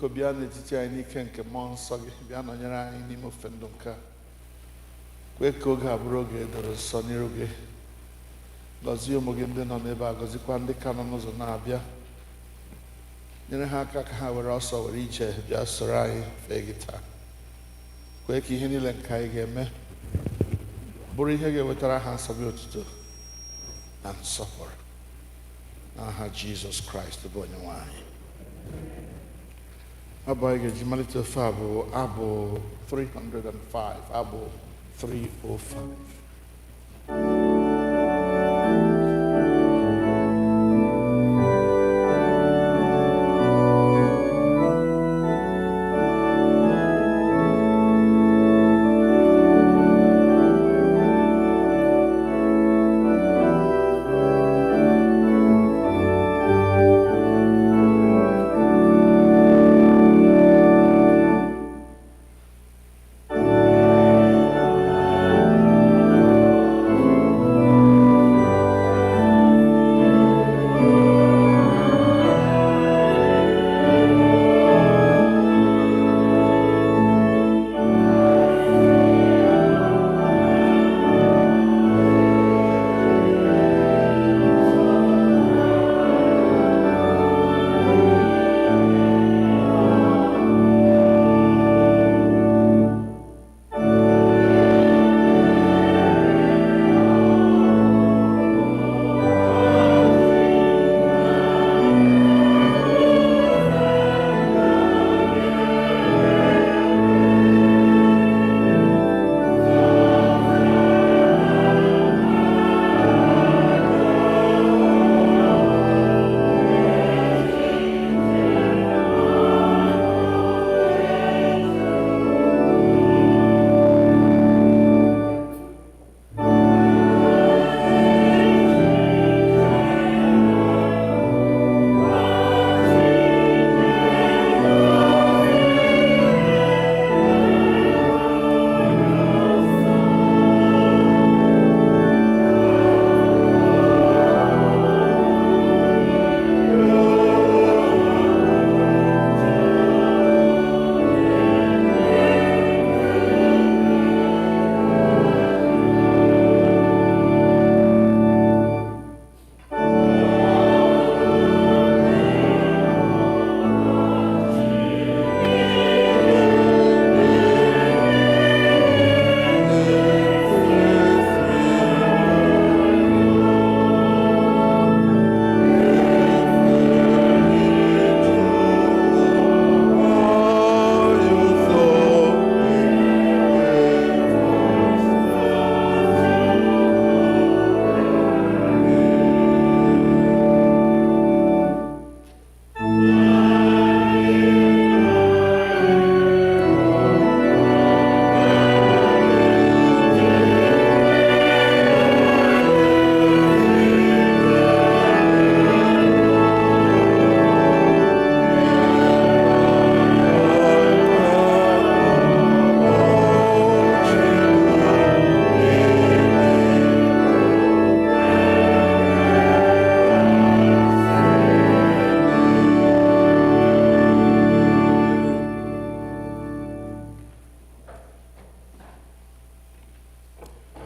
biko bịa n'etiti anyị n'ike nke mmụọ nsọ gị, bịa nọnyere anyị n'ime ofe ndụ nke a. Kwee ka oge a bụrụ oge edoro nsọ n'iru gị. Gọzie ụmụ gị ndị nọ n'ebe a, gọzikwa ndị ka nọ n'ụzọ na-abịa. Nyere ha aka ka ha were ọsọ were ije bịa soro anyị fee gị taa. Kwee ka ihe niile nke anyị ga-eme bụrụ ihe ga-ewetara ha nsọ gị otuto na nsọpụrụ n'aha Jizọs Kraịst bụ onye nwe anyị. Abụ anyị ga-eji malite ofe a bụ abụ 305, abụ 305.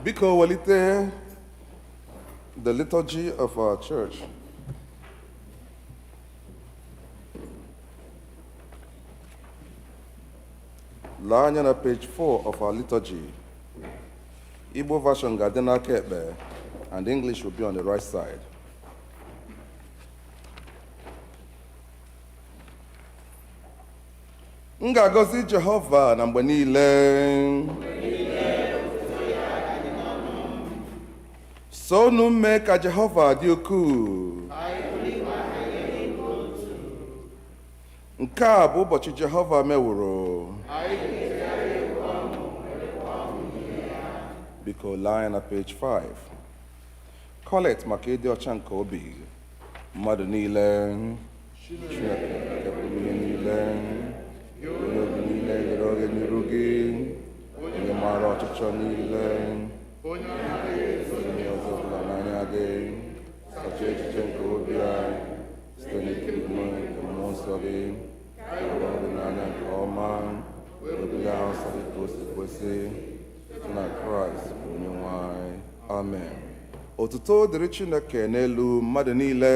Biko welite the liturgy of our church. Lee anya na page 4 of our liturgy. Igbo version ga-adị n'aka ekpe, and English will be on the right side. M ga-agọzi Jehova na mgbe niile. So unu mee ka Jehova dị ukwuu. Nke a bụ ụbọchị Jehova meworo. Biko lee na page 5. Kolekt maka ịdị ọcha nke obi mmadụ niile. Chineke nke pụrụ ihe niile. Onye obi niile ghere oghe n'iru gị. Onye maara ọchịchọ niile. Onye ọzọ ọbụla n'anya gị. Sacha echiche nke obi anyị site n'ikiri nke mmụọ nsọ gị. dị n'anya nke ọma wee ahụ nsọ gị ka o si kwesị site na Kraịst bụ Onyenwe anyị. Amen. Otuto dịrị Chineke n'elu mmadụ niile.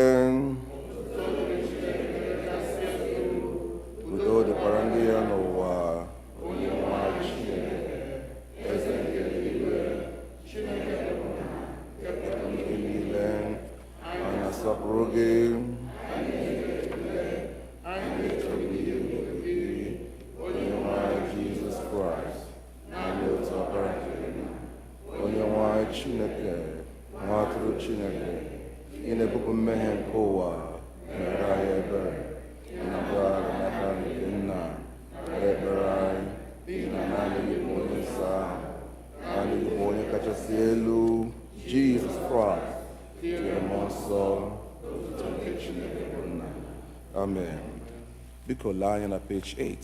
Udo dịkwara ndị ya n'ụwa. Onyenwe anyị Chineke, eze nke eluigwe, Chineke bụ ihe niile, anyị na-asọpụrụ gị. Anyị chọrọ ihe gị, Onyenwe anyị Jizọs Kraịst, naanị otu ọkpara nke gị. Onyenwe anyị Chineke, nwa atụrụ Chineke, ị na-ebupụ mmehie nke ụwa, mere anyị ebere. Mgbaghara n'aka nke Nna, ekpere anyị, n'ihi na naanị gị bụ onye nsọ ahụ, naanị gị bụ onye kachasị elu, Jizọs Kraịst, tinyere mmụọ nsọ, otuto nke Chineke bụ Nna. Amen. Biko lee anya na page 8.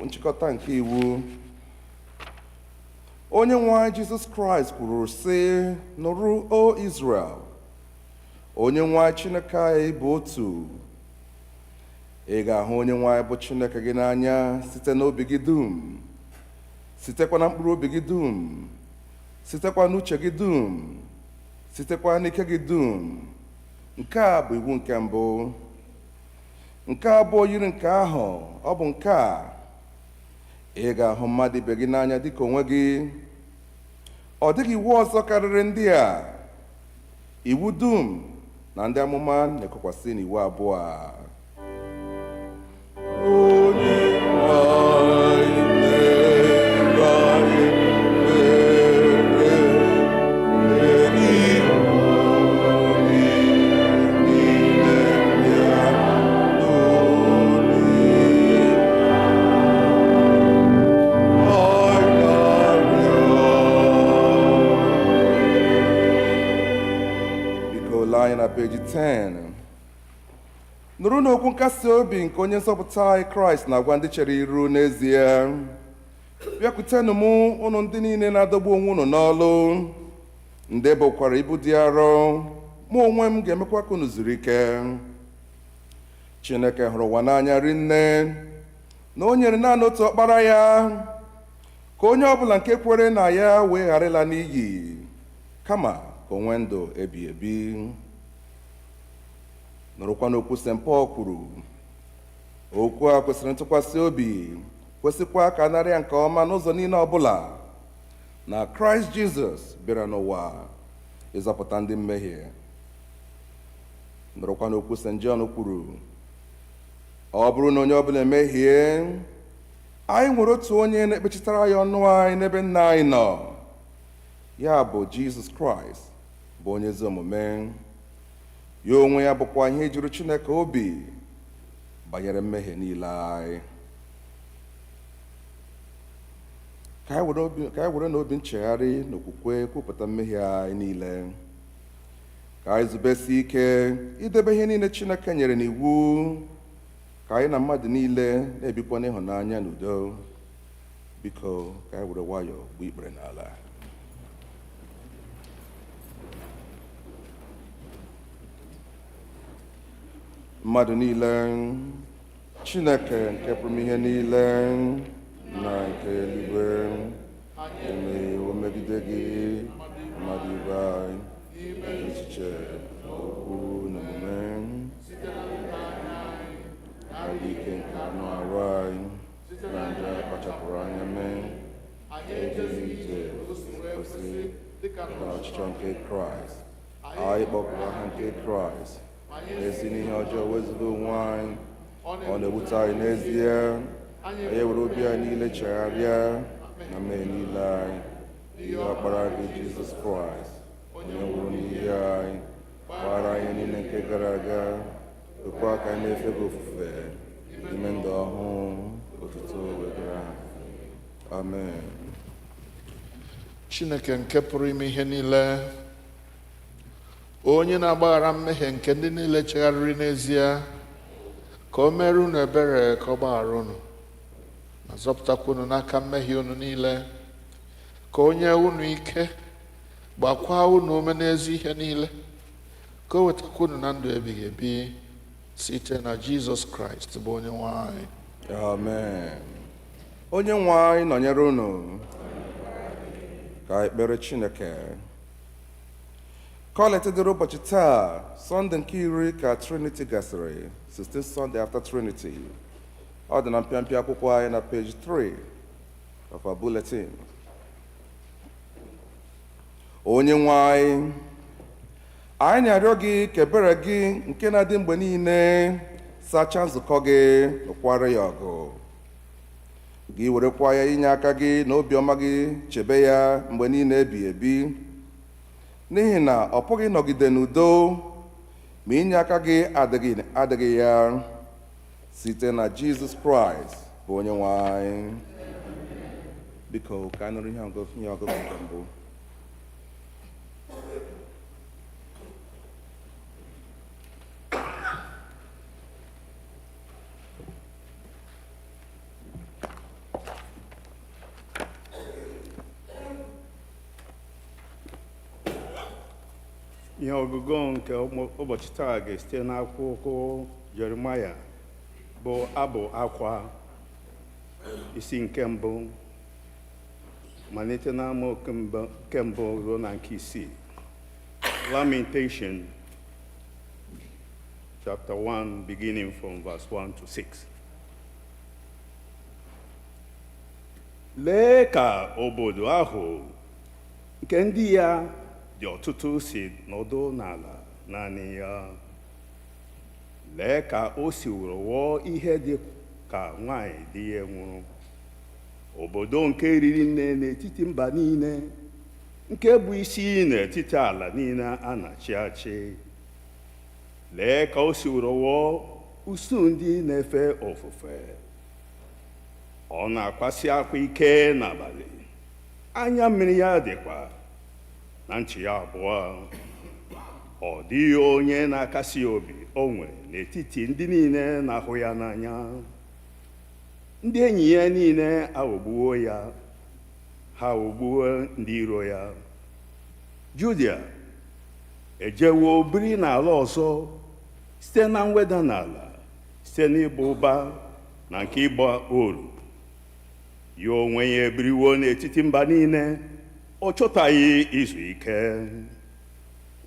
Nchikọta nke iwu. Onye nwe anyị Jizọs Kraịst kwuru sị, nụrụ o Israel, onye nwe anyị Chineke anyị bụ otu. Ị ga-ahụ onye nwe anyị bụ Chineke gị n'anya site n'obi gị dum, sitekwa na mkpụrụ obi gị dum, sitekwa n'uche gị dum, sitekwa n'ike gị dum. Nke a bụ iwu nke mbụ. Nke abụọ yiri nke ahụ, ọ bụ nke a: ị ga-ahụ mmadụ ibe gị n'anya dịka onwe gị. Ọ dịghị iwu ọzọ karịrị ndị a. Iwu dum na ndị amụma na-ekokwasị n'iwu abụọ a. Na peji 10. Nụrụ n'okwu nkasi obi nke onye nzọpụta anyị Kraịst na-agwa ndị chere iru n'ezie. Bịakwutenụ m unu ndị niile na-adọgbu onwe unu n'ọlụ, ndị bụkwara ibu dị arọ, mụ onwe m ga-emekwa ka unu zuru ike. Chineke hụrụ ụwa n'anya rinne, na o nyere naanị otu ọkpara ya, ka onye ọbụla nke kwere na ya wee ghara ịla n'iyi, kama ka o nwee ndụ ebighị ebi. Nụrụkwa n'okwu St. Paul kwuru, okwu a kwesịrị ntụkwasị obi, kwesịkwa ka a nara ya nke ọma n'ụzọ niile ọbụla, na Kraịst Jizọs bịara n'ụwa ịzọpụta ndị mmehie. Nụrụkwa n'okwu St. John kwuru, ọ bụrụ na onye ọbụla emehie, anyị nwere otu onye na-ekpechitara ya ọnụ anyị n'ebe Nna anyị nọ, ya bụ Jizọs Kraịst, bụ onye ezi omume. Ya onwe ya bụkwa ihe juru Chineke obi banyere mmehie niile anyị. Ka anyị were n'obi nchegharị na okwukwe kwupụta mmehie anyị niile. Ka anyị zubesi ike idebe ihe niile Chineke nyere n'iwu, ka anyị na mmadụ niile na-ebikwa n'ịhụnanya na udo. Biko ka anyị were nwayọọ gbuo ikpere n'ala. Mmadụ niile, Chineke nke pụrụ ihe niile na nke eluigwe, emewo megide gị mmadụ ibe anyị, echiche, okwu na omume, adị ike nke anụ arụ anyị, na ndị kpachapụrụ anya mee, ejighị ije kwesị na ọchịchọ nke Kraịst. Anyị kpọpụrụ aha nke Kraịst, ezi n'ihe ọjọọ wezuga onwe anyị, ọ na-ewute anyị n'ezie. Anyị were obi anyị niile chegharịa na mmehie niile anyị, ihe ọkpara gị Jizọs Kraịst, onye nwụrụ n'ihi anyị, gbaghara anyị niile nke gara aga, kwekwa ka anyị na-efe gị ofufe n'ime ndụ ọhụụ, otuto wegara. Amen. Chineke nke pụrụ ime ihe niile, onye na-agbaghara mmehie nke ndị niile chegharịrị n'ezie, ka o mere unu ebere, ka ọ gbaghara unu ma zọpụtakwa unu n'aka mmehie unu niile, ka o nye unu ike gbakwa unu ume n'ezi ihe niile, ka o wetakwa unu na ndụ ebighị ebi site na Jizọs Kraịst bụ onye nwe anyị. Amen. Onye nwe anyị nọnyere unu. Ka ekpere Chineke. Kolekt Diiri Ubọchi taa, Sọnde nke iri ka Trinity gasịrị, 16th Sunday after Trinity. Ọ dị na mpịampịa akwụkwọ anyị na page 3 of our bulletin. Onye nwe anyị na-arịọ gị ka ebere gị nke na-adị mgbe niile sachaa nzukọ gị nụkwara ya ọgụ. Gị werekwa ya inye aka gị na obiọma gị chebe ya mgbe niile ebighị ebi, n'ihi na ọ pụghị ịnọgide n'udo ma inye aka gị adịghị ya, site na Jizọs Kraịst bụ onye nwe anyị. Biko ka anyị nụrụ ihe ọgụgụ nke mbụ. Ihe ọgụgụ nke ụbọchị taa ga-esite n'akwụkwọ Jeremaya bụ abụ Akwa, isi nke mbụ, malite n'amaokwu nke mbụ ruo na nke isii. Lamentation chapter 1 beginning from verse 1 to 6. Lee ka obodo ahụ nke ndị ya dị ọtụtụ si nọdụ n'ala naanị ya. Lee ka o siworo ghọọ ihe dị ka nwanyị di ya nwụrụ, obodo nke riri nne n'etiti mba niile, nke bụ isi n'etiti ala niile a na-achị achị. Lee ka o siworo ghọọ usu ndị na-efe ofufe. Ọ na-akwasị akwa ike n'abalị, anya mmiri ya dịkwa na nchi ya abụọ. Ọ dịghị onye na-akasi obi o nwere n'etiti ndị niile na-ahụ ya n'anya. Ndị enyi ya niile aghọgbuo ya, ha aghọgbuo ndị iro ya. Judia ejewo biri n'ala ọzọ site na mweda n'ala, site n'ịba ụba na nke ịgba oru. Ya onwe ya ebiriwo n'etiti mba niile, ọ chọtaghị izu ike.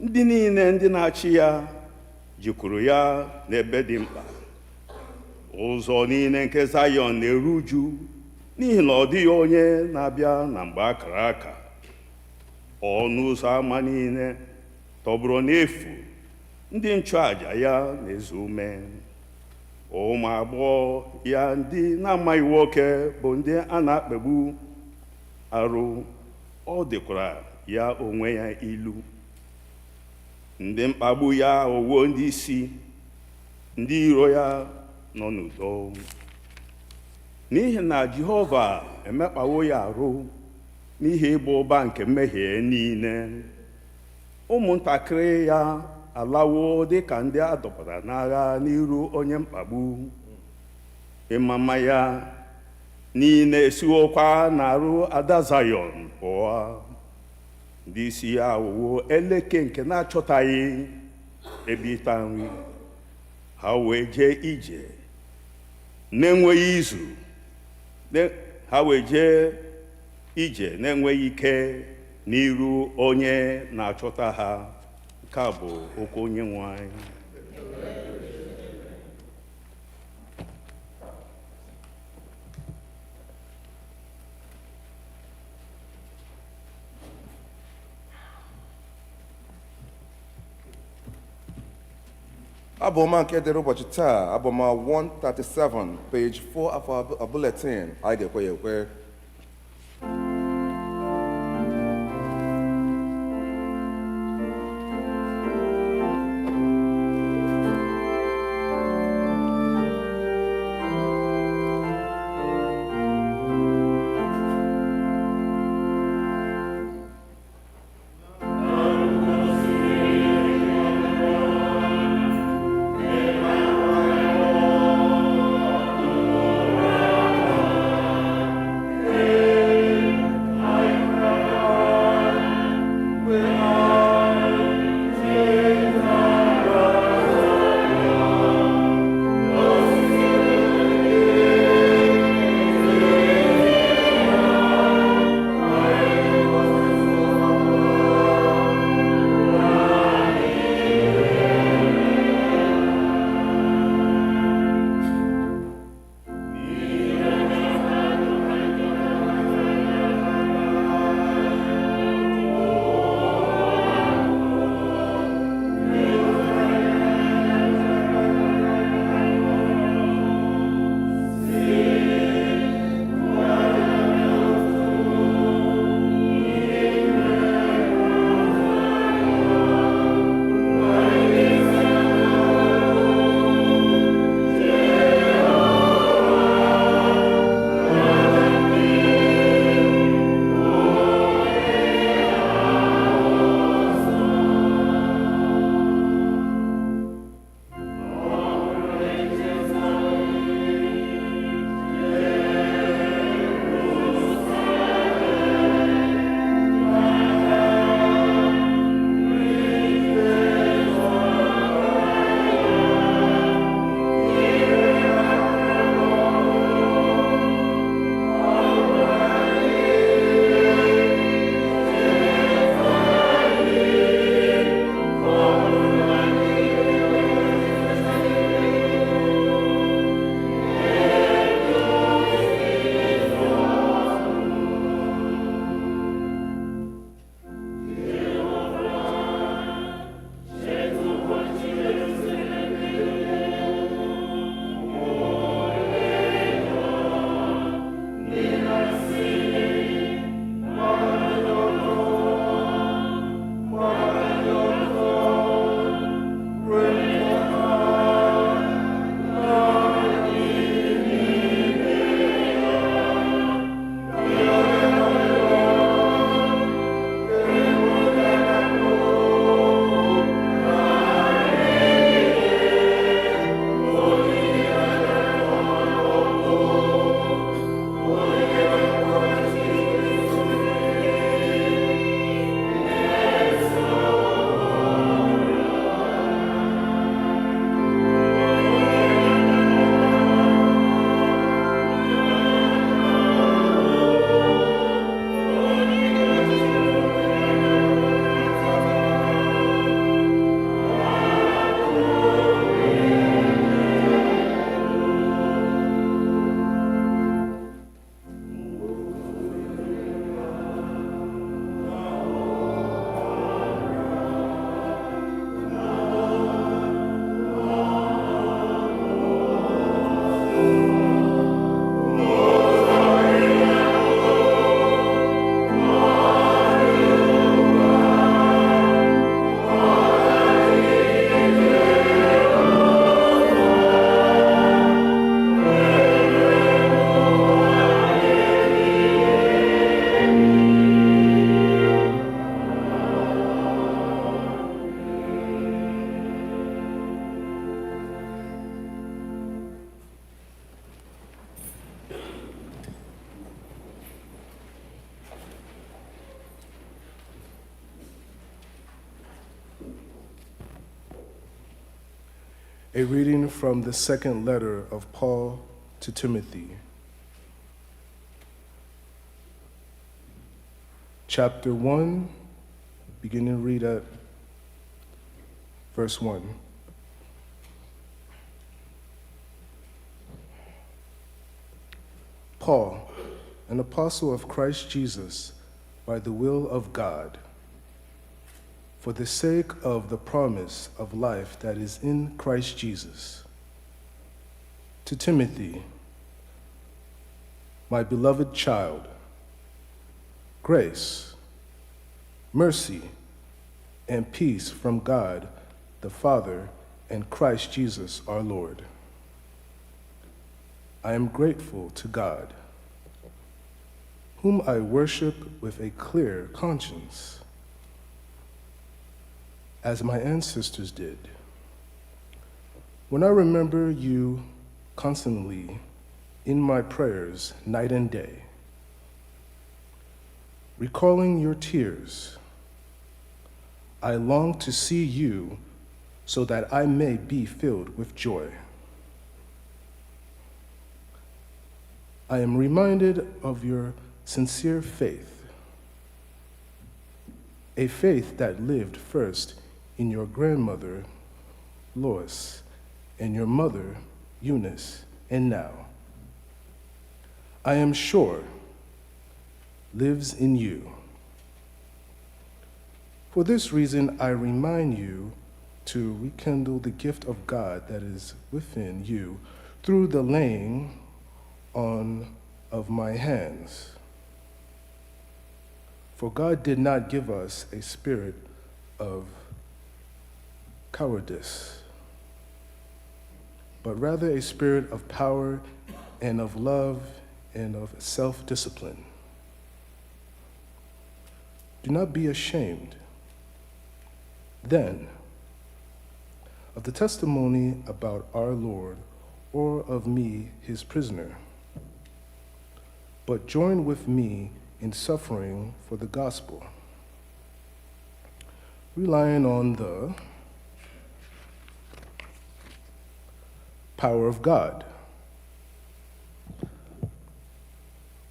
Ndị niile ndị na-achị ya jikwuru ya n'ebe dị mkpa. Ụzọ niile nke Zayọn na-eru uju, n'ihi na ọ dịghị onye na-abịa na mgbe akara aka. Ọnụ ụzọ ama niile tọgbọrọ n'efu, ndị nchụàjà ya na-ezu ume. Ụmụ agbọghọ ya ndị na-amaghị nwoke bụ ndị a na-akpagbu arụ. Ọ dịkwara ya onwe ya ilu. Ndị mkpagbu ya owo ndị isi, ndị iro ya nọ n'udo. N'ihi na Jehova emekpawo ya arụ n'ihi ịba ụba nke mmehie niile. Ụmụntakịrị ya alawo dịka ndị a dọpụtara n'agha n'iru onye mkpagbu. Ịmama ya niile esiwokwa n'arụ ada Zayọn pụọ. Ndị isi ya awụwo eleke nke na-achọtaghị ebe ịta nri. Ha wee jee ije na-enweghị izu, ha wee jee ije na-enweghị ike n'iru onye na-achọta ha. Nke a bụ okwu Onyenwe anyị. Abụọma nke dịrị ụbọchị taa, abụọma 137, page 4 of our bulletin. Anyị ga-ekwe ya ekwe. A reading from the second letter of Paul to Timothy. Chapter 1, beginning to read at verse 1. Paul, an apostle of Christ Jesus, by the will of God, for the sake of the promise of life that is in Christ Jesus. To Timothy, my beloved child, grace, mercy, and peace from God the Father and Christ Jesus our Lord. I am grateful to God, whom I worship with a clear conscience, as my ancestors did. When I remember you constantly in my prayers night and day, recalling your tears, I long to see you so that I may be filled with joy. I am reminded of your sincere faith, a faith that lived first in your grandmother, Lois, and your mother, Eunice, and now, I am sure, lives in you. For this reason, I remind you to rekindle the gift of God that is within you through the laying on of my hands. For God did not give us a spirit of cowardice, but rather a spirit of power and of love and of self-discipline. Do not be ashamed, then, of the testimony about our Lord or of me, his prisoner, but join with me in suffering for the gospel, relying on the power of God,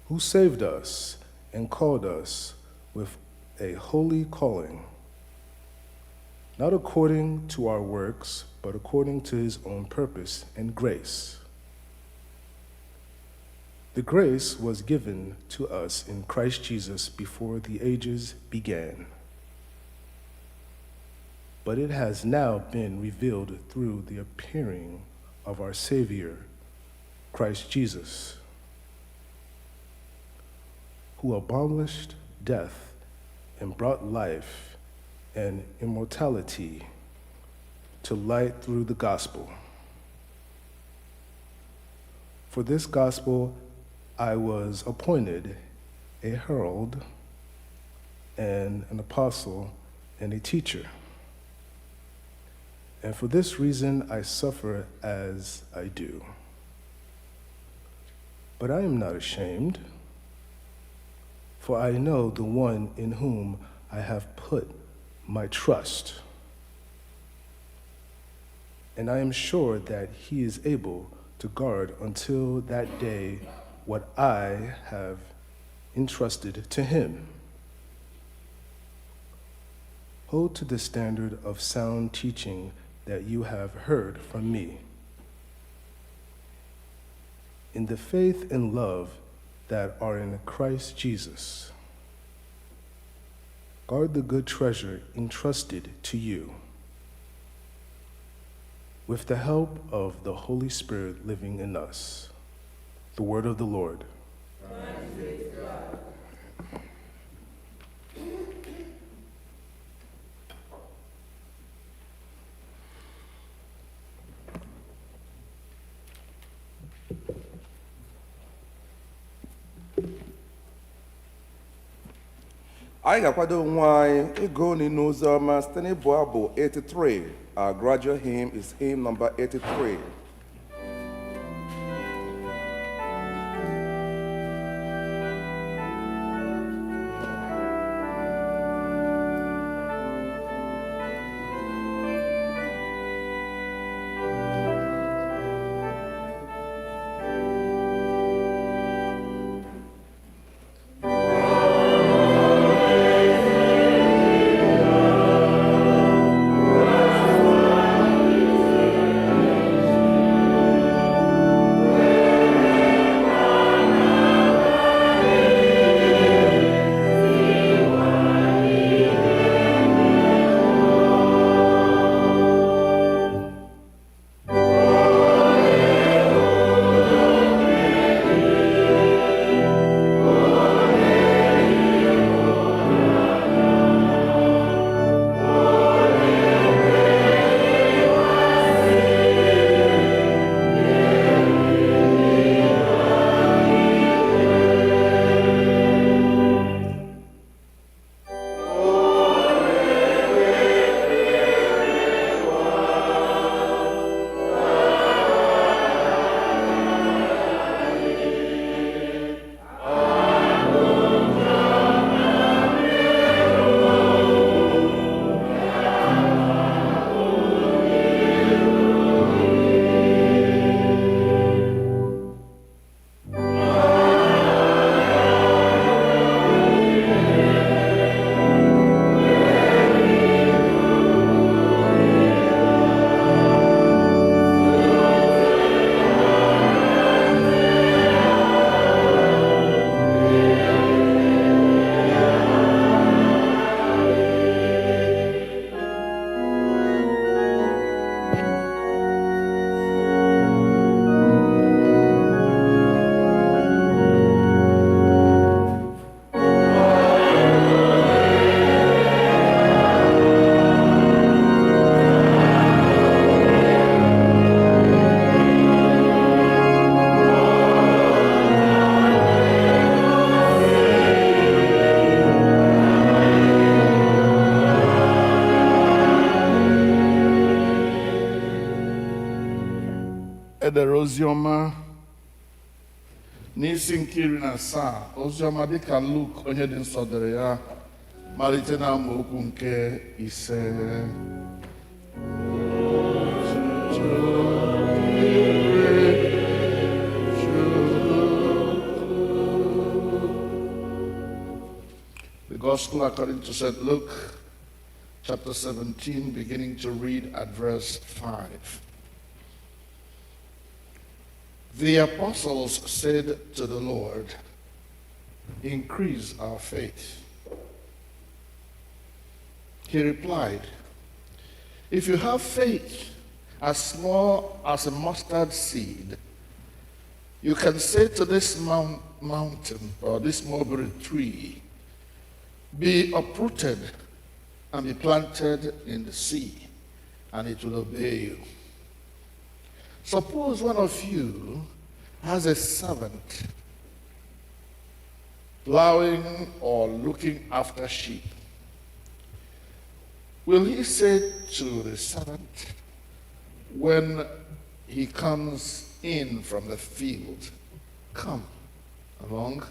who saved us and called us with a holy calling, not according to our works, but according to his own purpose and grace. The grace was given to us in Christ Jesus before the ages began, but it has now been revealed through the appearing of our Savior, Christ Jesus, who abolished death and brought life and immortality to light through the gospel. For this gospel I was appointed a herald and an apostle and a teacher. And for this reason I suffer as I do. But I am not ashamed, for I know the one in whom I have put my trust. And I am sure that he is able to guard until that day what I have entrusted to him. Hold to the standard of sound teaching that you have heard from me. In the faith and love that are in Christ Jesus, guard the good treasure entrusted to you, with the help of the Holy Spirit living in us. The word of the Lord. Thanks be to God. Anyị ga-akwado onwe anyị ịgụ n'ụzọ ọma site n'ịbụ abụ 83. Our graduate hymn is hymn number 83. n'isi nke 17 oziọma dịka Luk onye dị nsọ dere ya malite na amaokwu nke 5. The Gospel according to St. Luke, chapter 17, beginning to read at verse 5. The apostles said to the Lord, "Increase our faith." He replied, "If you have faith as small as a mustard seed, you can say to this mountain or this mulberry tree, 'Be uprooted and be planted in the sea,' and it will obey you. Suppose one of you has a servant plowing or looking after sheep. Will he say to the servant when he comes in from the field, 'Come along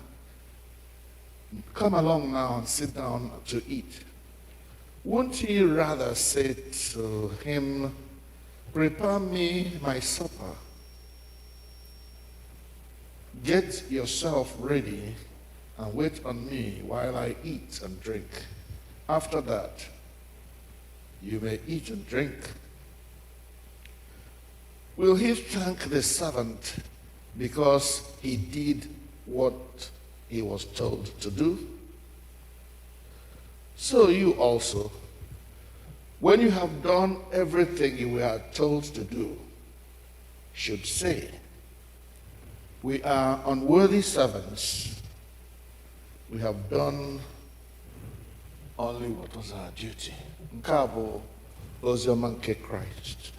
now and sit down to eat'? Won't he rather say to him, 'Prepare me my supper. Get yourself ready and wait on me while I eat and drink. After that, you may eat and drink'? Will he thank the servant because he did what he was told to do? So you also, when you have done everything you were told to do, should say, 'We are unworthy servants. We have done only what was our duty.'" Nke a bụ oziọma nke Kraịst.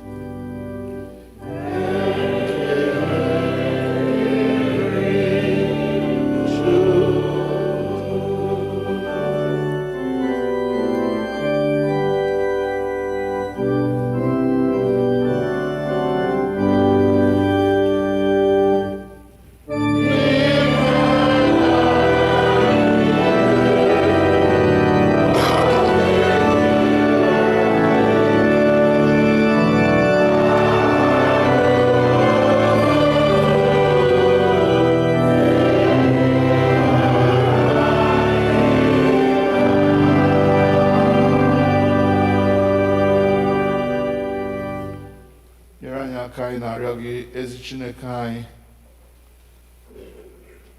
Chineke anyị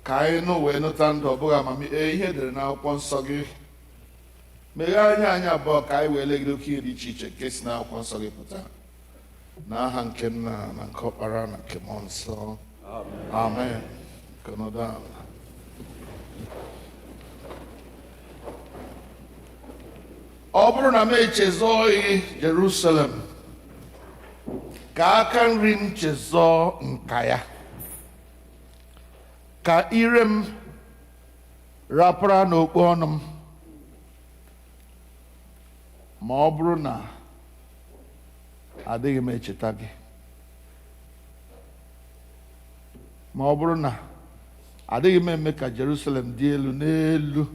ka anyị nụ wee nụta ndụ ọ bụghị amamihe ihe edere n'akwụkwọ nsọ gị. Meghee anya anyị abụọ ka anyị wee legide oke ihe dị iche iche nke si n'akwụkwọ nsọ gị pụta, n'aha nke Nna na nke Ọkpara na nke Mmụọ Nsọ. Amen. Nọdụ ala. Ọ bụrụ na m echezọghị Jerusalem, ka aka nri m chezọọ nka ya, ka ire m rapara n'okpu ọnụ m, ma ọ bụrụ na adịghị m echeta gị, ma ọ bụrụ na adịghị m eme ka Jerusalem dị elu n'elu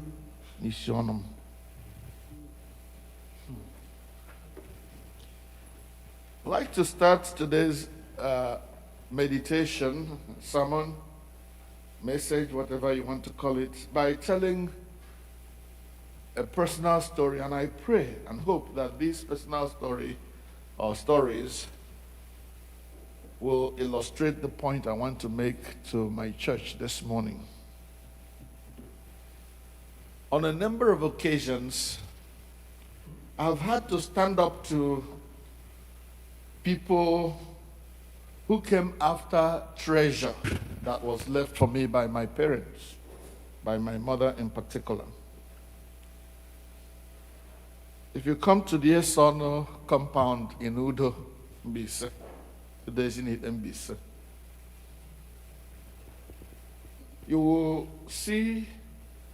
n'isi ọnụ m. I'd like to start today's meditation, sermon, message, whatever you want to call it, by telling a personal story, and I pray and hope that this personal story or stories will illustrate the point I want to make to my church this morning. On a number of occasions, I've had to stand up to people who came after treasure that was left for me by my parents, by my mother in particular. If you come to the Esono compound in Udo, Mbise, Mbise, you will see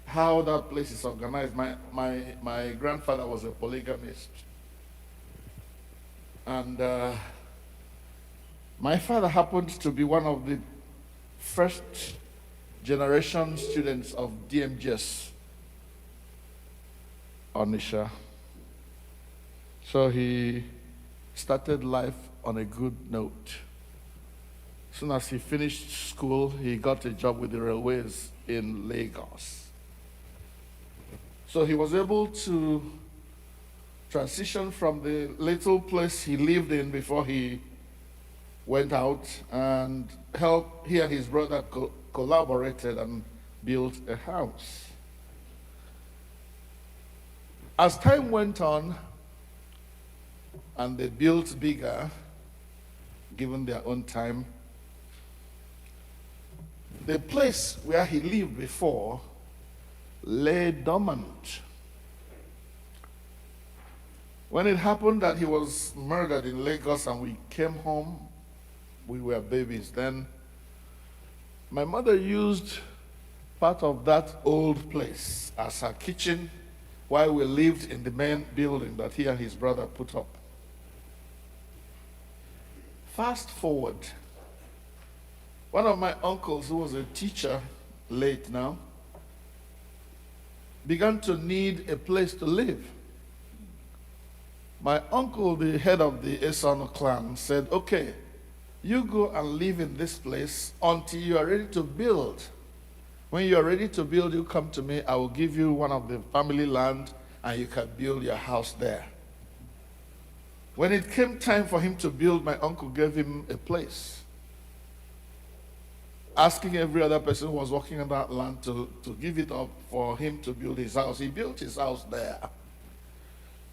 how that place is organized. My grandfather was a polygamist. And my father happened to be one of the first generation students of DMGS Onisha. So he started life on a good note. As soon as he finished school, he got a job with the railways in Lagos. So he was able to transition from the little place he lived in before he went out and help. He and his brother collaborated and built a house. As time went on and they built bigger, given their own time, the place where he lived before lay dormant. When it happened that he was murdered in Lagos and we came home, we were babies then, my mother used part of that old place as her kitchen while we lived in the main building that he and his brother put up. Fast forward, one of my uncles, who was a teacher, late now, began to need a place to live. My uncle, the head of the Esono clan, said, okay, you go and live in this place until you are ready to build. When you are ready to build, you come to me, I will give you one of the family land and you can build your house there. When it came time for him to build, my uncle gave him a place, asking every other person who was working on that land to give it up for him to build his house. He built his house there.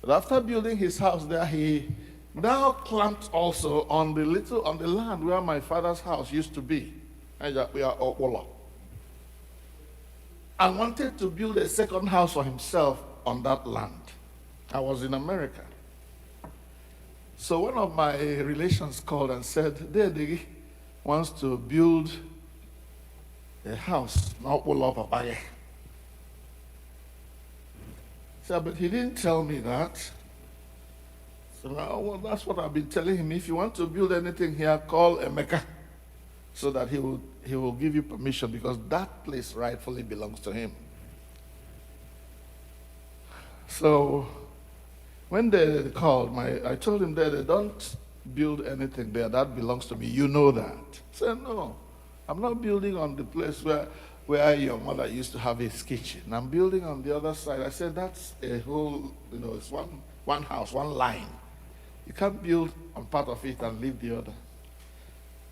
But after building his house there, he now clamped also on the land where my father's house used to be. And wanted to build a second house for himself on that land. I was in America. So one of my relations called and said, Daddy wants to build a house, not Papaya. So, but he didn't tell me that. So, well, that's what I've been telling him. If you want to build anything here, call Emeka so that he will give you permission, because that place rightfully belongs to him. So when they called, I told him that they don't build anything there. That belongs to me. You know that. He said, no, I'm not building on the place where your mother used to have his kitchen. I'm building on the other side. I said, that's a whole, it's one house, one line. You can't build on part of it and leave the other.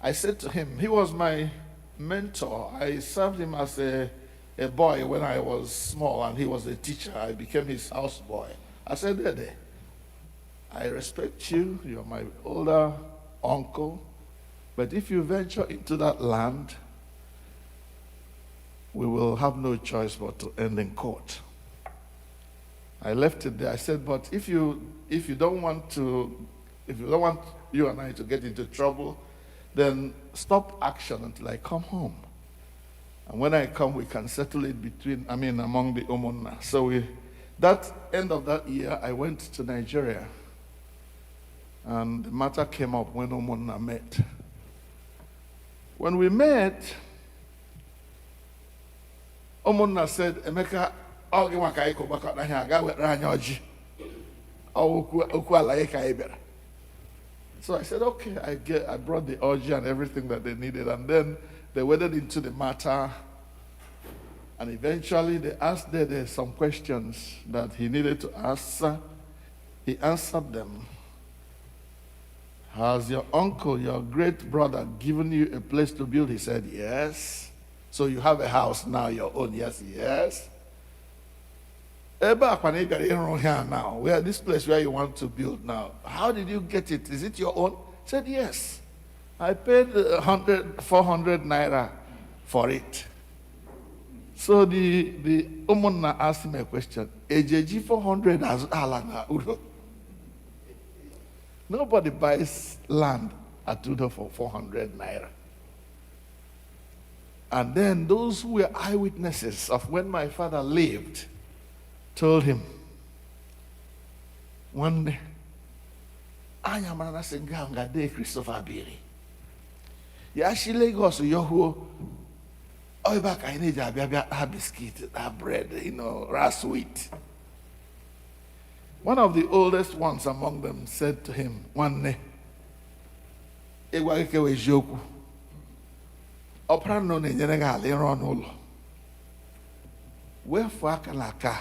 I said to him, he was my mentor. I served him as a boy when I was small, and he was a teacher. I became his house boy. I said, Dede, I respect you. You're my older uncle. But if you venture into that land, we will have no choice but to end in court. I left it there. I said, but if you don't want you and I to get into trouble, then stop action until I come home. And when I come, we can settle it among the Umunna. So that end of that year, I went to Nigeria. And the matter came up when Umunna met. When we met, Umunna said, Emeka, so I said, okay, I brought the orgy and everything that they needed. And then they waded into the matter. And eventually they asked Dede some questions that he needed to answer. He answered them. Has your uncle, your great brother, given you a place to build? He said, yes. So you have a house now, your own? Yes, yes. Now, where this place where you want to build now, how did you get it? Is it your own? He said, yes. I paid 400 naira for it. So the Umunna asked him a question. Ejeji 400 as alana udo. Nobody buys land at Udo for 400 naira. And then those who were eyewitnesses of when my father lived told him, one day, Anyamana Senganga de Christopher Biri. Yashi Lagos Yoho Oh, back I need a biscuit, a bread, rice wheat. One of the oldest ones among them said to him one day, "Egwa ike we joku. Opera no ne nyere ga ale ron ulo. Wherefore aka na aka.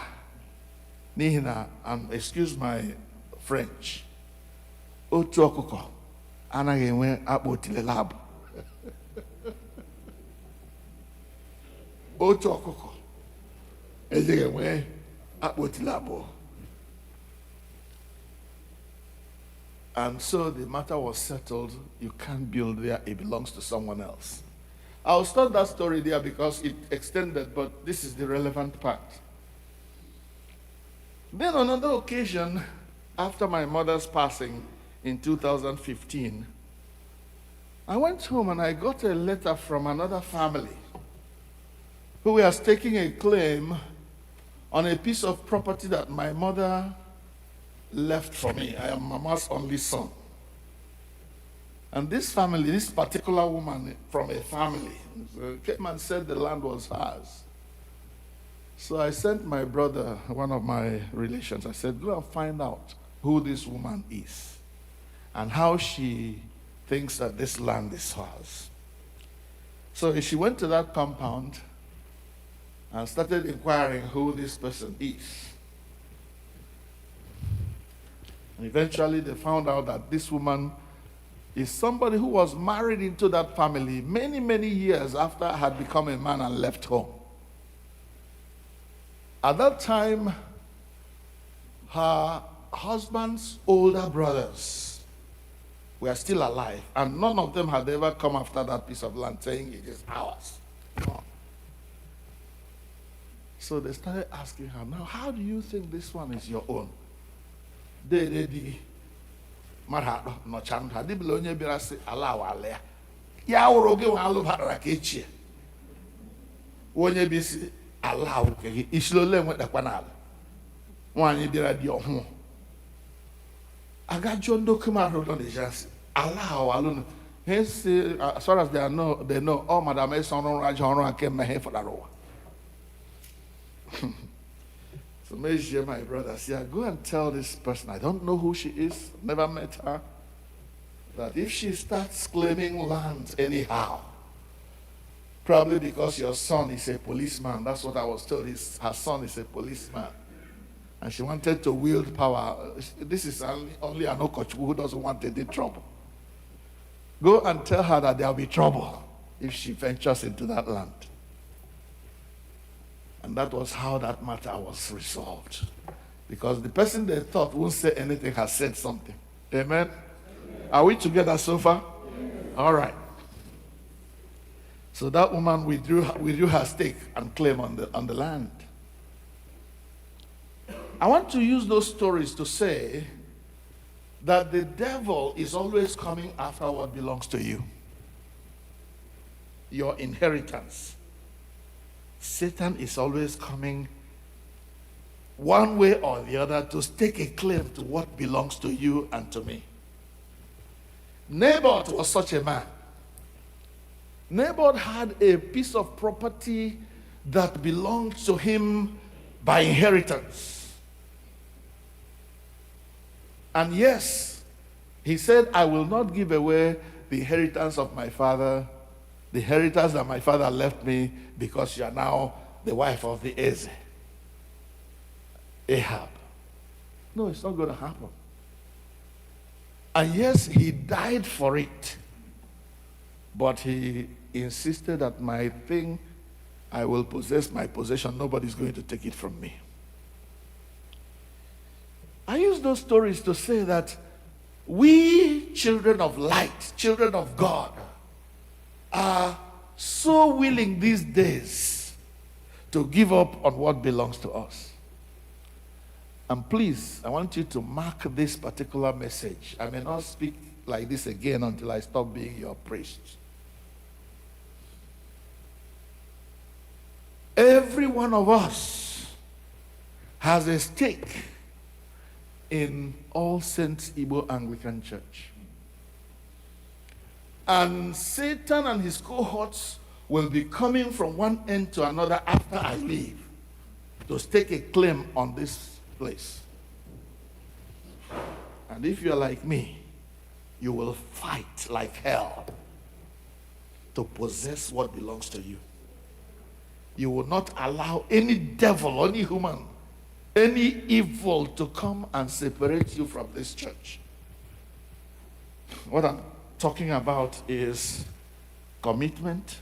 N'ihi na, excuse my French. Otu ọkụkọ anaghị enwe akpa otilele abụ. Otu ọkụkọ ejighị enwe akpa otilele abụ." And so the matter was settled. You can't build there, it belongs to someone else. I'll stop that story there because it extended, but this is the relevant part. Then on another occasion, after my mother's passing in 2015, I went home and I got a letter from another family who were staking a claim on a piece of property that my mother left for me. I am Mama's only son. And this family, this particular woman from a family, came and said the land was hers. So I sent my brother, one of my relations, I said, go and find out who this woman is and how she thinks that this land is hers. So she went to that compound and started inquiring who this person is. And eventually they found out that this woman is somebody who was married into that family many, many years after I had become a man and left home. At that time, her husband's older brothers were still alive, and none of them had ever come after that piece of land saying it is ours. No. So they started asking her, now, how do you think this one is your own? They marado no chanda di bilonye birasi ala wale ya woro ge wa lu bara ka echie wonye bisi ala wo ke islole nwe da kwana ala nwanye bira di ohun agajo ndokuma ro don de jasi ala walu hence as far as they know all madam is on rajo ron ake mehe for that rowa. So my brother said, go and tell this person, I don't know who she is, never met her, that if she starts claiming land anyhow, probably because your son is a policeman, that's what I was told, her son is a policeman, and she wanted to wield power. This is only an Okochukwu who doesn't want any trouble. Go and tell her that there will be trouble if she ventures into that land. And that was how that matter was resolved. Because the person they thought won't say anything has said something. Amen? Are we together so far? All right. So that woman withdrew her stake and claim on the land. I want to use those stories to say that the devil is always coming after what belongs to you. Your inheritance. Satan is always coming one way or the other to stake a claim to what belongs to you and to me. Naboth was such a man. Naboth had a piece of property that belonged to him by inheritance. And yes, he said, I will not give away the inheritance of my father, the inheritance that my father left me, because you are now the wife of the Ahab. No, it's not going to happen. And yes, he died for it. But he insisted that my thing, I will possess my possession. Nobody's going to take it from me. I use those stories to say that we, children of light, children of God, are so willing these days to give up on what belongs to us. And please, I want you to mark this particular message. I may not speak like this again until I stop being your priest. Every one of us has a stake in All Saints Igbo Anglican Church. And Satan and his cohorts will be coming from one end to another after I leave to stake a claim on this place. And if you're like me, you will fight like hell to possess what belongs to you. You will not allow any devil, any human, any evil to come and separate you from this church. What I'm talking about is commitment,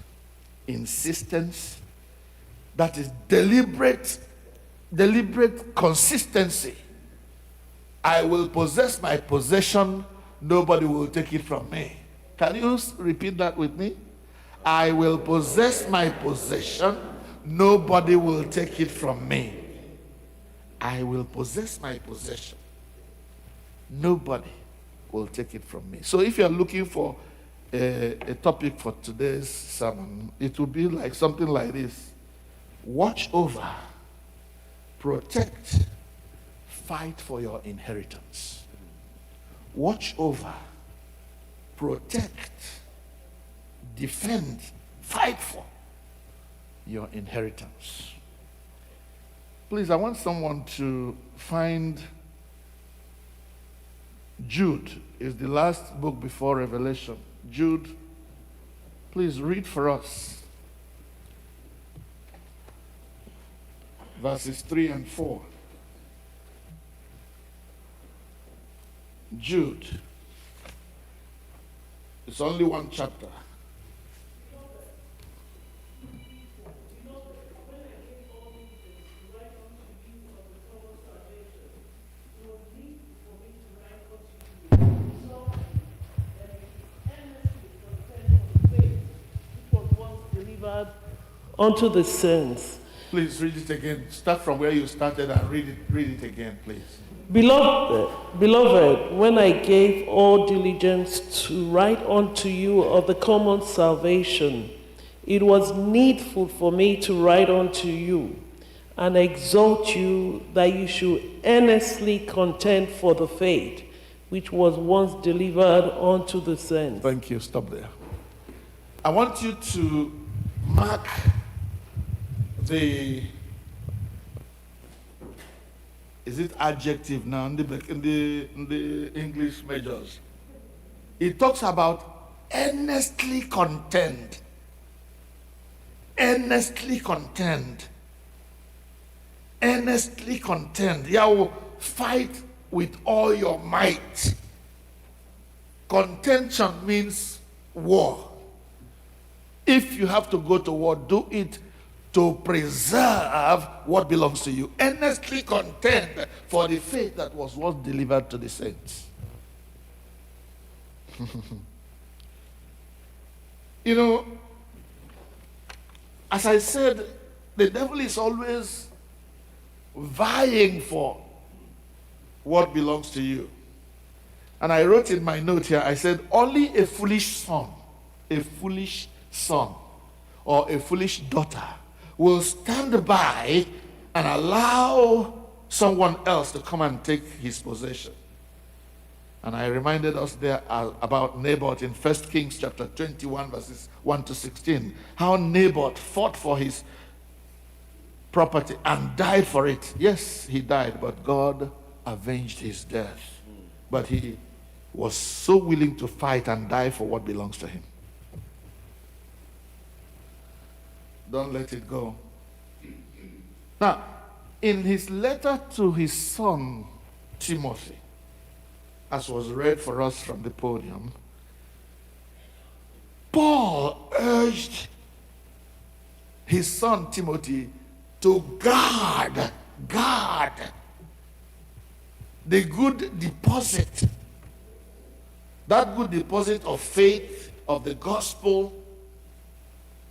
insistence, that is deliberate consistency. I will possess my possession, nobody will take it from me. Can you repeat that with me? I will possess my possession, nobody will take it from me. I will possess my possession, nobody will take it from me. So if you're looking for a topic for today's sermon, it will be like something like this: watch over, protect, fight for your inheritance. Watch over, protect, defend, fight for your inheritance. Please, I want someone to find Jude. Is the last book before Revelation. Jude, please read for us verses 3 and 4. Jude. It's only one chapter. Unto the saints. Please read it again. Start from where you started and read it again, please. Beloved, when I gave all diligence to write unto you of the common salvation, it was needful for me to write unto you and exhort you that you should earnestly contend for the faith which was once delivered unto the saints. Thank you. Stop there. I want you to mark the, is it adjective now in the English majors? It talks about earnestly contend. Earnestly contend. Earnestly contend. You will fight with all your might. Contention means war. If you have to go to war, do it to preserve what belongs to you. Earnestly contend for the faith that was once delivered to the saints. You know, as I said, the devil is always vying for what belongs to you. And I wrote in my note here, I said, only a foolish son or a foolish daughter will stand by and allow someone else to come and take his possession. And I reminded us there about Naboth in 1 Kings chapter 21 verses 1 to 16. How Naboth fought for his property and died for it. Yes, he died, but God avenged his death. But he was so willing to fight and die for what belongs to him. Don't let it go. Now, in his letter to his son Timothy, as was read for us from the podium, Paul urged his son Timothy to guard the good deposit, that good deposit of faith, of the gospel,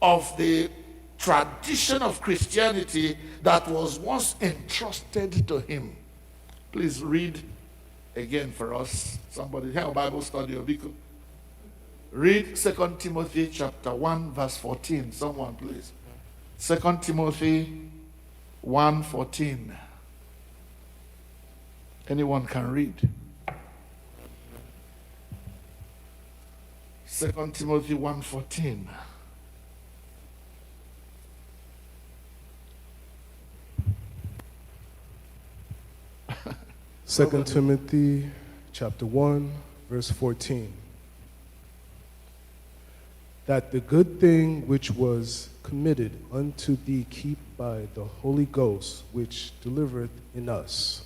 of the tradition of Christianity that was once entrusted to him. Please read again for us. Somebody have a Bible study, Obiko. Read 2 Timothy chapter 1 verse 14. Someone please. 2 Timothy 1:14. Anyone can read. 2 Timothy 1:14. 2 Timothy chapter 1, verse 14. That the good thing which was committed unto thee keep by the Holy Ghost, which delivereth in us.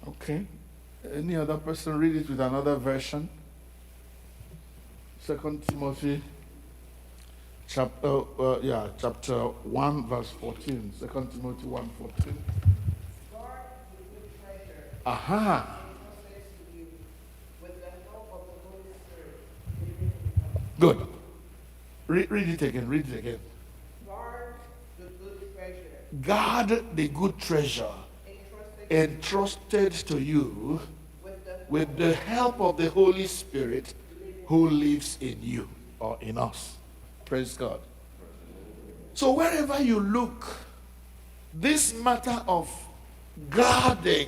Okay. Any other person read it with another version? 2 Timothy chapter 1, verse 14. 2 Timothy 1, 14. Aha. Good. Read it again. Read it again. Guard the good treasure entrusted to you with the help of the Holy Spirit who lives in you or in us. Praise God. So wherever you look, this matter of guarding,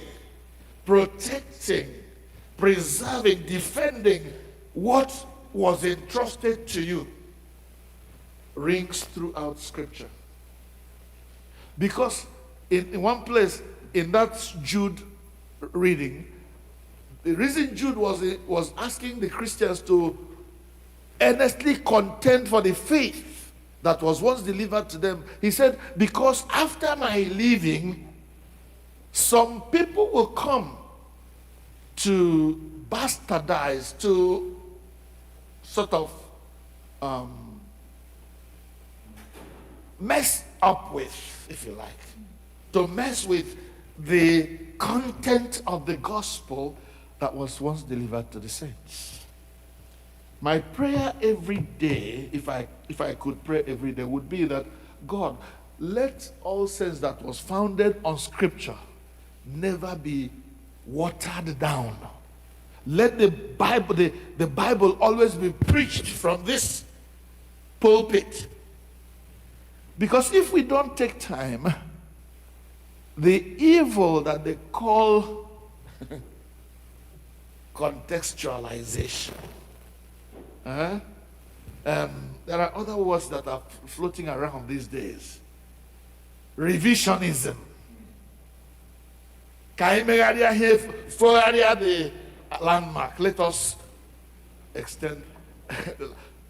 protecting, preserving, defending what was entrusted to you rings throughout Scripture. Because in one place, in that Jude reading, the reason Jude was asking the Christians to earnestly contend for the faith that was once delivered to them, he said, because after my leaving, some people will come to bastardize, to sort of mess up with, if you like, to mess with the content of the gospel that was once delivered to the saints. My prayer every day, if I could pray every day, would be that, God, let all sense that was founded on Scripture never be watered down. Let the Bible always be preached from this pulpit. Because if we don't take time, the evil that they call contextualization. There are other words that are floating around these days. Revisionism. The landmark. Let us extend.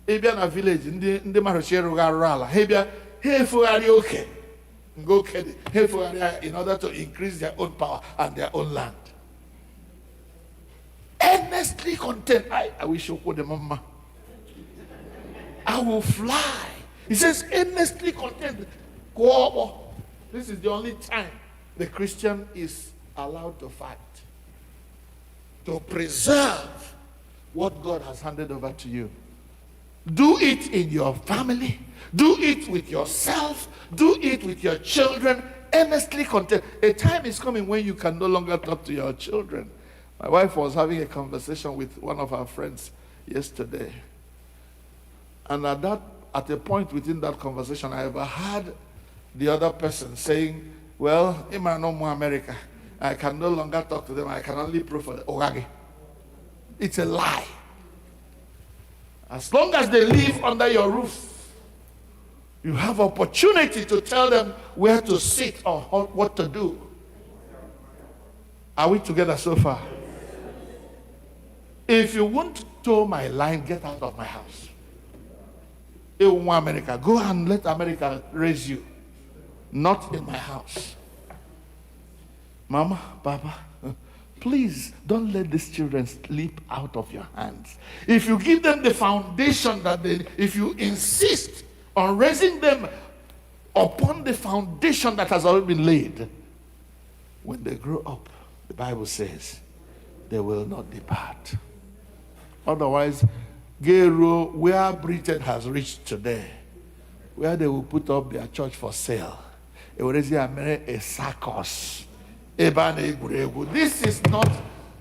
Ebia na village, ndị marochero garala. Hebia, okay. Go in order to increase their own power and their own land. Earnestly content. I wish you could remember. I will fly. He says, earnestly content. This is the only time the Christian is allowed to fight, to preserve what God has handed over to you. Do it in your family. Do it with yourself. Do it with your children. Earnestly content. A time is coming when you can no longer talk to your children. My wife was having a conversation with one of our friends yesterday. And at a point within that conversation, I heard the other person saying, well, I'm no more America. I can no longer talk to them. I can only pray for the Ogage. It's a lie. As long as they live under your roof, you have opportunity to tell them where to sit or what to do. Are we together so far? If you won't toe my line, get out of my house. America, go and let America raise you. Not in my house. Mama, Papa, please don't let these children slip out of your hands. If you give them the foundation if you insist on raising them upon the foundation that has already been laid, when they grow up, the Bible says, they will not depart. Otherwise, Gero, where Britain has reached today, where they will put up their church for sale, it will raise a circus.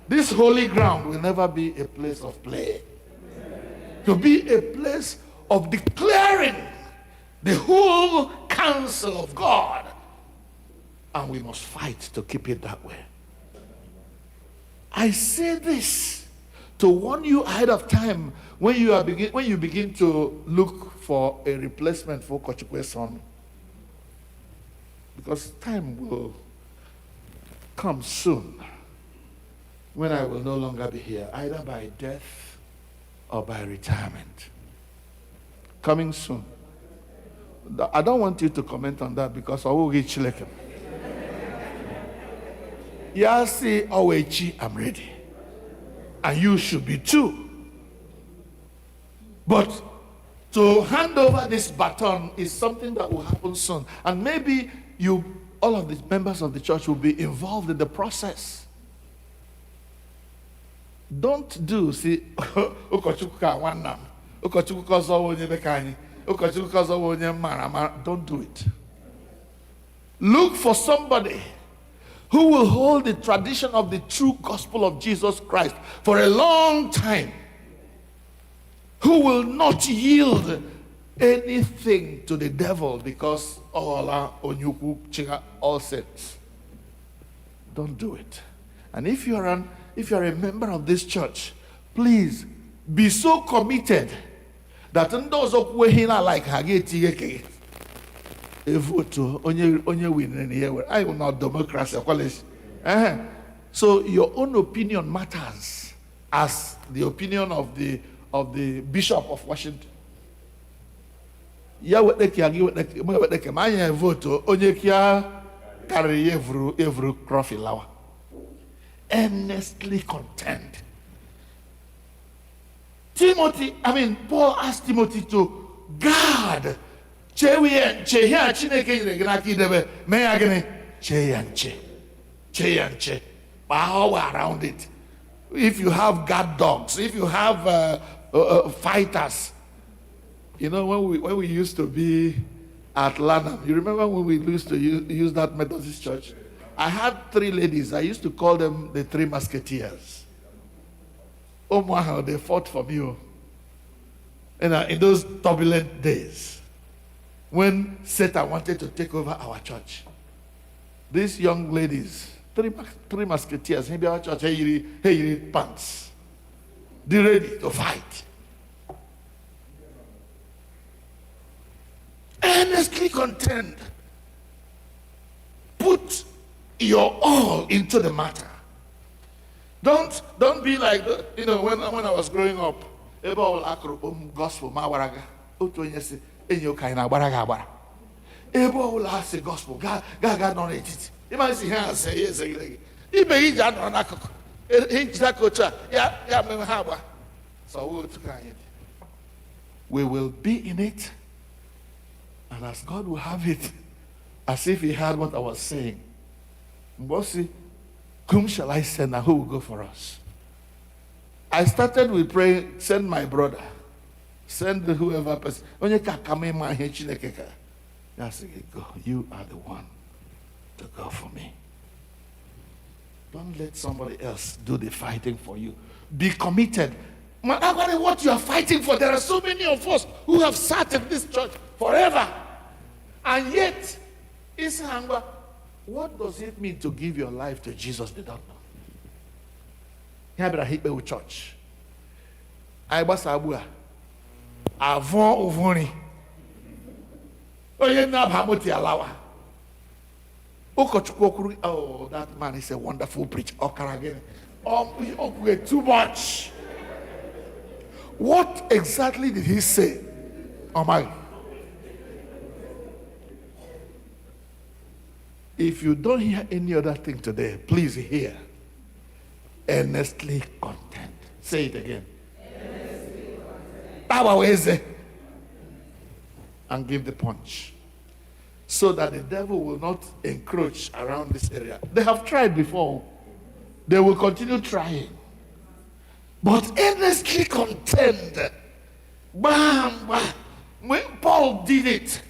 This holy ground will never be a place of play. To be a place of declaring the whole counsel of God. And we must fight to keep it that way. I say this to warn you ahead of time when you begin to look for a replacement for Kochukwe's son. Because time will come soon, when I will no longer be here, either by death or by retirement. Coming soon. I don't want you to comment on that because I will get chileke. Yeah, say, Owechi, I'm ready. And you should be too. But to hand over this baton is something that will happen soon. And maybe all of the members of the church will be involved in the process. Don't do, see, don't do it. Look for somebody who will hold the tradition of the true gospel of Jesus Christ for a long time, who will not yield anything to the devil because all sets. Don't do it. And if you're a member of this church, please be so committed that those like I will not democracy. So your own opinion matters as the opinion of the Bishop of Washington. Earnestly contend. Paul asked Timothy to guard. Power around it. If you have guard dogs, if you have fighters, when we used to be at Lanham, you remember when we used to use that Methodist church? I had 3 ladies. I used to call them the 3 musketeers. Oh my, how they fought for me. In those turbulent days, when Satan wanted to take over our church, these young ladies, 3 musketeers, maybe our church, hey, pants, they're ready to fight. Earnestly contend. Put your all into the matter. Don't be like when I was growing up. Gospel mawaraga. Otu onye si enyi ụka anyị na-agbara ga agbara. Ebe ọbụla ha si gospel ga nọ n'etiti. Ịma si ha ase ya ezegide gị. Ibe iji anọ n'akụkụ. Iji aka otu a ya mere ha agba. So we will be in it, and as God will have it, as if He heard what I was saying. Mbosi, whom shall I send and who will go for us? I started with praying, send my brother, send whoever person. Onye ka kame ma he Chineke ka. That's it, go. You are the one to go for me. Don't let somebody else do the fighting for you. Be committed. What you are fighting for, there are so many of us who have sat in this church forever. And yet, what does it mean to give your life to Jesus? They don't know. Here church. I was abua. Avon ovoni. Oh, that man is a wonderful preacher. Too much. What exactly did he say? Oh my. If you don't hear any other thing today, please hear. Earnestly content. Say it again. Earnestly. And give the punch. So that the devil will not encroach around this area. They have tried before. They will continue trying. But earnestly contend. Bam, bam. When Paul did it,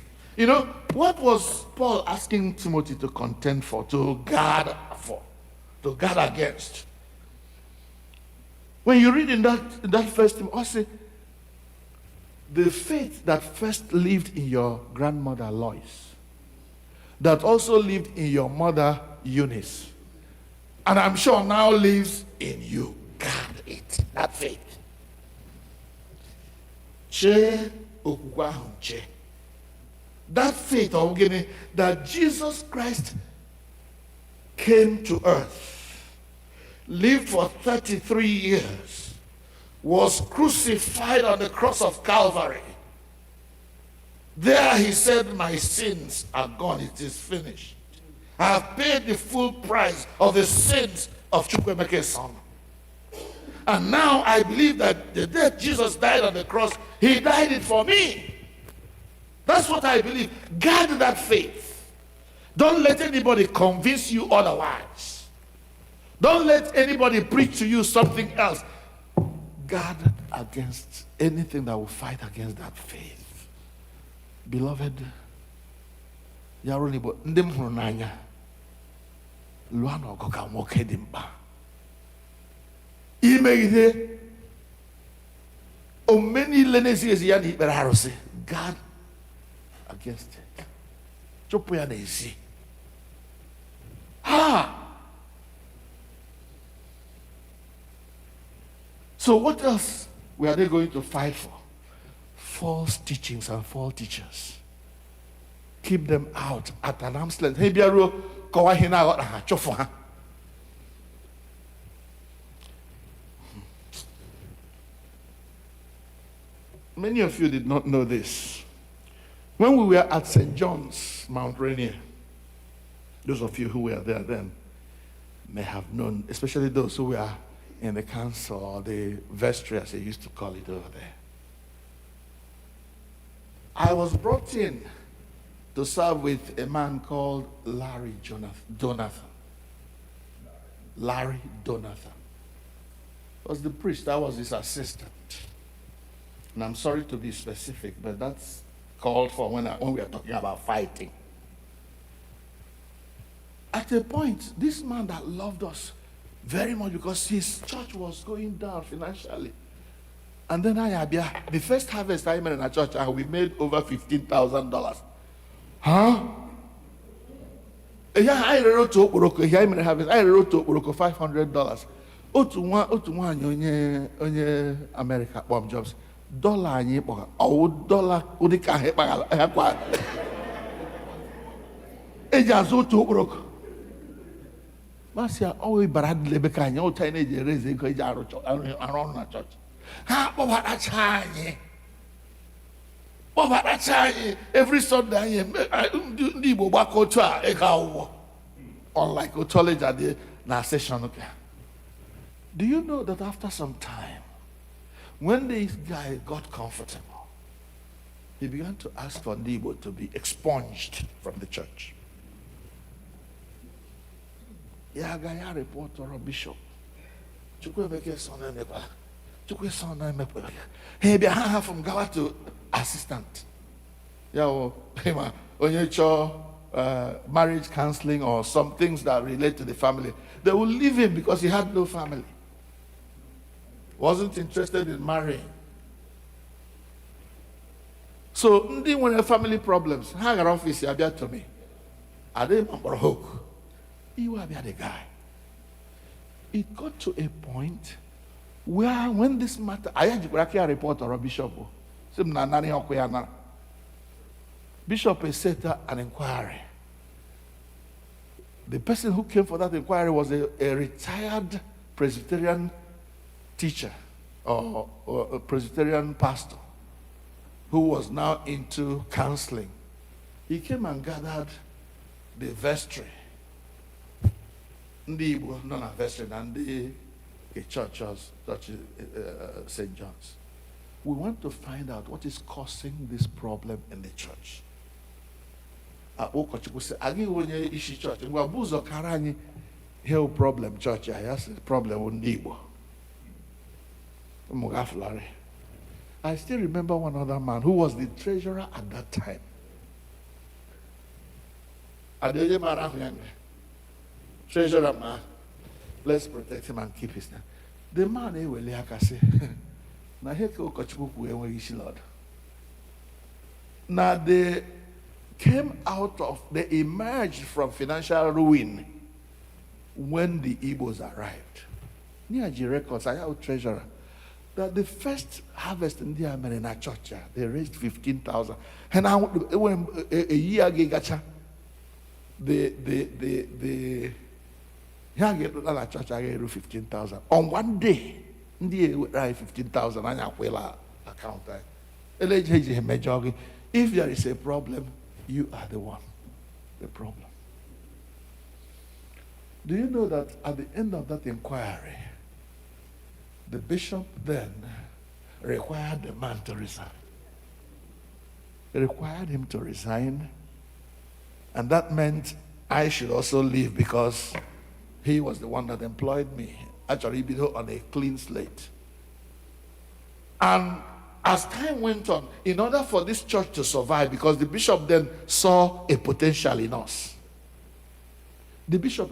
what was Paul asking Timothy to contend for, to guard against? When you read in that first Timothy, the faith that first lived in your grandmother Lois, that also lived in your mother Eunice, and I'm sure now lives in you. Guard it, that faith. That faith that Jesus Christ came to earth, lived for 33 years, was crucified on the cross of Calvary. There he said, my sins are gone, it is finished. I have paid the full price of the sins of Chukwuemeke's son. And now I believe that the death Jesus died on the cross, he died it for me. That's what I believe. Guard that faith. Don't let anybody convince you otherwise. Don't let anybody preach to you something else. Guard against anything that will fight against that faith. Beloved, yaronibo ndem hụrụ n'anya lụọ n'ọgụ ka nwoke dị mkpa. Imegide omume niile na-ezighị ezi ya na ikpere arụsị. Guard against it. Chụpụ ya n'ezi. So what else were they going to fight for? False teachings and false teachers. Keep them out at an arm's length. Hey, biaro kowa hina got ha chofo ha. Many of you did not know this. When we were at St. John's, Mount Rainier, those of you who were there then may have known, especially those who were in the council or the vestry, as they used to call it over there. I was brought in to serve with a man called Larry Donathan. Larry Donathan was the priest. I was his assistant. And I'm sorry to be specific, but that's called for when we are talking about fighting. At a point, this man that loved us very much because his church was going down financially. And then the first harvest I made in a church, we made over $15,000. Huh? Yeah, I wrote to Okwu. Here I harvest. I wrote to Okwu $500. Otu onye America bomb jobs. Dollar anyị kpọga ọwụ dollar ụdị ka ha kpagala ha kwa eji azụ otu okporoko masị ọwụ ibara dị lebe ka anyị ụta anyị na-eji ereze ego eji arụ ọrụ na chọọchị ha kpọbatacha anyị every Sunday anyị ndị Igbo gbakọ otu a ego akwụkwọ unlike otology adị na session ụka. Do you know that after some time, when this guy got comfortable, he began to ask for Igbo to be expunged from the church. Ya gaya report to our bishop. Chukwuemeke's son emekwa. Chukwuemeke's son emekwa. He be from Gawa to assistant. Ya hima onye marriage counseling or some things that relate to the family. They will leave him because he had no family. Wasn't interested in marrying. So, when a family problems, hang around office, you to me. I didn't remember hook. You were the guy. It got to a point where when this matter, I had to report or a bishop. Bishop set an inquiry. The person who came for that inquiry was a retired Presbyterian teacher or a Presbyterian pastor who was now into counseling. He came and gathered the vestry. Ndi Igbo, not a vestry, and the church St. John's. We want to find out what is causing this problem in the church. Church. Problem church. Problem Igbo. I still remember one other man who was the treasurer at that time. Treasurer man, let's protect him and keep his name. The man now they came out of, they emerged from financial ruin when the Igbos arrived. Near records, I have treasurer. That the first harvest in the American church, they raised 15,000. And when a year ago, the Here get to that church, I get 15,000. On one day, ndị were 15,000 anya akwela account. If there is a problem, you are the one. The problem. Do you know that at the end of that inquiry, the bishop then required the man to resign? He required him to resign, and that meant I should also leave because he was the one that employed me. Actually, he on a clean slate. And as time went on, in order for this church to survive, because the bishop then saw a potential in us, the bishop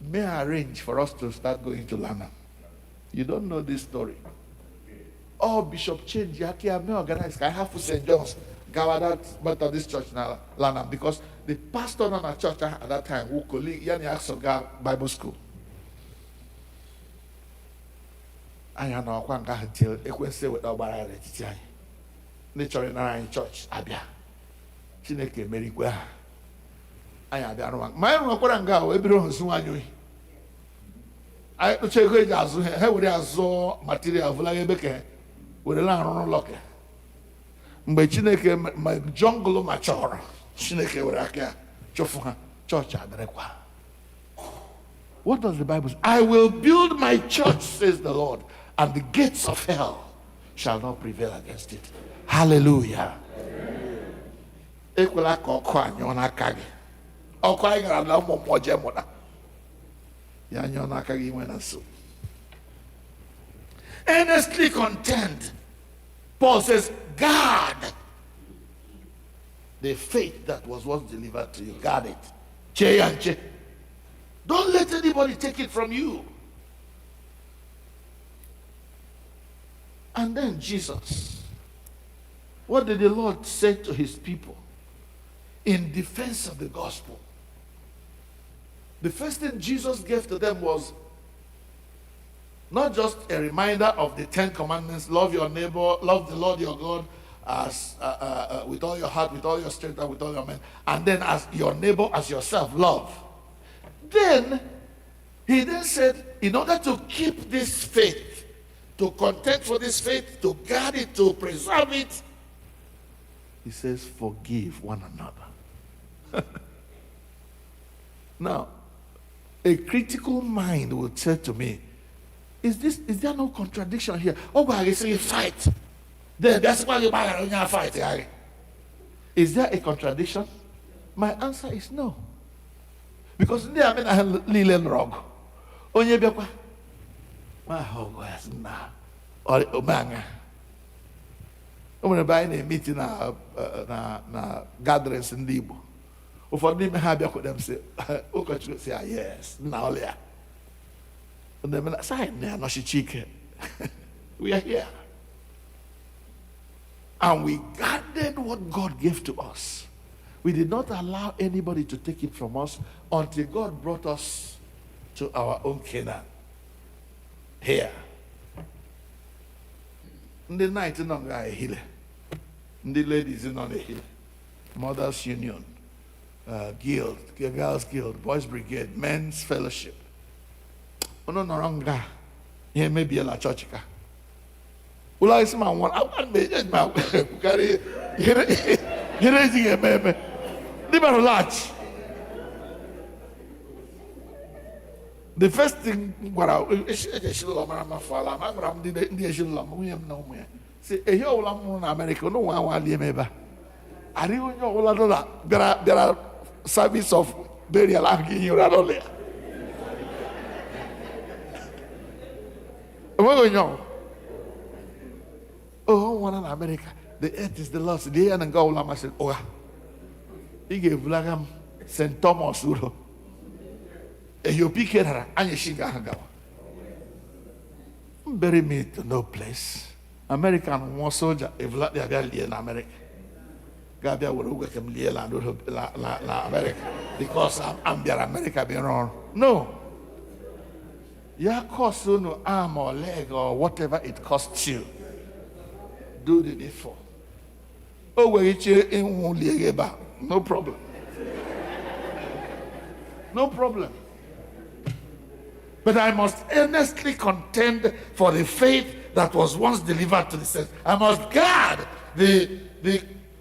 may arrange for us to start going to Lana. You don't know this story. Oh, Bishop change, may organize. I have to St. John's, gathered Methodist Church now, Lana, because the pastor on our church at that time, who colleague, Yani Bible School. I had no one until it was say with our barrier. Nature in our church, Abia. Chineke Merikwa. I had the wrong. My own Koranga, everyone Suanui. I check it as I saw material of Lagebeke with a long locker. But Chineke, my jungle mature. Chineke Uraka, Chofuha, Church Adrekwa. What does the Bible say? I will build my church, says the Lord, and the gates of hell shall not prevail against it. Hallelujah. Earnestly contend. Paul says, guard the faith that was once delivered to you. Guard it. Che and che. Don't let anybody take it from you. And then Jesus, what did the Lord say to his people in defense of the gospel? The first thing Jesus gave to them was not just a reminder of the 10 commandments: love your neighbor, love the Lord your God as with all your heart, with all your strength, and with all your mind, and then as your neighbor as yourself, love. Then he then said, in order to keep this faith, to contend for this faith, to guard it, to preserve it, he says, forgive one another. Now, a critical mind will say to me, is there no contradiction here? Oh, but I say fight. Then that's why you fight. Is there a contradiction? My answer is no. Because they are men little wrong. Onye biakwa. Ma hogwas na. Or obanga. When I meeting na gatherings in Igbo. Ụfọdụ n'ime ha bịakwa dem say, ụkọchukwu say yes, na ọlịa. And then I say, we are here. And we guarded what God gave to us. We did not allow anybody to take it from us until God brought us to our own Canaan. Here. In the night, in a hill. In the ladies in on a hill. Mothers Union, Guild, Girls Guild, Boys Brigade, Men's Fellowship. No, no, here may be a la church. Well, I see my one. I want to my carry. Here is a baby. Never large. The first thing, what I say, a whole America, no one will I don't know. There are service of burial arguing you are oh, one in America. The earth is the Lord's. The end and go along. I said, oh, he gave Blagam St. Thomas Uro. And you pick it and you shiga hangawa. Bury me to no place. American one soldier, if like they are in America. Gabia will look at me la America because I'm there America being wrong. No. Your cost no arm or leg or whatever it costs you. Do the needful. Oh, no problem. No problem. But I must earnestly contend for the faith that was once delivered to the saints. I must guard the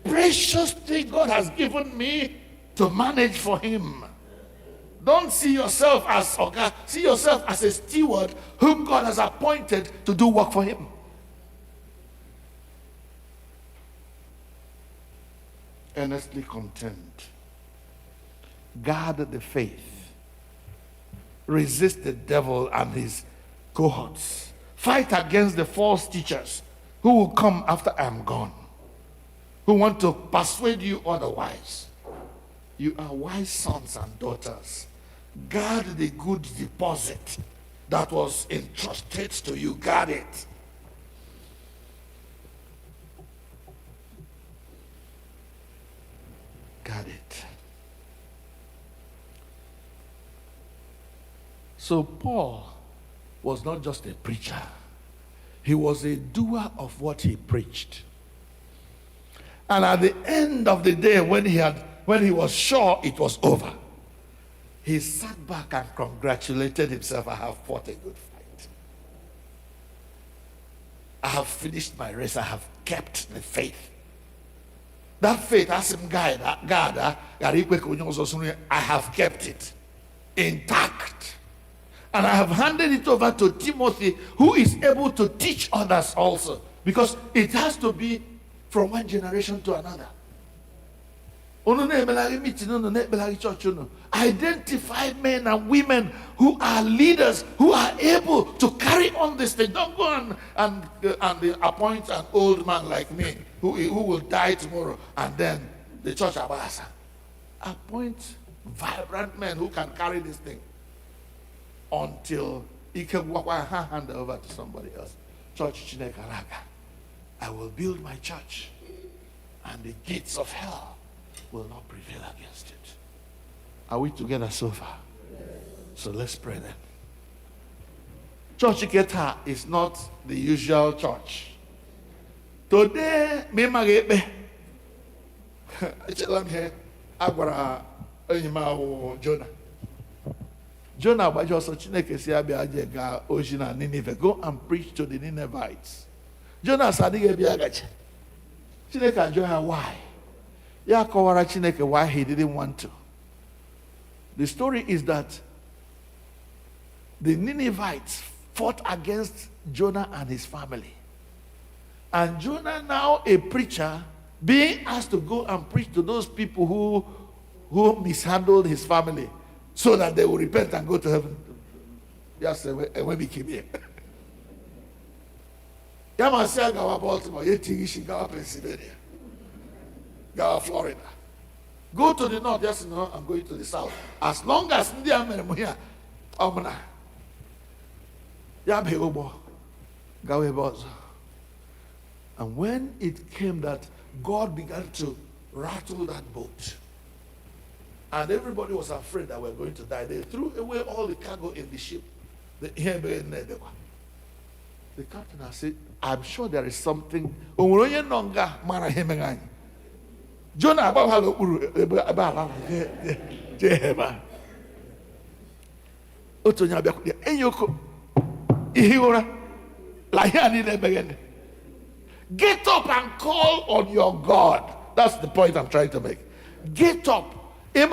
precious thing God has given me to manage for him. Don't see yourself as Oga. See yourself as a steward whom God has appointed to do work for him. Earnestly contend. Guard the faith. Resist the devil and his cohorts. Fight against the false teachers who will come after I am gone, who want to persuade you otherwise. You are wise sons and daughters. Guard the good deposit that was entrusted to you. Guard it. Guard it. So Paul was not just a preacher. He was a doer of what he preached. And at the end of the day, when he was sure it was over, he sat back and congratulated himself. I have fought a good fight. I have finished my race. I have kept the faith. That faith, as him guide, I have kept it intact. And I have handed it over to Timothy, who is able to teach others also. Because it has to be from one generation to another. Identify men and women who are leaders, who are able to carry on this thing. Don't go and appoint an old man like me who will die tomorrow and then the church abasa. Appoint vibrant men who can carry this thing until he can walk and hand over to somebody else. Church Chineke N'Elu. I will build my church, and the gates of hell will not prevail against it. Are we together so far? Yes. So let's pray then. Church Iketa is not the usual church. Today, me magebe. I'm here. Agwara Jonah. Jonah was also Chineke si abia ga ojina Nineveh. Go and preach to the Ninevites. Jonah said, Chineke and Jonah, why? Ya kọwara Chineke why he didn't want to. The story is that the Ninevites fought against Jonah and his family. And Jonah, now a preacher, being asked to go and preach to those people who mishandled his family so that they will repent and go to heaven. Yes, when we came here. Yamasiya Gawa Baltimore, Yetigishi Gawa Pennsylvania, Gawa Florida. Go to the north, yes, no, I'm going to the south. As long as India America here, Omna. Yabe Obo, Gawe Bozo. And when it came that God began to rattle that boat, and everybody was afraid that we're going to die, they threw away all the cargo in the ship. The captain has said, I'm sure there is something. Jonah about get up and call on your God. That's the point I'm trying to make. Get up. But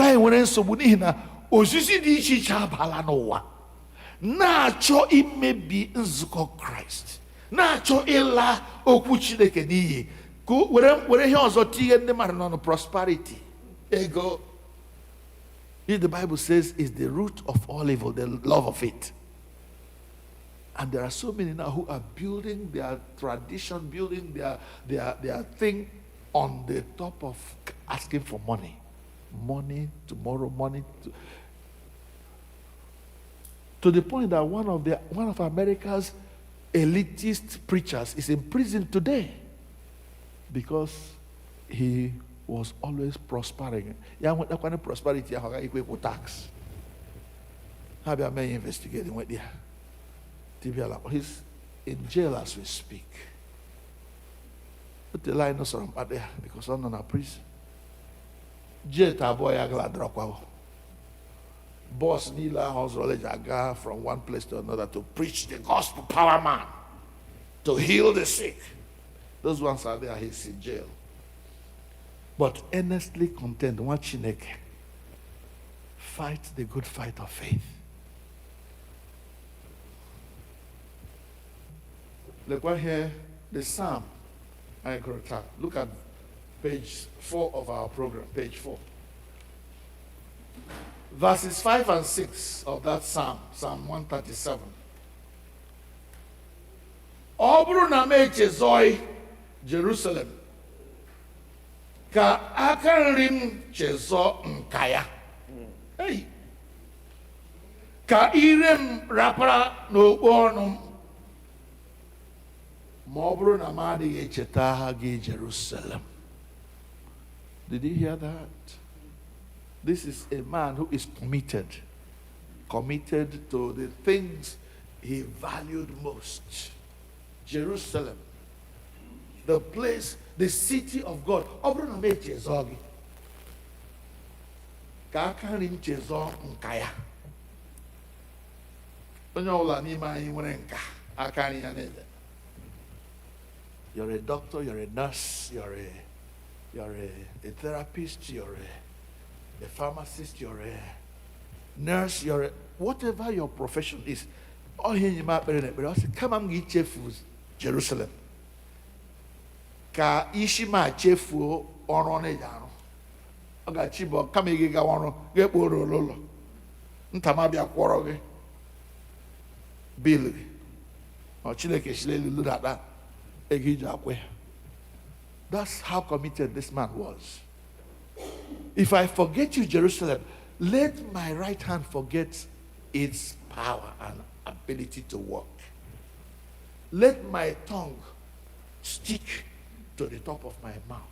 I nwere nsogbu n'ihi na osisi dị iche iche abala n'ụwa na-achọ imebi nzukọ Kraịst, na-achọ ịla okwu Chineke n'iyi, were ihe ọzọ tinye ndị mmadụ nọ prosperity, ego. The Bible says is the root of all evil, the love of it. And there are so many now who are building their tradition, building their thing on the top of asking for money. Money tomorrow, money to the point that one of America's elitist preachers is in prison today because he was always prospering. Prosperity equal tax. How about me investigating what there? He's in jail as we speak. But the line is from there because I'm not a priest. Jail boy agla boss Nila house aga from one place to another to preach the gospel power man, to heal the sick. Those ones are there, he's in jail. But earnestly contend, one Chineke, fight the good fight of faith. Look right here, the Psalm. Look at page 4 of our program, page 4. Verses 5 and 6 of that Psalm, Psalm 137. Ọ bụrụ na m echezọọ Jerusalem, ka aka nri m chezọọ nka ya. Hey! Ka ire m rapara n'okpu ọnụ m, ma ọ bụrụ na m adịghị echeta gị Jerusalem. Did you hear that? This is a man who is committed to the things he valued most. Jerusalem, the place, the city of God. Ọ bụrụ na m echezọọ gị, ka aka nri m chezọọ nka ya. Onye ọbụla n'ime anyị nwere nka aka nri ya na-ede. You're a doctor, you're a nurse, you're a therapist, you're a pharmacist, you're a nurse, whatever your profession is. Oh, here you might be, but I said, come on, get chefu Jerusalem. Ka ishima chefu onone jano. Oga chibo kama igi ga wano ge poro lolo. Ntama bia kworo ge. Bill. O Chineke shilelu ludada. That's how committed this man was. If I forget you, Jerusalem, let my right hand forget its power and ability to work. Let my tongue stick to the top of my mouth.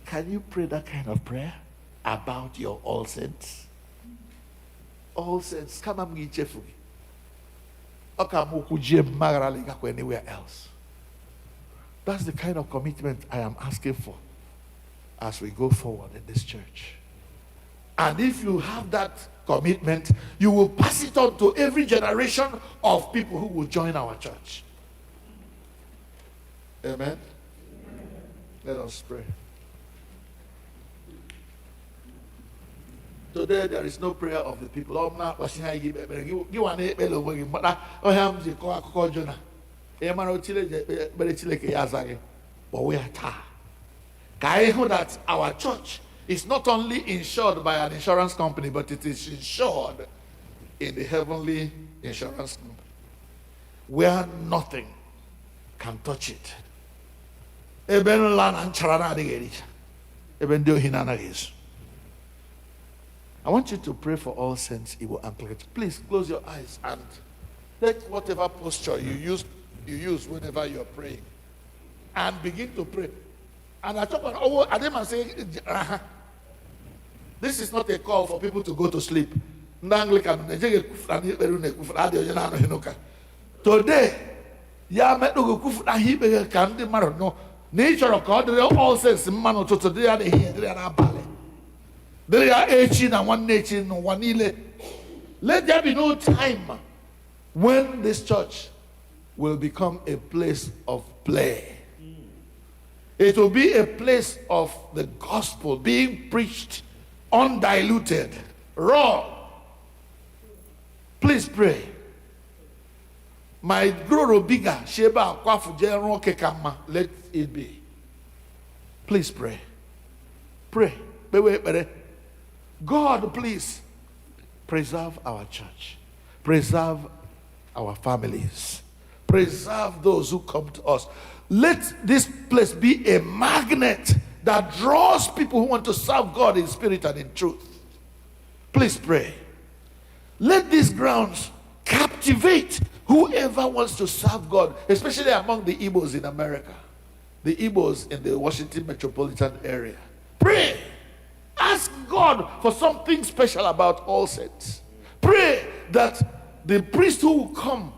Can you pray that kind of prayer about your all saints? All saints, come on, anywhere else. That's the kind of commitment I am asking for as we go forward in this church. And if you have that commitment, you will pass it on to every generation of people who will join our church. Amen? Let us pray. Today there is no prayer of the people. But we are tired. That our church is not only insured by an insurance company, but it is insured in the heavenly insurance company, where nothing can touch it. I want you to pray for all saints, Igbo Anglican. Please close your eyes and take whatever posture you use whenever you're praying, and begin to pray. And I talk about, I didn't say, this is not a call for people to go to sleep. Today, nature of God, all saints, man, to today, they are ballet. There are 18 and 118 and 111. Let there be no time when this church will become a place of play. It will be a place of the gospel being preached, undiluted, raw. Please pray. My grow bigger, Sheba, Akwa, General Kekama, let it be. Please pray. Pray. God, please preserve our church, preserve our families, preserve those who come to us. Let this place be a magnet that draws people who want to serve God in spirit and in truth. Please pray. Let these grounds captivate whoever wants to serve God, especially among the Igbos in America, the Igbos in the Washington metropolitan area. Pray. Ask God for something special about all saints. Pray that the priest who will come,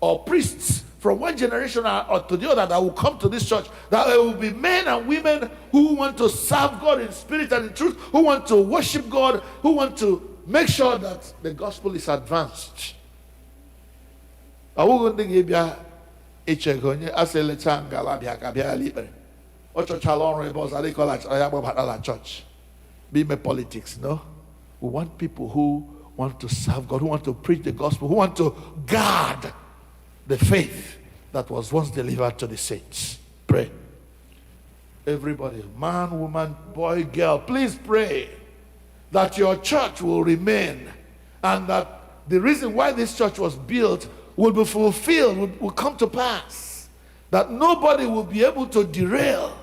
or priests from one generation or to the other that will come to this church, that there will be men and women who want to serve God in spirit and in truth, who want to worship God, who want to make sure that the gospel is advanced. Church. Be my politics, no? We want people who want to serve God, who want to preach the gospel, who want to guard the faith that was once delivered to the saints. Pray. Everybody, man, woman, boy, girl, please pray that your church will remain and that the reason why this church was built will be fulfilled, will come to pass. That nobody will be able to derail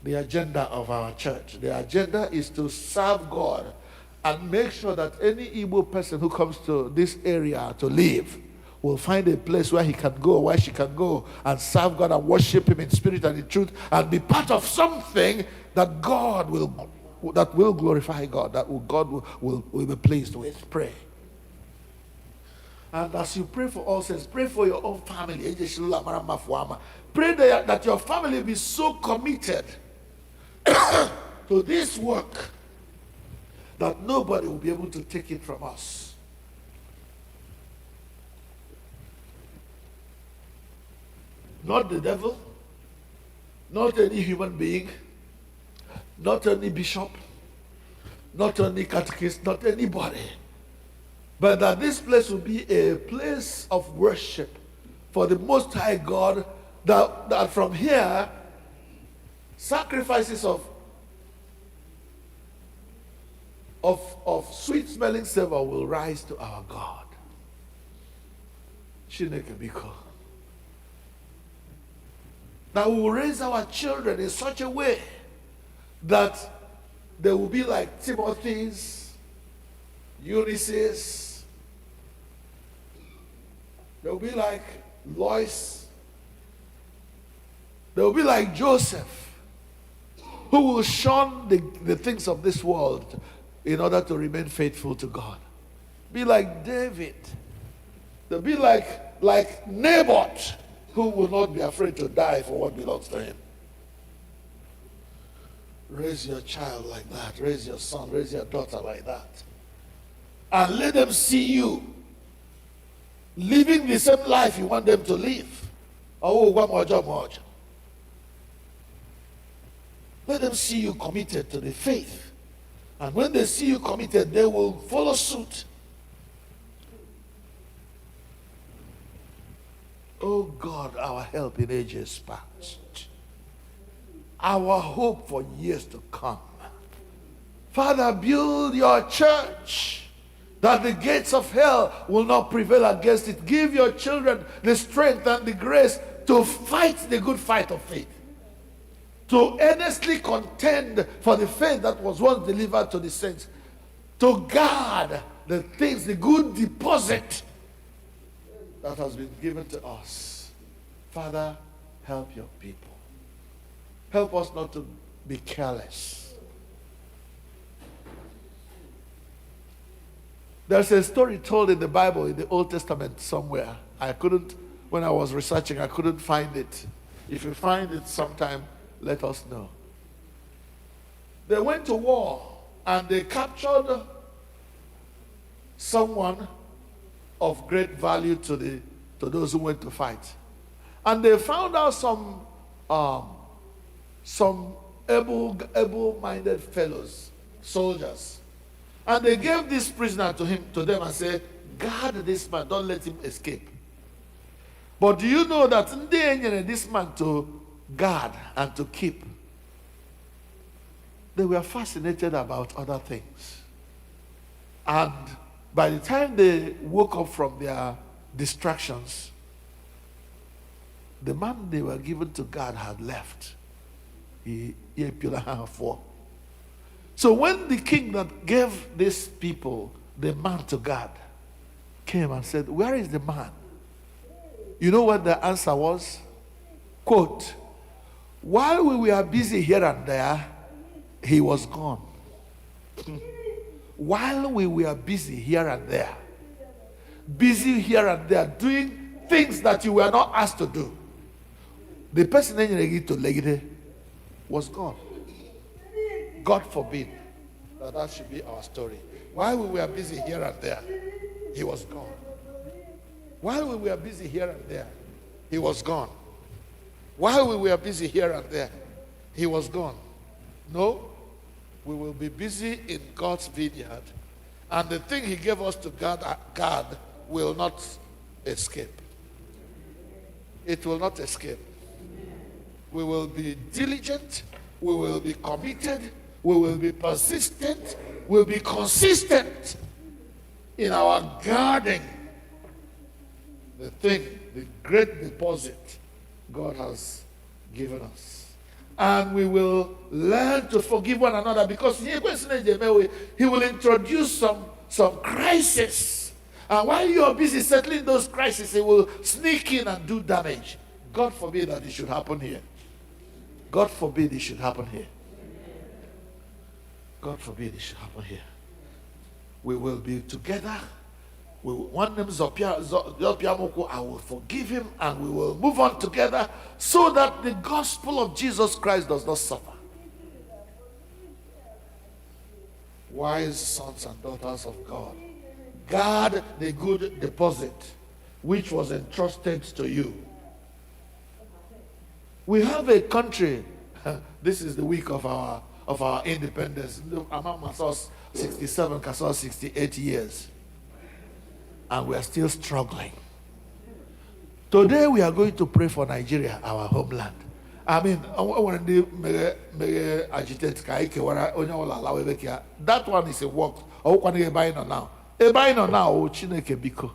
the agenda of our church. The agenda is to serve God and make sure that any Igbo person who comes to this area to live will find a place where he can go, where she can go and serve God and worship him in spirit and in truth and be part of something that God will glorify God, that God will be pleased with. Pray. And as you pray for all saints, pray for your own family. Pray that your family be so committed to this work that nobody will be able to take it from us. Not the devil, not any human being, not any bishop, not any catechist, not anybody. But that this place will be a place of worship for the Most High God, that from here, sacrifices of sweet-smelling savor will rise to our God. Chineke biko. That we will raise our children in such a way that they will be like Timothy's, Eunice's, they will be like Lois, they will be like Joseph, who will shun the things of this world in order to remain faithful to God. Be like David. They'll be like Naboth, who will not be afraid to die for what belongs to him. Raise your child like that. Raise your son, raise your daughter like that. And let them see you living the same life you want them to live. Oh, one more job, more job. Let them see you committed to the faith. And when they see you committed, they will follow suit. Oh God, our help in ages past. Our hope for years to come. Father, build your church that the gates of hell will not prevail against it. Give your children the strength and the grace to fight the good fight of faith. To earnestly contend for the faith that was once delivered to the saints. To guard the things, the good deposit that has been given to us. Father, help your people. Help us not to be careless. There's a story told in the Bible, in the Old Testament somewhere. When I was researching, I couldn't find it. If you find it sometime, let us know. They went to war and they captured someone of great value to those who went to fight. And they found out some able-minded fellows, soldiers. And they gave this prisoner to them and said, guard this man, don't let him escape. But do you know that they needed this man to guard and to keep? They were fascinated about other things. And by the time they woke up from their distractions, the man they were given to guard had left. So when the king that gave these people the man to guard came and said, where is the man? You know what the answer was? Quote, while we were busy here and there, he was gone. while we were busy here and there, doing things that you were not asked to do, the person that you to legide was gone. God forbid that should be our story. While we were busy here and there, he was gone. While we were busy here and there, he was gone. While we were busy here and there, he was gone. No, we will be busy in God's vineyard, and the thing he gave us to guard will not escape. It will not escape. We will be diligent, we will be committed, we will be persistent, we will be consistent in our guarding the thing, the great deposit God has given us. And we will learn to forgive one another, because he will introduce some crisis. And while you are busy settling those crises, he will sneak in and do damage. God forbid that it should happen here. God forbid it should happen here. God forbid it should happen here. We will be together. We will, one name I will forgive him, and we will move on together, so that the gospel of Jesus Christ does not suffer. Wise sons and daughters of God, guard the good deposit which was entrusted to you. We have a country. This is the week of our independence. Among myself, 67, Kassaw 68 years. And we are still struggling. Today we are going to pray for Nigeria, our homeland. I mean, when they agitate, that one is a work. Oh, can you buy now? A buy now, Chineke biko.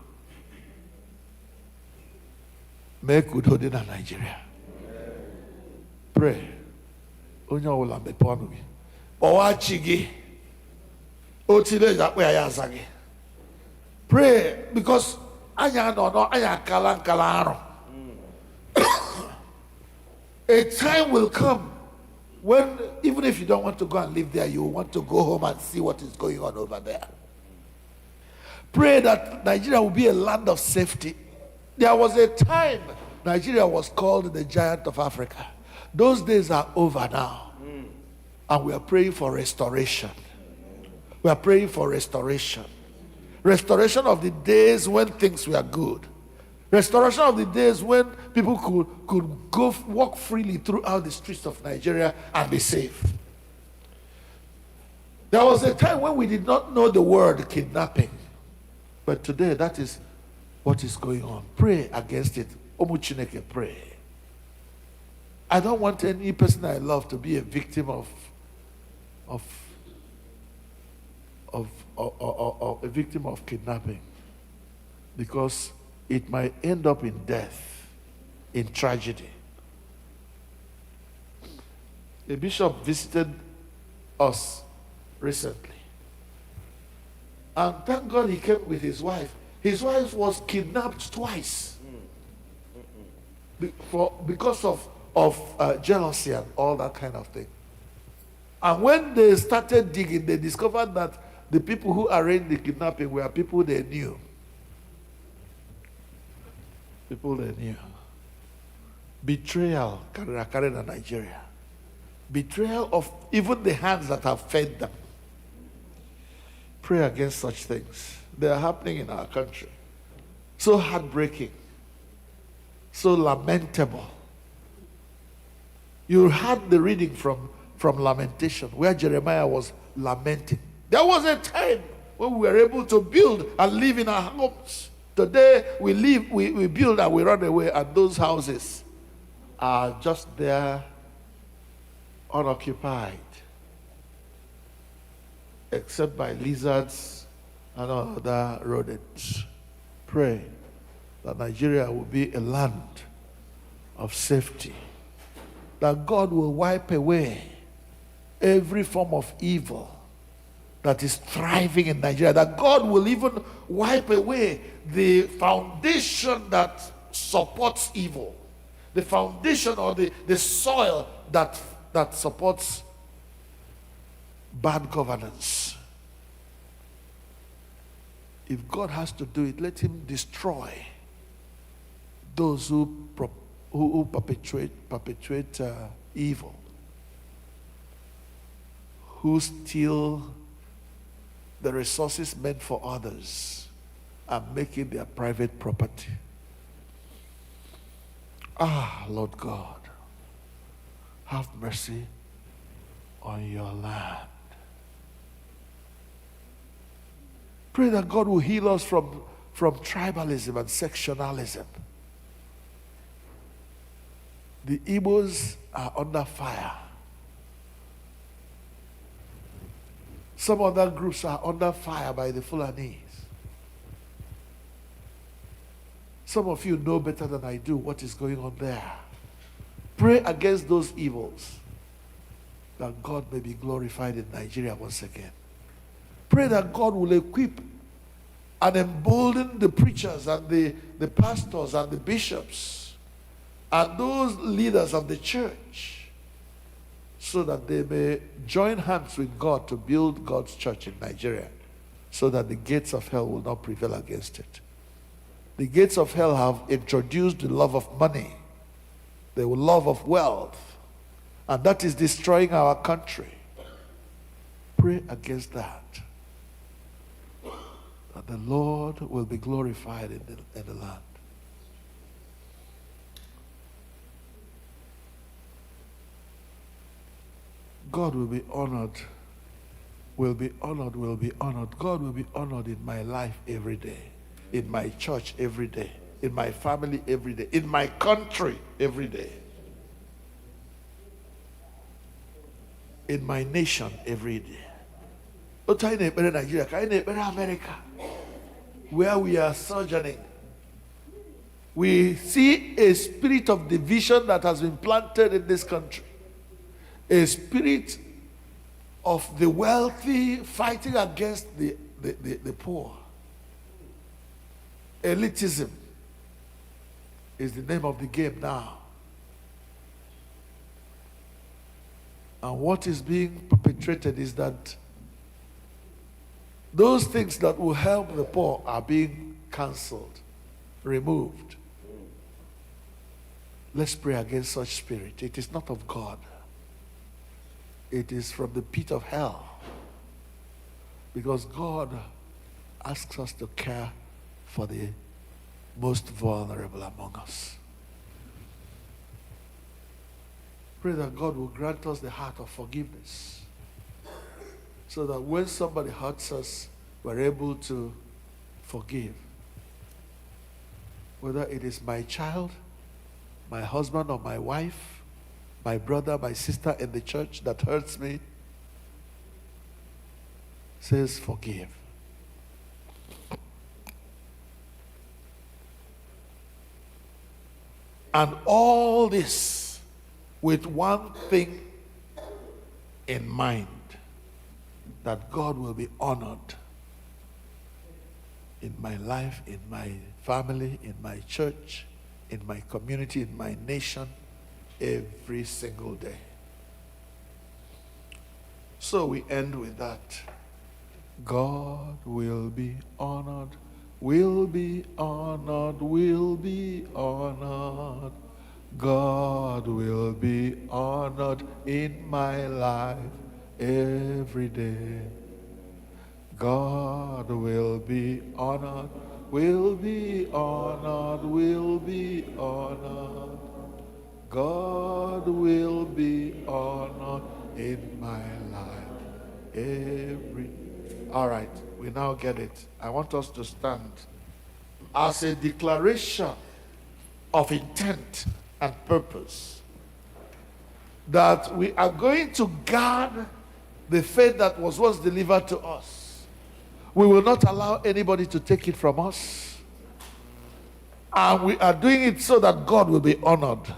Make good hold in Nigeria. Pray. Onye ola mepe ọnụ gị. Kpọwachi gị. Otile jakwe ya azagi. Pray, because anya kala aro. A time will come when, even if you don't want to go and live there, you want to go home and see what is going on over there. Pray that Nigeria will be a land of safety. There was a time Nigeria was called the giant of Africa. Those days are over now. And we are praying for restoration. We are praying for restoration. Restoration of the days when things were good. Restoration of the days when people could go walk freely throughout the streets of Nigeria and be safe. There was a time when we did not know the word kidnapping. But today, that is what is going on. Pray against it. Omu Chineke, pray. I don't want any person I love to be a victim of a victim of kidnapping, because it might end up in death, in tragedy. A bishop visited us recently, and thank God he came with his wife. His wife was kidnapped twice because of jealousy and all that kind of thing. And when they started digging, they discovered that the people who arranged the kidnapping were people they knew. People they knew. Betrayal carried in Nigeria. Betrayal of even the hands that have fed them. Pray against such things. They are happening in our country. So heartbreaking. So lamentable. You heard the reading from Lamentation, where Jeremiah was lamenting. There was a time when we were able to build and live in our homes. Today, we build and we run away, and those houses are just there, unoccupied, except by lizards and other rodents. Pray that Nigeria will be a land of safety, that God will wipe away every form of evil that is thriving in Nigeria, that God will even wipe away the foundation that supports evil, the foundation or the soil that supports bad governance. If God has to do it, let him destroy those who perpetuate evil, who steal the resources meant for others and make it their private property. Ah, Lord God, have mercy on your land. Pray that God will heal us from tribalism and sectionalism. The Igbos are under fire. Some other groups are under fire by the Fulanis. Some of you know better than I do what is going on there. Pray against those evils, that God may be glorified in Nigeria once again. Pray that God will equip and embolden the preachers and the pastors and the bishops and those leaders of the church, so that they may join hands with God to build God's church in Nigeria, so that the gates of hell will not prevail against it. The gates of hell have introduced the love of money, the love of wealth, and that is destroying our country. Pray against that, that the Lord will be glorified in the land. God will be honored, will be honored, will be honored. God will be honored in my life every day, in my church every day, in my family every day, in my country every day, in my nation every day. Otu anyị na-ekpere Nigeria, ka anyị na-ekpere America, where we are sojourning. We see a spirit of division that has been planted in this country. A spirit of the wealthy fighting against the poor. Elitism is the name of the game now. And what is being perpetrated is that those things that will help the poor are being cancelled, removed. Let's pray against such spirit. It is not of God. It is from the pit of hell. Because God asks us to care for the most vulnerable among us. Pray that God will grant us the heart of forgiveness, so that when somebody hurts us, we're able to forgive. Whether it is my child, my husband or my wife, my brother, my sister in the church that hurts me, says forgive. And all this with one thing in mind, that God will be honored in my life, in my family, in my church, in my community, in my nation, every single day. So we end with that. God will be honored, will be honored, will be honored. God will be honored in my life every day. God will be honored, will be honored, will be honored. God will be honored in my life All right, we now get it. I want us to stand as a declaration of intent and purpose that we are going to guard the faith that was once delivered to us. We will not allow anybody to take it from us. And we are doing it so that God will be honored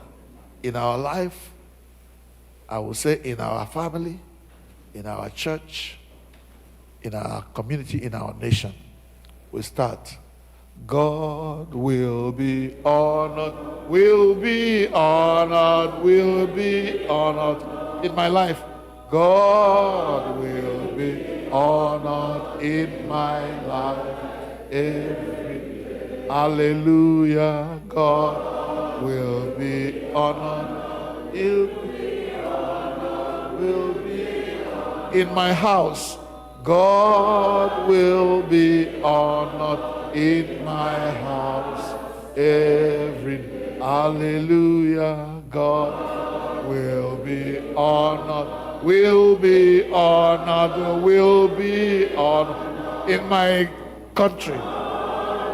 in our life, I will say in our family, in our church, in our community, in our nation. We start. God will be honored, will be honored, will be honored in my life. God will be honored in my life every hallelujah. God will be honored. He'll will be in my house. God will be honored in my house. Every hallelujah. God will be honored. Will be honored. Will be honored in my country,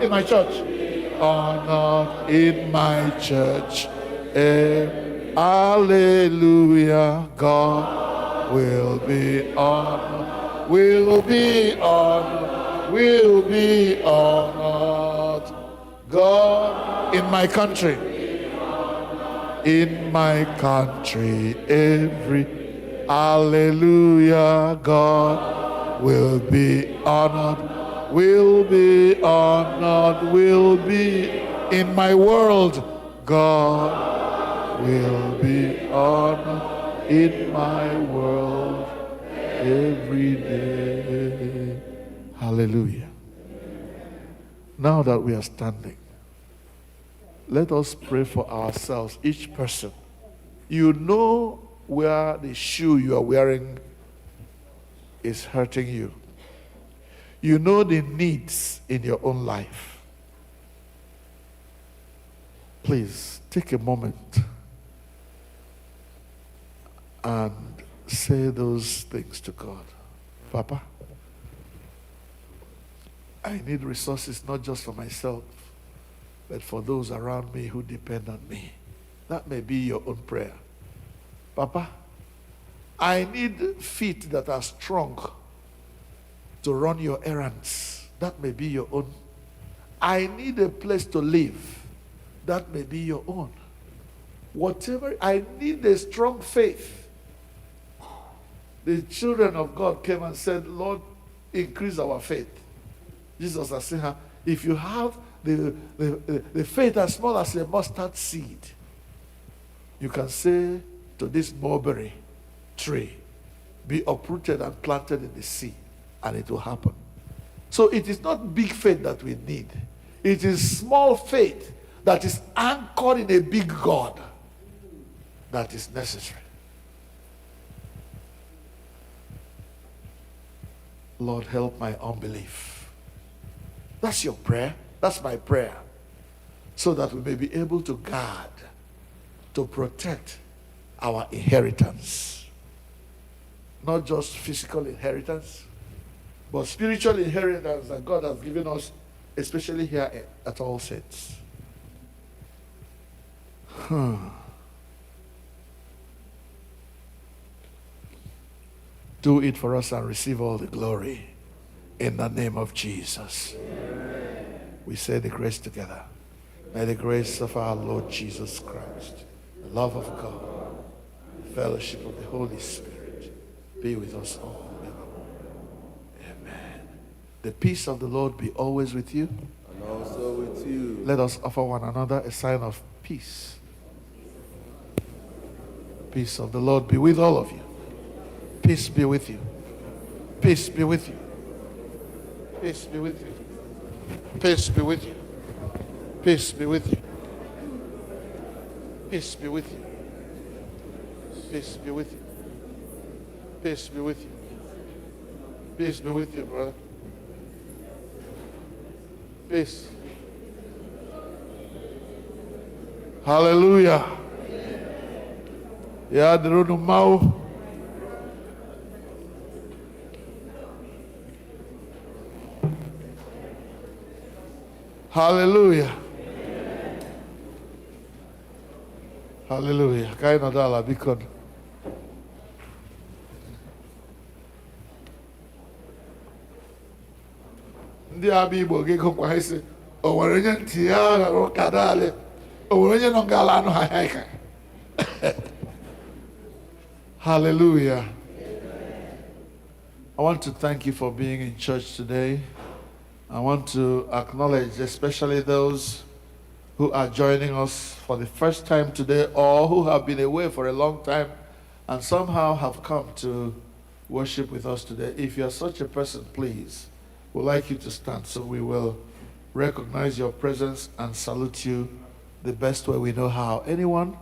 in my church. Honored in my church. Hallelujah. God will be honored. Will be honored. Will be honored. God in my country. In my country. Every hallelujah. God will be honored. Will be honored. Will be in my world. God will be honored in my world every day. Hallelujah. Now that we are standing, let us pray for ourselves, each person. You know where the shoe you are wearing is hurting you. You know the needs in your own life. Please take a moment and say those things to God. Papa, I need resources not just for myself, but for those around me who depend on me. That may be your own prayer. Papa, I need feet that are strong to run your errands. That may be your own. I need a place to live. That may be your own. Whatever, I need a strong faith. The children of God came and said, Lord, increase our faith. Jesus has said, if you have the faith as small as a mustard seed, you can say to this mulberry tree, be uprooted and planted in the sea, and it will happen. So it is not big faith that we need. It is small faith that is anchored in a big God that is necessary. Lord, help my unbelief. That's your prayer. That's my prayer. So that we may be able to guard, to protect our inheritance. Not just physical inheritance, but spiritual inheritance that God has given us, especially here at All Saints. Do it for us and receive all the glory in the name of Jesus. Amen. We say the grace together. May the grace of our Lord Jesus Christ, the love of God, the fellowship of the Holy Spirit be with us all. Amen. The peace of the Lord be always with you. And also with you. Let us offer one another a sign of peace. The peace of the Lord be with all of you. Peace be with you. Peace be with you. Peace be with you. Peace be with you. Peace be with you. Peace be with you. Peace be with you. Peace be with you. Peace be with you, brother. Peace. Hallelujah. Ya dronu mau. Hallelujah. Hallelujah. Kain odala bikon. Ndị abịa Igbo gị gụkwa ha isi, o nwere onye ntị ya ghara ụka daalị, o nwere onye nọ ngala anụ ha ya ịka. Hallelujah. I want to thank you for being in church today. I want to acknowledge especially those who are joining us for the first time today or who have been away for a long time and somehow have come to worship with us today. If you are such a person, please would like you to stand so we will recognize your presence and salute you the best way we know how. Anyone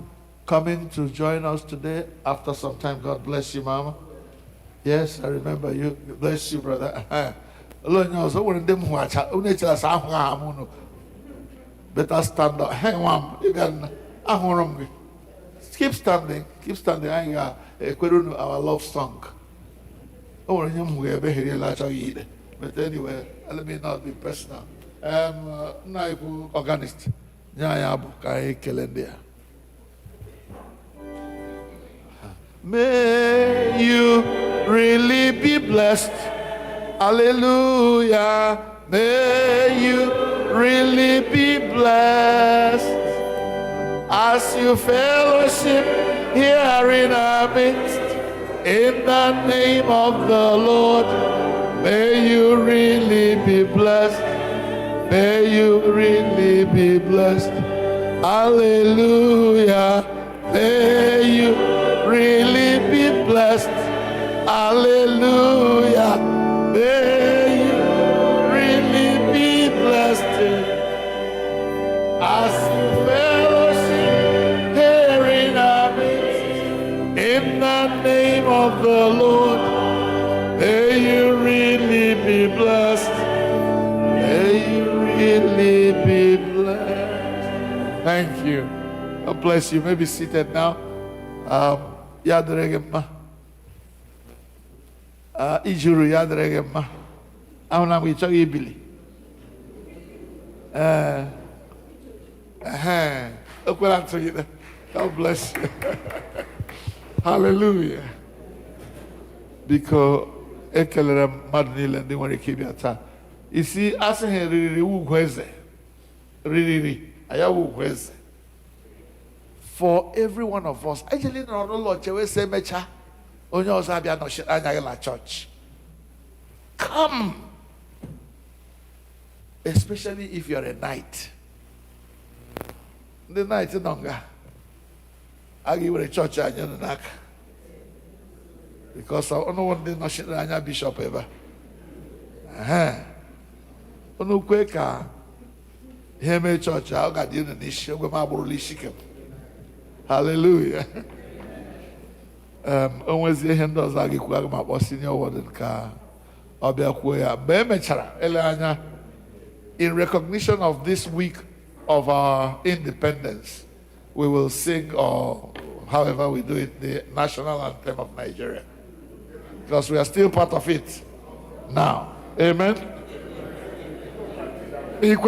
coming to join us today after some time? God bless you, Mama. Yes, I remember you. Bless you, brother. Better stand up. Hang on. Keep standing. Keep standing. I our love song. But anyway, let me not be personal. Organist. May you really be blessed. Hallelujah. May you really be blessed as you fellowship here in our midst. In the name of the Lord, may you really be blessed. May you really be blessed. Hallelujah. May you really be blessed. Hallelujah. May you really be blessed as you fellowship here in our midst. In the name of the Lord, may you really be blessed. May you really be blessed. Thank you. God bless you. You may be seated now. Yadregema. Ijuru yadregema. Auna mwicho ibili. God bless you. Hallelujah. Because ekelere mmadụ niile ndị nwere ike ịbịa taa. Isi asị ha riri ugwu eze. Riri ayawu ugwu eze. For every one of us, actually, no Lord, we say mecha. Onye ọzọ abịa nọchi anya gị na church. Come. Especially if you're a knight. The night nọ nga. Aga iwere church anya n'aka. Because I don't want the nọchi anya bishop ever. Onu kwe ka ihe mee church a ọ ga-adị unu n'isi ogwe m agbụrụla isi kem. Hallelujah. Onwezi ihe ndị ọzọ aga ikwu aga m akpọ senior warden ka ọ bịa kwuo ya. Mgbe e mechara ele anya, in recognition of this week of our independence, we will sing, or however we do it, the national anthem of Nigeria. Because we are still part of it now. Amen. Good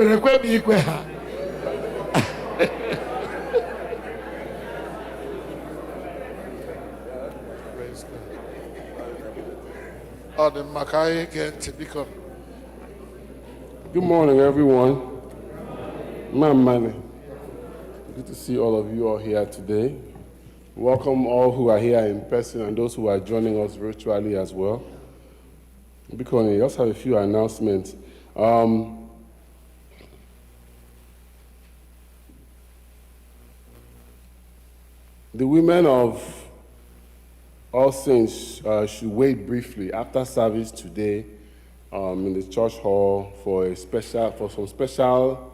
morning, everyone. Mmalite. Good to see all of you all here today. Welcome all who are here in person and those who are joining us virtually as well. Because I also have a few announcements. The women of All Saints should wait briefly after service today in the church hall for some special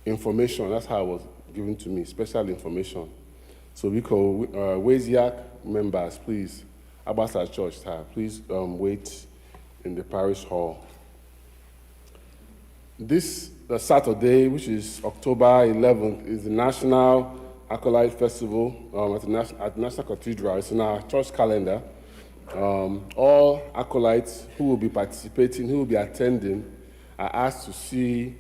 information. That's how it was given to me, special information. So because Weziak members, please, Abasa Church, please wait in the parish hall. This Saturday, which is October 11th, is the National Acolyte Festival at the National Cathedral. It's in our church calendar. All acolytes who will be participating, who will be attending, are asked to see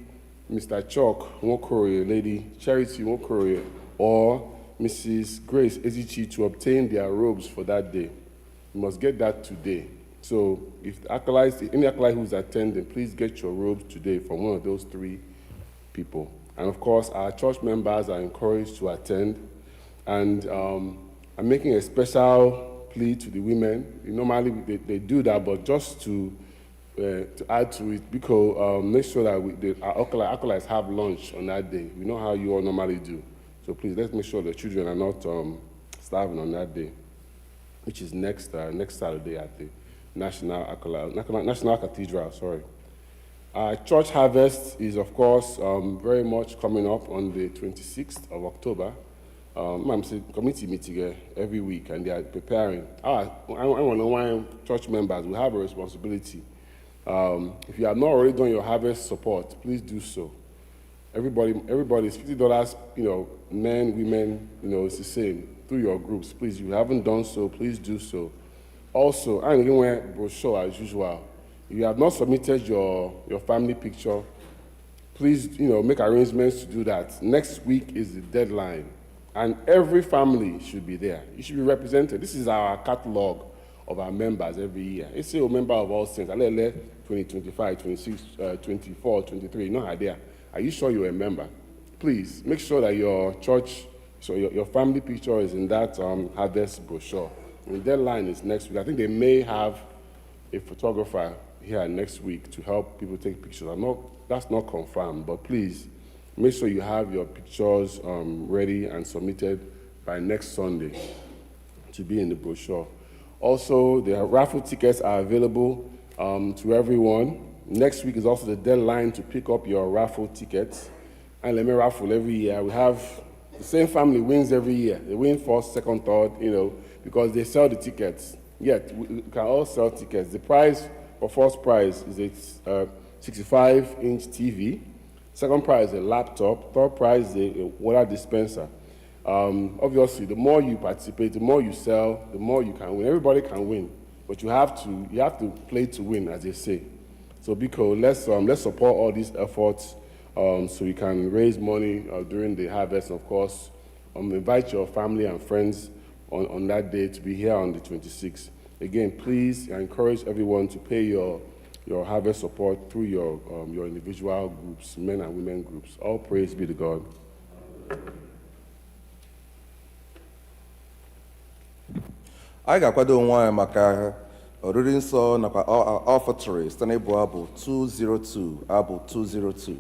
Mr. Chok Nwokoroye, Lady Charity Nwokoroye, or Mrs. Grace Ezichi to obtain their robes for that day. You must get that today. So if any acolyte who is attending, please get your robes today from one of those three people. And of course, our church members are encouraged to attend. And I'm making a special plea to the women. Normally they do that, but just to add to it, because make sure that our acolytes have lunch on that day. We know how you all normally do. So please, let's make sure the children are not starving on that day, which is next Saturday at the National Cathedral. Sorry. Our church harvest is, of course, very much coming up on the 26th of October. I'm saying committee meeting every week, and they are preparing. I want to know why church members will have a responsibility. If you have not already done your harvest support, please do so. Everybody is $50, men, women, it's the same, through your groups. Please, if you haven't done so, please do so. Also, I'm going to wear brochure as usual. If you have not submitted your family picture, please, make arrangements to do that. Next week is the deadline, and every family should be there. You should be represented. This is our catalog of our members every year. It's a member of all saints. 20, 25, 26, 24, 23, no idea. Are you sure you're a member? Please, make sure that your church, so your family picture is in that harvest brochure. And the deadline is next week. I think they may have a photographer here next week to help people take pictures. That's not confirmed, but please, make sure you have your pictures ready and submitted by next Sunday to be in the brochure. Also, the raffle tickets are available to everyone. Next week is also the deadline to pick up your raffle tickets. And let me raffle every year. We have the same family wins every year. They win first, second, third, because they sell the tickets. Yet, we can all sell tickets. The prize for first prize is a 65-inch TV. Second prize is a laptop. Third prize is a water dispenser. Obviously, the more you participate, the more you sell, the more you can win. Everybody can win, but you have to play to win, as they say. So, Biko, let's support all these efforts so we can raise money during the harvest. Of course, invite your family and friends on that day to be here on the 26th. Again, please, I encourage everyone to pay your harvest support through your individual groups, men and women groups. All praise be to God. Anyị ga-akwado onwe anyị maka oriri nsọ nakwa offertory site n'ịbụ abụ 202 abụ 202.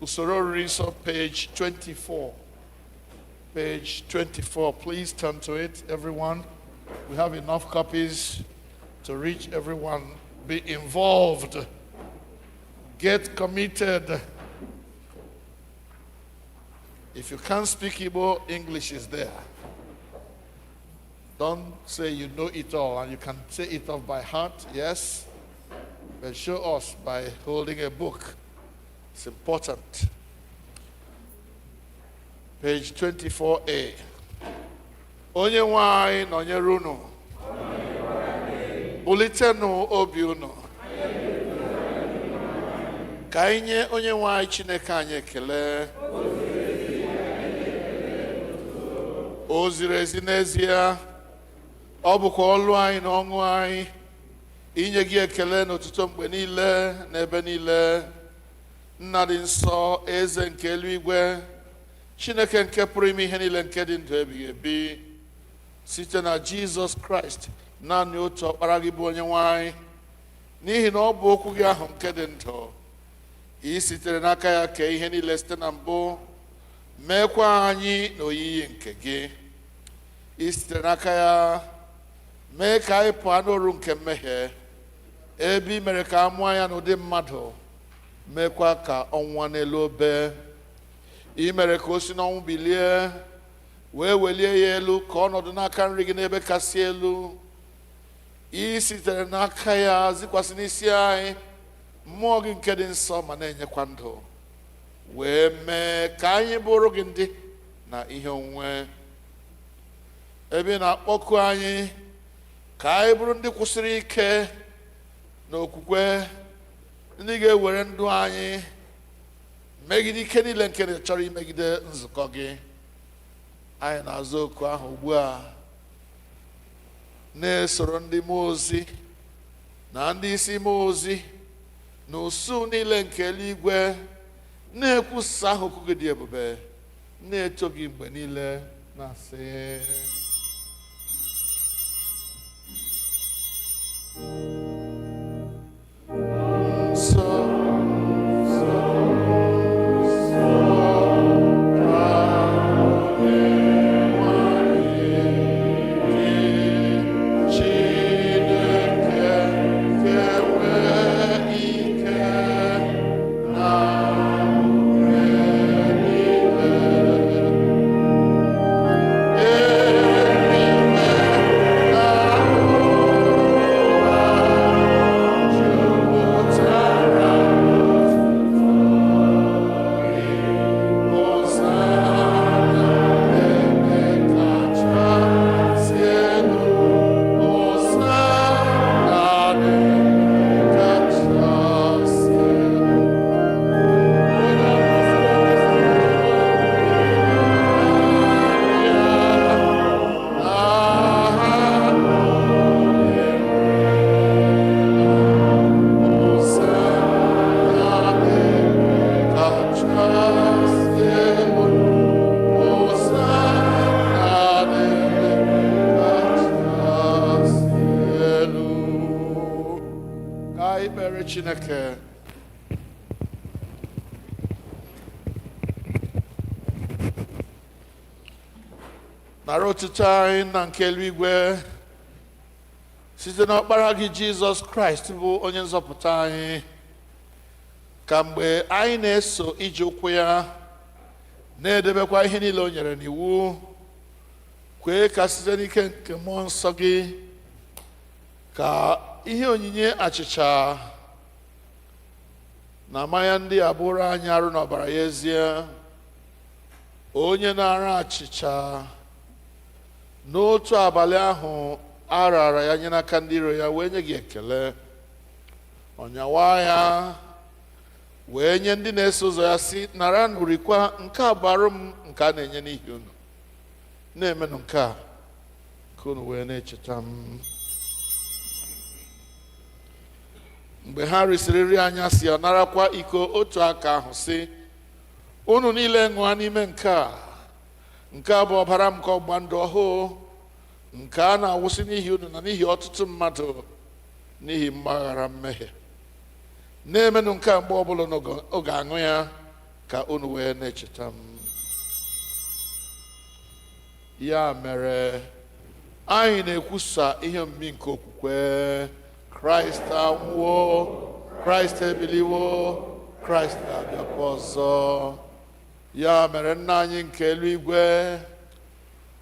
Usoro reads on page 24. Page 24, please turn to it, everyone. We have enough copies to reach everyone. Be involved. Get committed. If you can't speak Igbo, English is there. Don't say you know it all and you can say it off by heart, yes, but show us by holding a book. It's important. Page 24A. Onye nwanyị nọnyere unu. Bulitenu obi unu. Ka anyị nye onye nwanyị Chineke anyị ekele. O ziri ezi n'ezie. Ọ bụkwa ọlụ anyị na ọṅụ anyị inye gị ekele n'otuto mgbe niile n'ebe niile. Nna dị nsọ, eze nke eluigwe, Chineke nke pụrụ ime ihe niile nke dị ndụ ebighị ebi, site na Jizọs Kraịst, naanị otu ọkpara gị bụ onye nwanyị, n'ihi na ọ bụ okwu gị ahụ nke dị ndụ. Ị sitere n'aka ya kee ihe niile site na mbụ, meekwa anyị n'oyiyi nke gị. Ị sitere n'aka ya mee ka anyị pụọ n'oru nke mmehie, ebe ị mere ka a mụọ ya n'ụdị mmadụ, meekwa ka ọnwụnwa n'elu obe. Ị mere ka o si n'ọnwụ bilie, wee welie ya elu ka ọnọdụ n'aka nri gị n'ebe kasị elu. Ị sitere n'aka ya zikwasị n'isi anyị mmụọ gị nke dị nsọ ma na-enyekwa ndụ, wee mee ka anyị bụrụ gị ndị na ihe onwunwe. Ebe ị na-akpọku anyị ka anyị bụrụ ndị kwụsịrị ike n'okwukwe, ndị ga-ewere ndụ anyị megide ike niile nke chọrọ imegide nzukọ gị. Anyị na-azụ oku ahụ ugbu a, na-esoro ndị mmụọ ozi na ndị isi mmụọ ozi na usu niile nke eluigwe, na-ekwusa ahụ okwu gị dị ebube, na-eto gị mgbe niile, na-asị nsọ. Chineke. Nara otuto anyị na nke eluigwe site n'ọkpara gị Jizọs Kraịst bụ onye nzọpụta anyị, ka mgbe anyị na-eso ije ụkwụ ya na-edebekwa ihe niile o nyere n'iwu, kwee ka site n'ike nke mmụọ nsọ gị ka ihe onyinye achịcha na mmanya ndị a bụrụ anyị arụ n'ọbara ya ezie. Onye na-ara achịcha n'otu abalị ahụ a raara ya nye n'aka ndị iro ya, wee nye gị ekele, ọnyawa ya, wee nye ndị na-eso ụzọ ya si, nara nrikwa, nke a bụ arụ m nke a na-enye n'ihi unu, na-emenụ nke a ka unu wee na-echeta m. Mgbe ha risịrị nri anyasị, ọ narakwa iko otu aka ahụ sị, unu niile ṅụọ n'ime nke a bụ ọbara m nke ọgbụgba ndụ ọhụụ, nke a na-awụsị n'ihi unu na n'ihi ọtụtụ mmadụ n'ihi mgbaghara mmehie. Na-emenụ nke a mgbe ọbụla oge aṅụ ya ka unu wee na-echeta m. Ya mere anyị na-ekwusa ihe omimi nke okwukwe. Kraịst anwụọ, Kraịst ebiliwo, Kraịst ga-abịakwa ọzọ. Ya mere nna anyị nke eluigwe,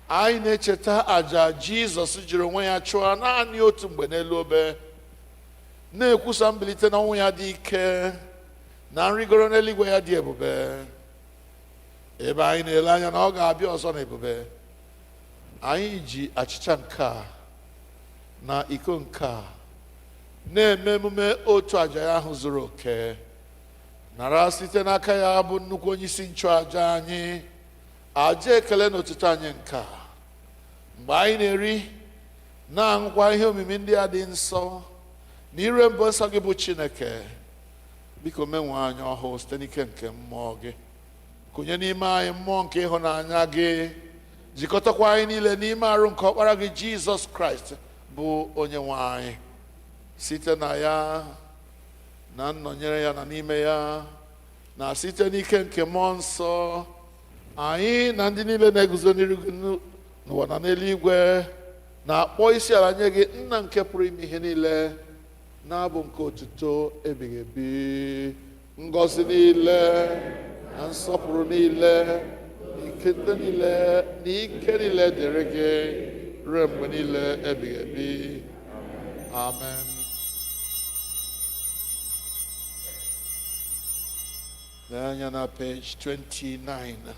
anyị na-echeta àjà Jizọs jiri onwe ya chụọ naanị otu mgbe n'elu obe, na-ekwusa mbilite n'ọnwụ ya dị ike na nrigoro n'eluigwe ya dị ebube, ebe anyị na-ele anya na ọ ga-abịa ọzọ n'ebube. Anyị ji achịcha nke a na iko nke a na-eme emume otu àjà ya ahụ zuru oke, nara site n'aka ya bụ nnukwu onyeisi nchụàjà anyị àjà ekele na otuto anyị nke a. Mgbe anyị na-eri na-aṅụkwa ihe omimi ndị a dị nsọ na ire mbụ nsọ gị bụ Chineke, biko menwe anyị ọhụụ site n'ike nke mmụọ gị, kụnye n'ime anyị mmụọ nke ịhụnanya gị, jikọtakwa anyị niile n'ime arụ nke ọkpara gị Jizọs Kraịst bụ onye nwe anyị. Site na ya na nnọnyere ya na n'ime ya na site n'ike nke mmụọ nsọ, anyị na ndị niile na-eguzo n'iru gị n'ụwa na n'eluigwe na-akpọ isi ala nye gị, nna nke pụrụ ime ihe niile, na-abụ nke otuto ebighị ebi. Ngọzi niile na nsọpụrụ niile na ike niile na ike niile dịrị gị ruo mgbe niile ebighị ebi. Amen. Lee anya na page 29.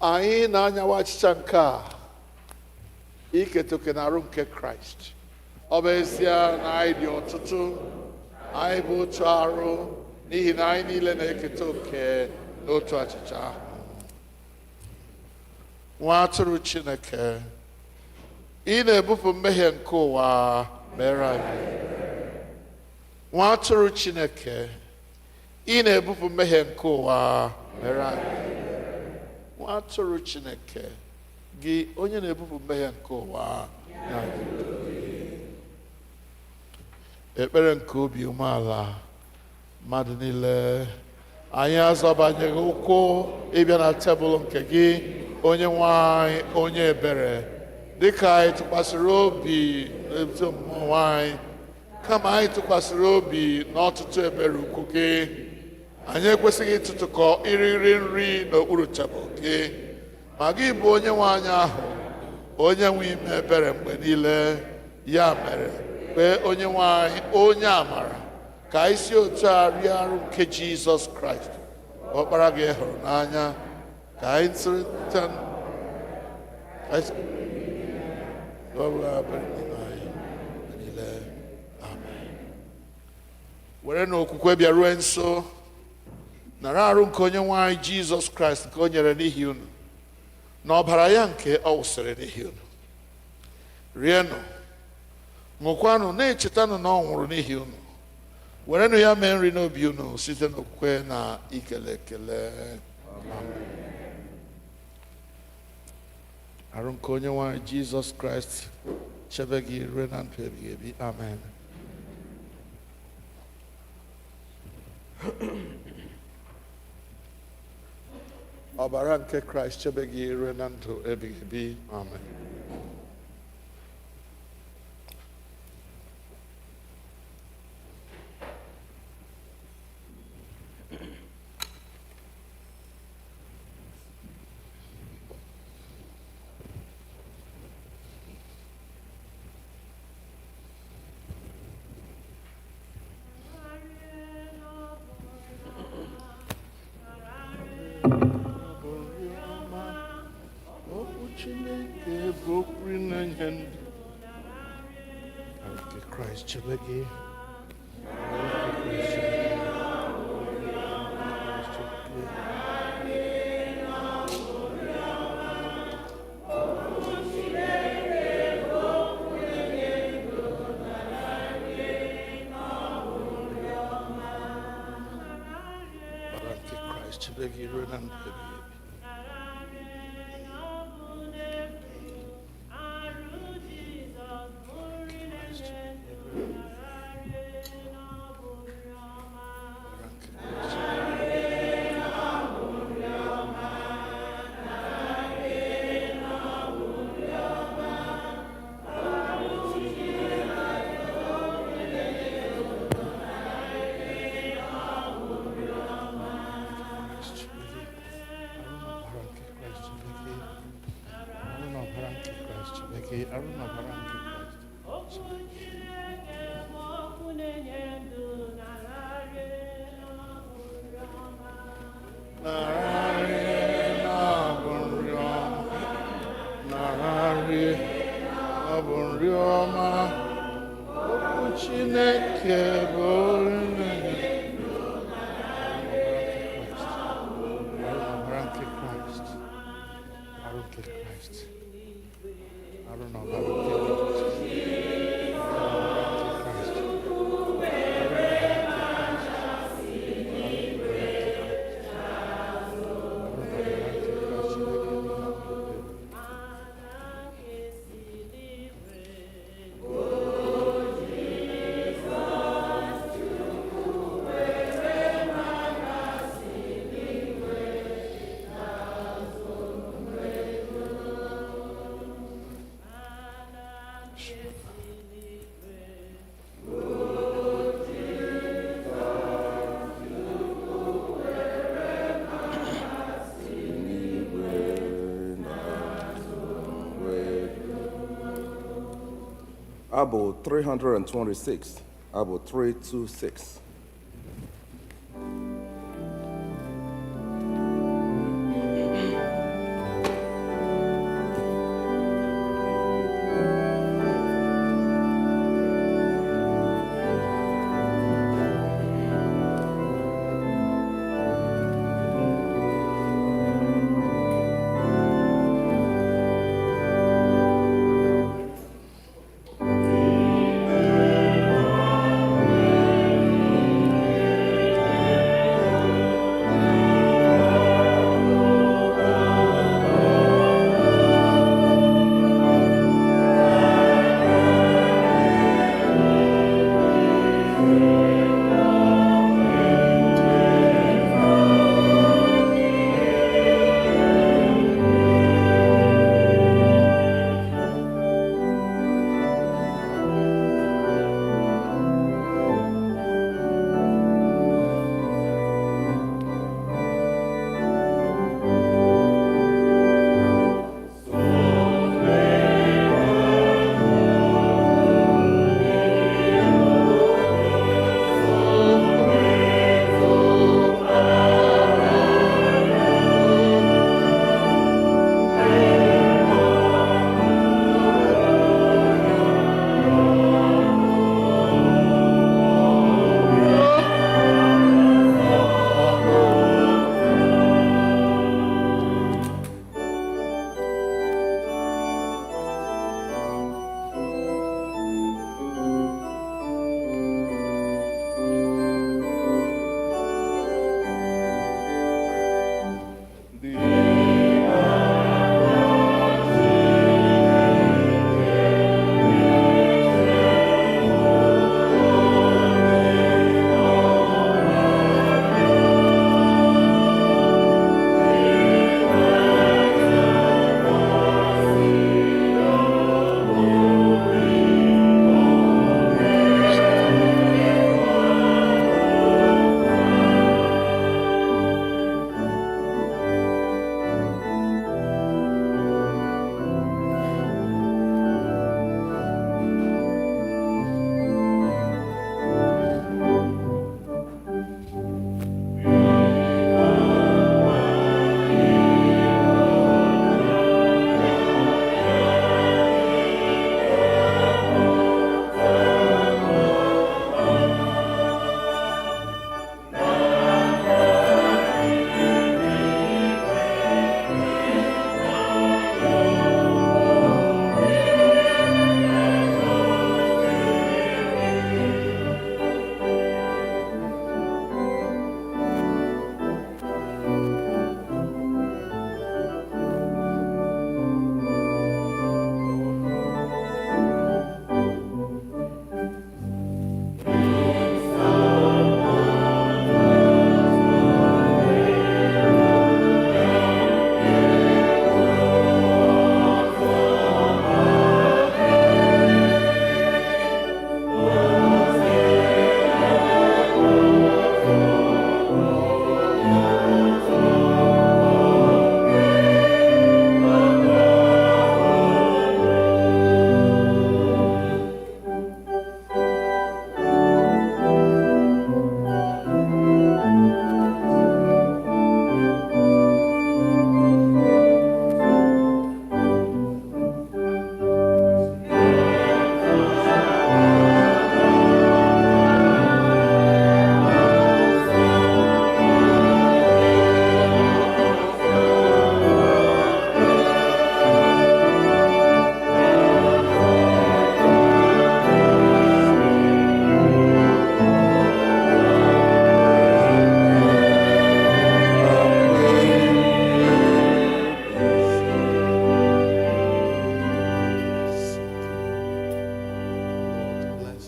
Anyị na-anyawa achịcha nke a iketa oke na arụ nke Kraịst. Ọ bụ ezie na anyị dị ọtụtụ, anyị bụ otu arụ, n'ihi na anyị niile na-eketa oke n'otu achịcha ahụ. Nwa atụrụ Chineke, ị na-ebupụ mmehie nke ụwa, mere anyị. Nwa atụrụ Chineke, ị na-ebupụ mmehie nke ụwa, mere anyị. Nwa atụrụ Chineke, gị onye na-ebupụ mmehie nke ụwa, nye anyị. Ekpere nke obi umeala mmadụ niile, anyị azọbanyeghị ụkwụ ịbịa na tebụl nke gị, onye nwe anyị, onye ebere, dịka anyị tụkwasịrị obi n'ezi omume anyị, kama anyị tụkwasịrị obi n'ọtụtụ ebere ukwu gị. Anyị ekwesịghị ịtụtụkọ iri nri n'okpuru tebụl gị, ma gị bụ onye nwe anyị ahụ, onye nwe ime ebere mgbe niile. Ya mere kpee onye nwe anyị onye amara ka anyị si otu a rie arụ nke Jizọs Kraịst, ọkpara gị hụrụ n'anya, ka anyị ntụrịta niile. Amen. Were n'okwukwe bịarue nso, nara arụ nke onye nwe anyị Jizọs Kraịst nke o nyere n'ihi unu, na ọbara ya nke ọ wụsịrị n'ihi unu. Rienụ, ṅụkwanụ, na-echetanụ na ọ nwụrụ n'ihi unu. Werenụ ya mee nri n'obi unu site n'okwukwe na ikele ekele. Amen. Arụ nke onye nwe anyị Jizọs Kraịst chebe gị ruo na ndụ ebighị ebi. Amen. Ọbara nke Kraịst chebe gị ruo na ndụ ebighị ebi. Amen. Chineke bụ okwu na-enye ndụ. Nke Kraịst chebe gị. Nke Kraịst chebe gị ruo na ndụ ebighị ebi. Christ. arụ na ọbara nke Kraịst. Nararị na ọ bụ nri ọma, nararị ọ bụ nri ọma, okwu Chineke bụ nri ọbara nke Kraịst, arụ nke Kraịst, arụ na ọbara nke Kraịst. Abụ 326, Abụ 326.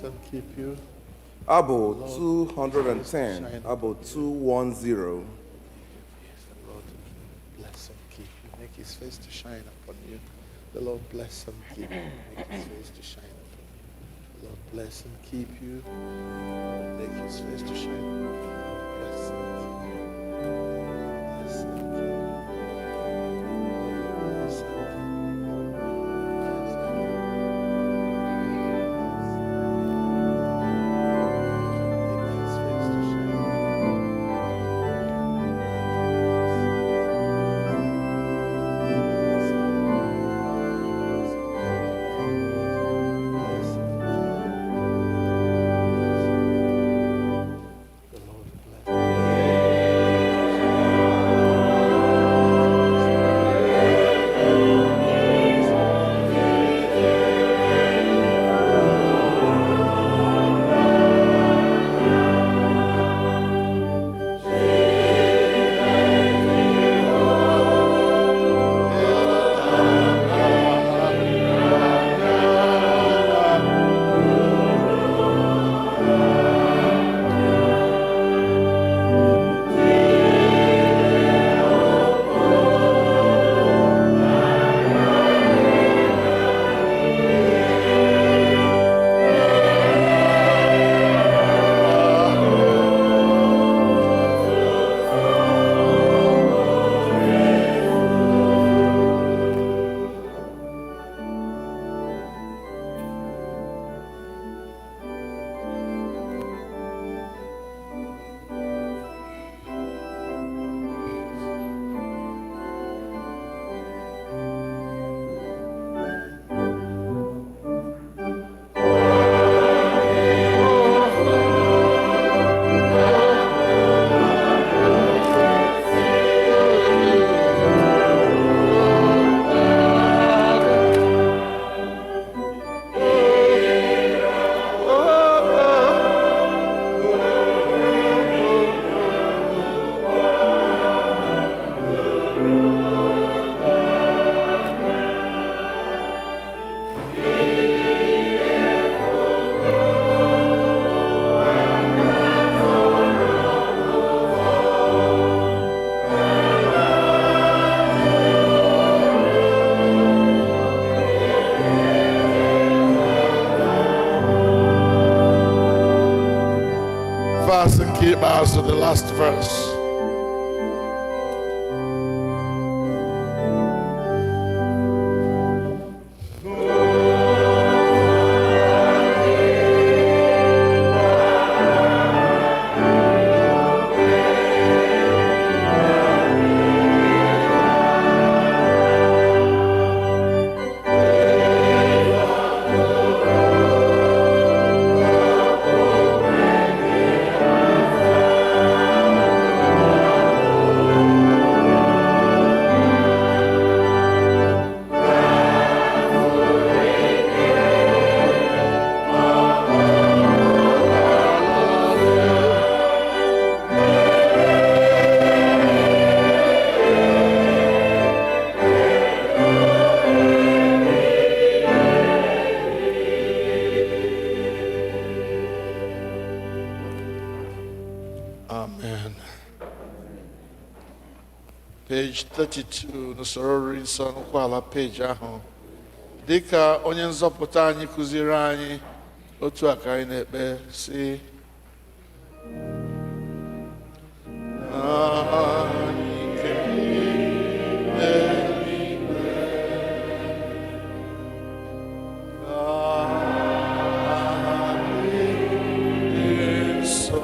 and keep you. Abụ 210, Abụ 210. The Lord bless and keep you. Make his face to shine upon you. The Lord bless and keep you. Make his face to shine upon you. The Lord bless and keep you. Make his face to shine upon you. Bless and keep you. Bless and keep you. Bless and keep you. Verse and keep us to the last verse. Page 32 n'usoro nri nsọ nkwala peji ahụ dịka onye nzọpụta anyị kụziri anyị otu a ka anyị na-ekpe si anyị nke eluigwe ka aha gị dị nsọ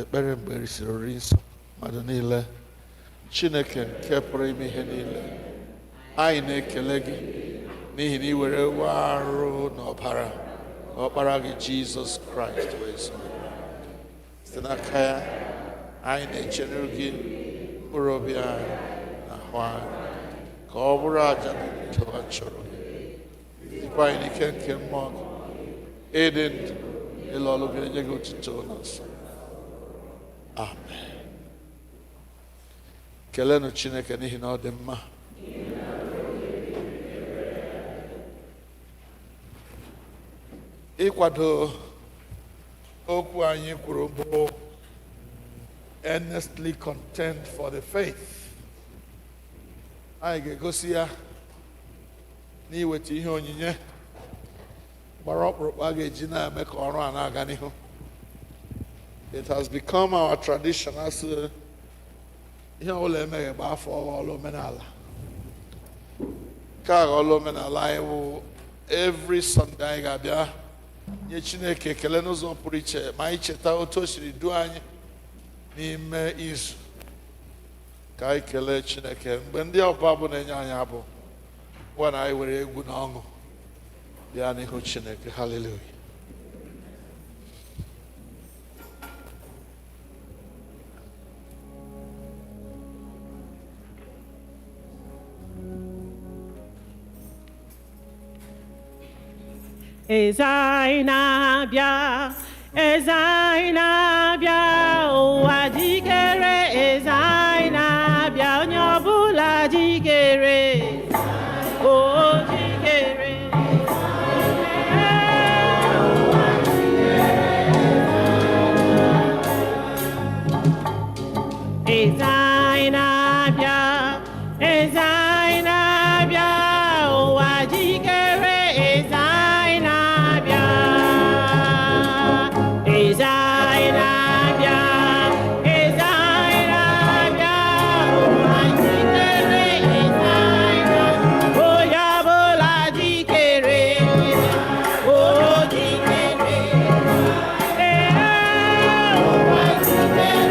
ekpere mgbe erisiri oriri nsọ mmadụ niile Chineke nke pụrụ ime ihe niile anyị na-ekele gị n'ihi na ị were ewe arụ na ọbara ọkpara gị Jizọs Kraịst wee zụọ site n'aka ya anyị na-echere gị mkpụrụ obi anyị na ahụ anyị ka ọ bụrụ aja na udo chọrọ gị dịkwa anyị n'ike nke mmụọ gị ịdị ndụ ịlụ ọlụ gị enye gị otuto na nsọ. Amen. Kelenụ Chineke n'ihi na ọ dị mma. Ịkwado okwu anyị kwuru bụ earnestly contend for the faith. Anyị ga-egosi ya n'iweta ihe onyinye gbara ọkpụrụkpụ a ga-eji na-eme ka ọrụ a na-aga n'ihu. It has become our tradition as ihe ọbụla emeghị gba afọ ọlụ omenala. Nke a ọlụ omenala anyị bụ every Sunday anyị ga-abịa nye Chineke ekele n'ụzọ pụrụ iche ma anyị cheta otu o siri duo anyị n'ime izu ka anyị kelee Chineke mgbe ndị ọbụ abụ na-enye anyị abụ ngwa na anyị were egwu na ọṅụ bịa n'ihu Chineke. Hallelujah. Ezainabia, Ezainabia, ụwa jikere, Ezainabia, onye ọbụla jikere, o jikere. Ezainabia, Ezainabia, ụwa jikere, Ezainabia, Ezainabia, Ezainabia, ụwa jikere, Ezainabia, onye ọbụla jikere, o jikere, ụwa jikere.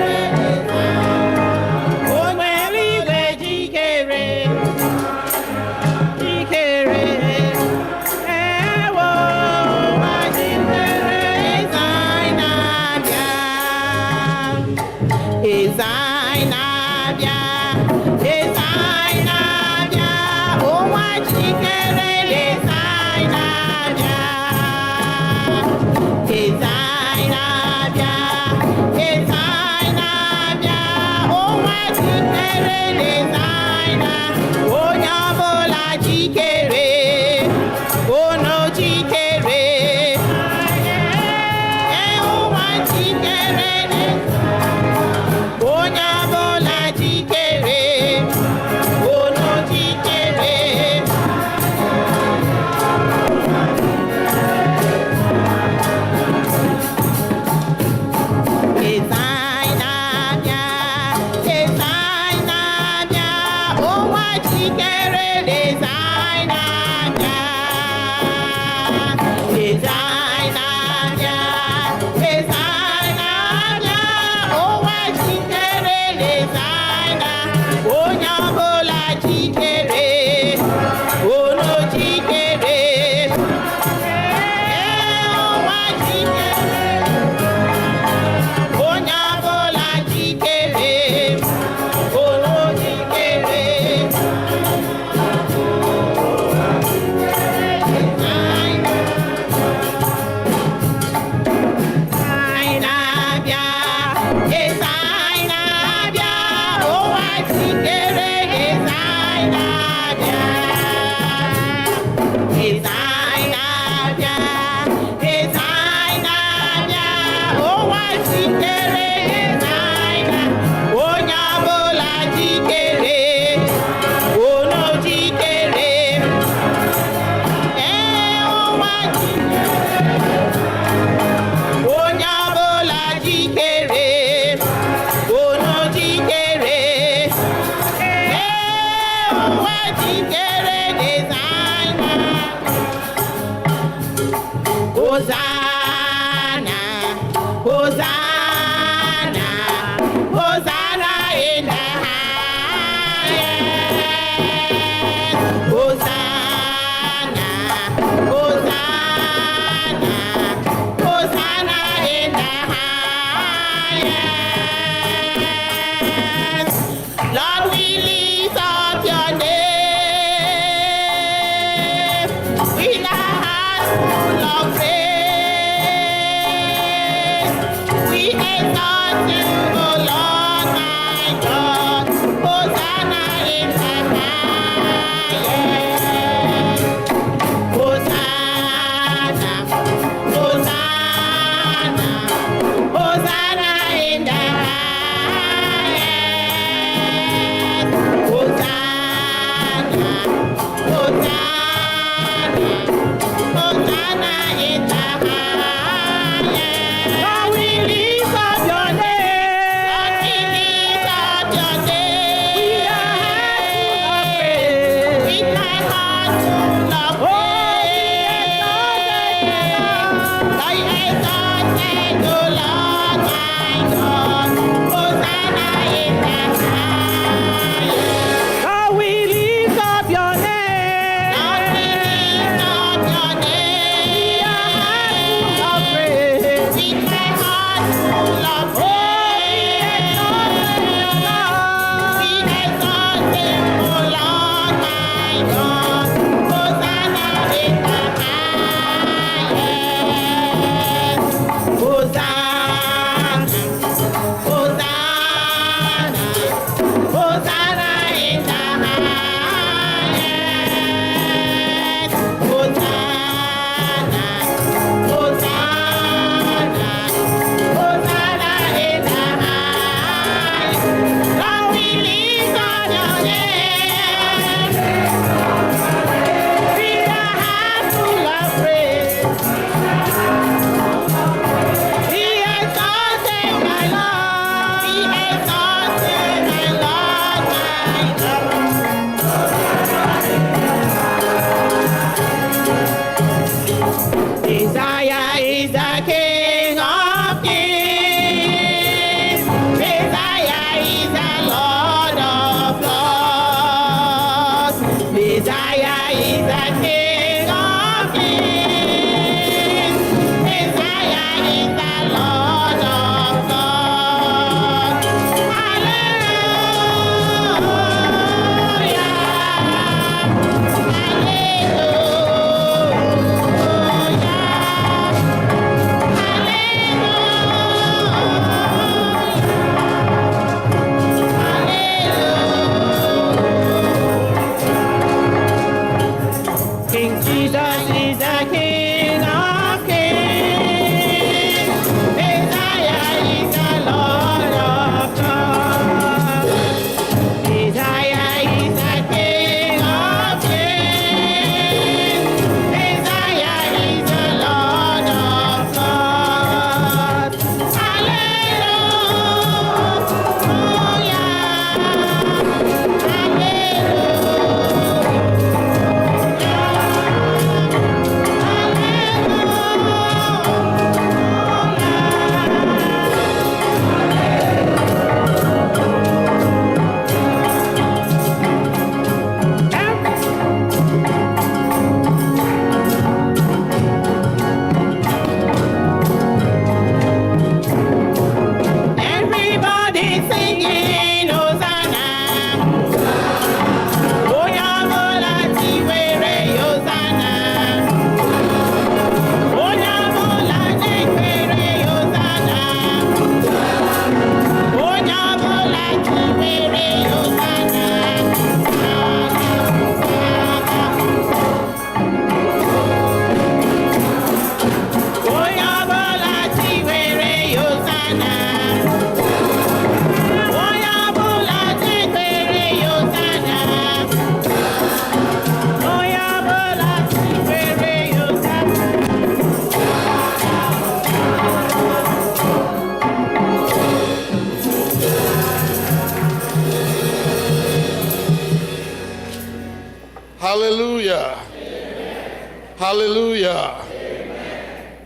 Hallelujah. Amen. Hallelujah. Amen.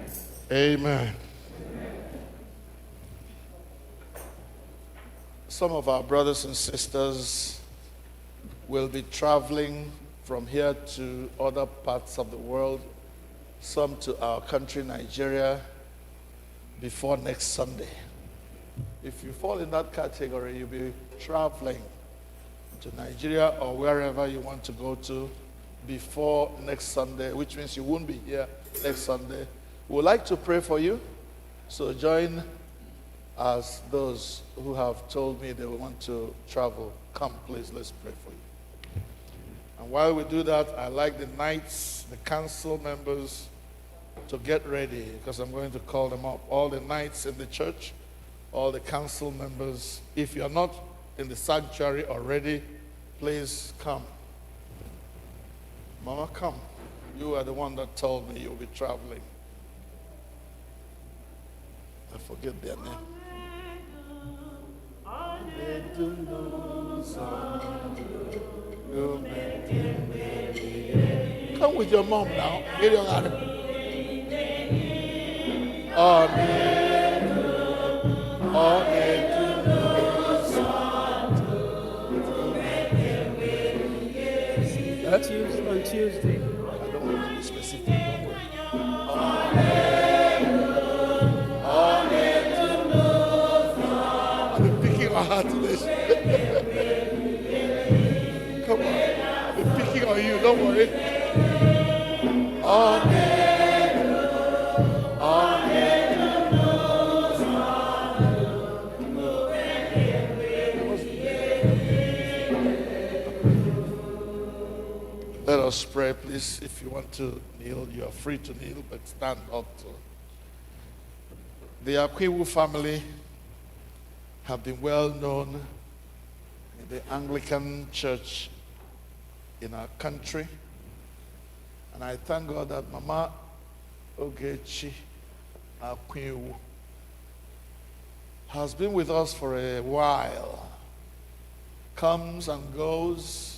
Amen. Some of our brothers and sisters will be traveling from here to other parts of the world, some to our country, Nigeria, before next Sunday. If you fall in that category, you'll be traveling to Nigeria or wherever you want to go to before next Sunday, which means you won't be here next Sunday. We would like to pray for you, so join as those who have told me they want to travel. Come, please, let's pray for you. And while we do that, I like the knights, the council members, to get ready, because I'm going to call them up. All the knights in the church, all the council members. If you're not in the sanctuary already, please come. Mama, come. You are the one that told me you'll be traveling. I forget their name. Come with your mom now. Get your ladder. On Tuesday. I don't want to be specific. Don't worry. I've been picking my heart today. Come on. I've been picking on you. Don't worry. Let us pray, please. If you want to kneel, you are free to kneel, but stand up. The Akwa family have been well known in the Anglican church in our country. And I thank God that Mama Ogechi Akwa has been with us for a while. Comes and goes.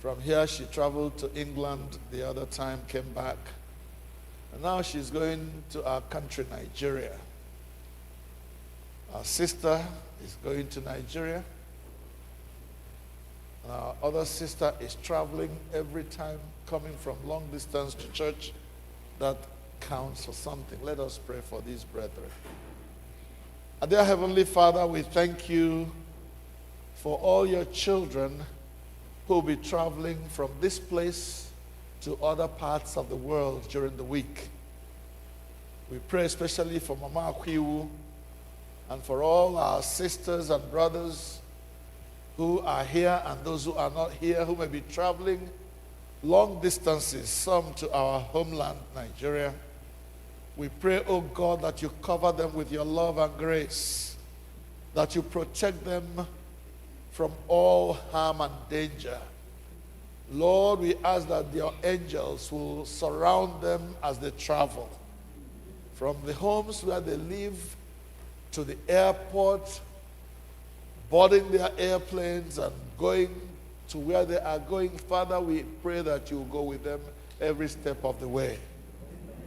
From here, she traveled to England the other time, came back. And now she's going to our country, Nigeria. Our sister is going to Nigeria. Our other sister is traveling every time, coming from long distance to church. That counts for something. Let us pray for these brethren. And dear Heavenly Father, we thank you for all your children who will be traveling from this place to other parts of the world during the week. We pray especially for Mama Akwa and for all our sisters and brothers who are here and those who are not here, who may be traveling long distances, some to our homeland, Nigeria. We pray, oh God, that you cover them with your love and grace, that you protect them from all harm and danger. Lord, we ask that your angels will surround them as they travel, from the homes where they live to the airport, boarding their airplanes and going to where they are going. Father, we pray that you will go with them every step of the way.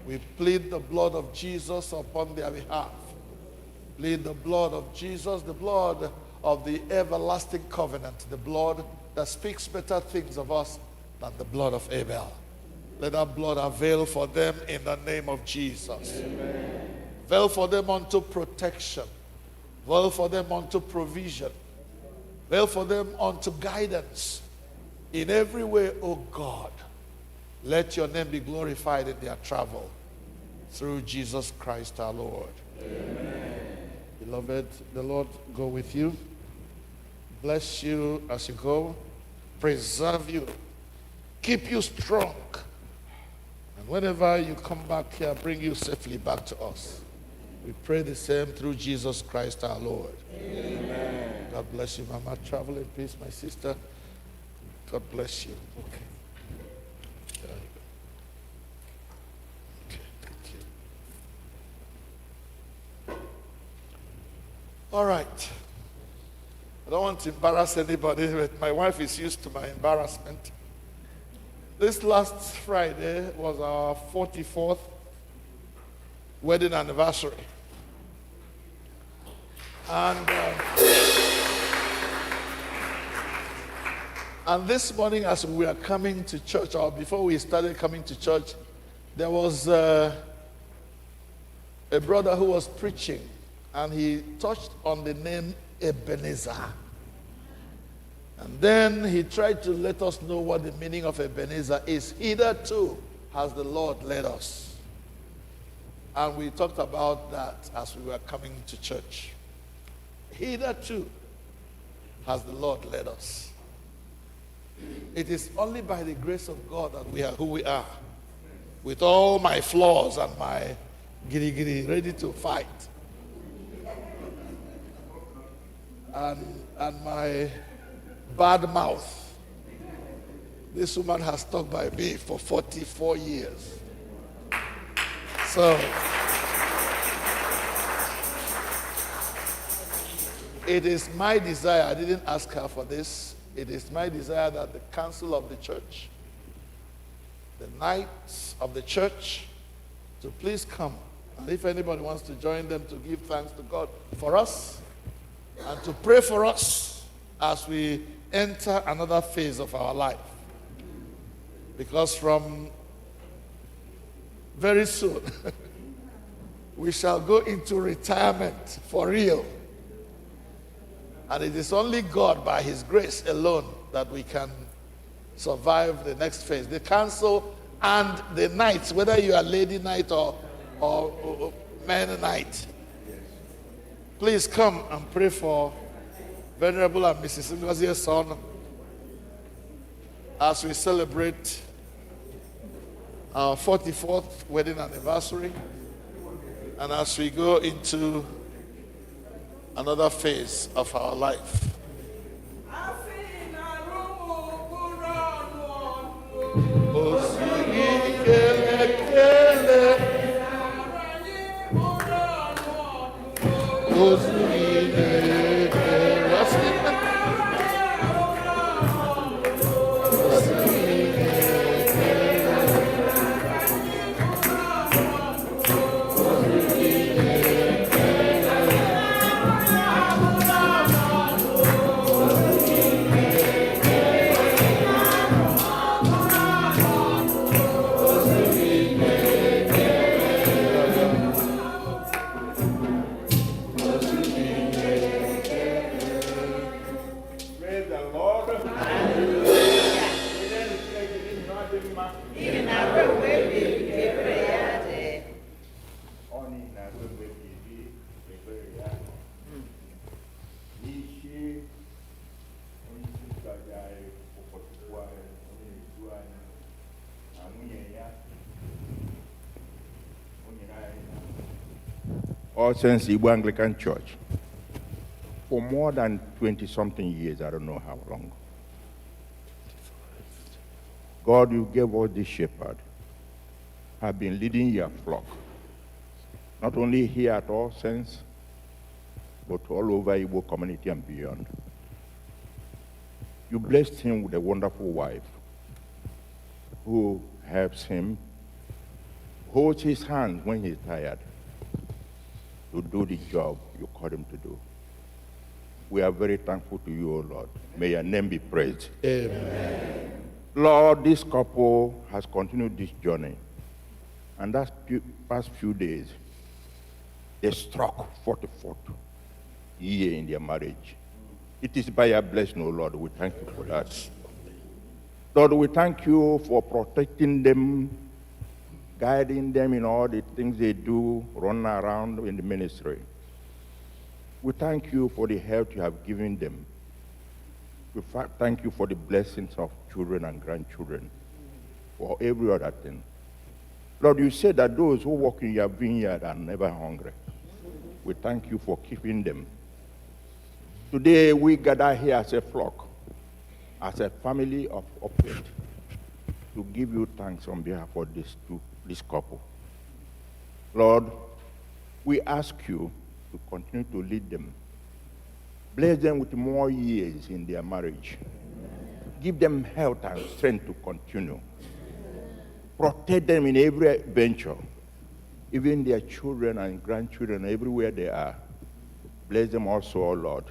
We plead the blood of Jesus upon their behalf. Plead the blood of Jesus, the blood of the everlasting covenant, the blood that speaks better things of us than the blood of Abel. Let that blood avail for them in the name of Jesus. Amen. Avail for them unto protection. Avail for them unto provision. Avail for them unto guidance. In every way, O God, let your name be glorified in their travel. Through Jesus Christ our Lord. Amen. Beloved, the Lord go with you. Bless you as you go. Preserve you. Keep you strong. And whenever you come back here, bring you safely back to us. We pray the same through Jesus Christ our Lord. Amen. God bless you, Mama. Travel in peace, my sister. God bless you. Okay. There you go. Okay, thank you. All right. I don't want to embarrass anybody, but my wife is used to my embarrassment. This last Friday was our 44th wedding anniversary. And this morning, as we were coming to church, or before we started coming to church, there was a brother who was preaching, and he touched on the name Ebenezer. And then he tried to let us know what the meaning of Ebenezer is. Hitherto has the Lord led us. And we talked about that as we were coming to church. Hitherto has the Lord led us. It is only by the grace of God that we are who we are. With all my flaws and my giri ready to fight. And my bad mouth. This woman has stuck by me for 44 years. So, it is my desire, I didn't ask her for this, it is my desire that the council of the church, the knights of the church, to please come. And if anybody wants to join them to give thanks to God for us and to pray for us as we enter another phase of our life. Because from very soon, we shall go into retirement for real. And it is only God, by His grace alone, that we can survive the next phase. The council and the knights, whether you are lady knight or man knight, please come and pray for Venerable and Mrs. Ngozie's son as we celebrate our 44th wedding anniversary and as we go into another phase of our life. All Saints Igbo Anglican Church for more than 20-something years, I don't know how long. God, you gave us this shepherd, have been leading your flock, not only here at All Saints, but all over Igbo community and beyond. You blessed him with a wonderful wife who helps him, holds his hand when he's tired, to do the job you called him to do. We are very thankful to you, O Lord. May your name be praised. Amen. Lord, this couple has continued this journey. And that past few days, they struck 44th year in their marriage. It is by your blessing, O Lord. We thank you for that. Lord, we thank you for protecting them, guiding them in all the things they do, run around in the ministry. We thank you for the health you have given them. We thank you for the blessings of children and grandchildren, for every other thing. Lord, you said that those who walk in your vineyard are never hungry. We thank you for keeping them. Today we gather here as a flock, as a family of faith, to give you thanks on behalf of this couple. Lord, we ask you to continue to lead them. Bless them with more years in their marriage. give them health and strength to continue. Protect them in every venture, even their children and grandchildren, everywhere they are. Bless them also, O Lord.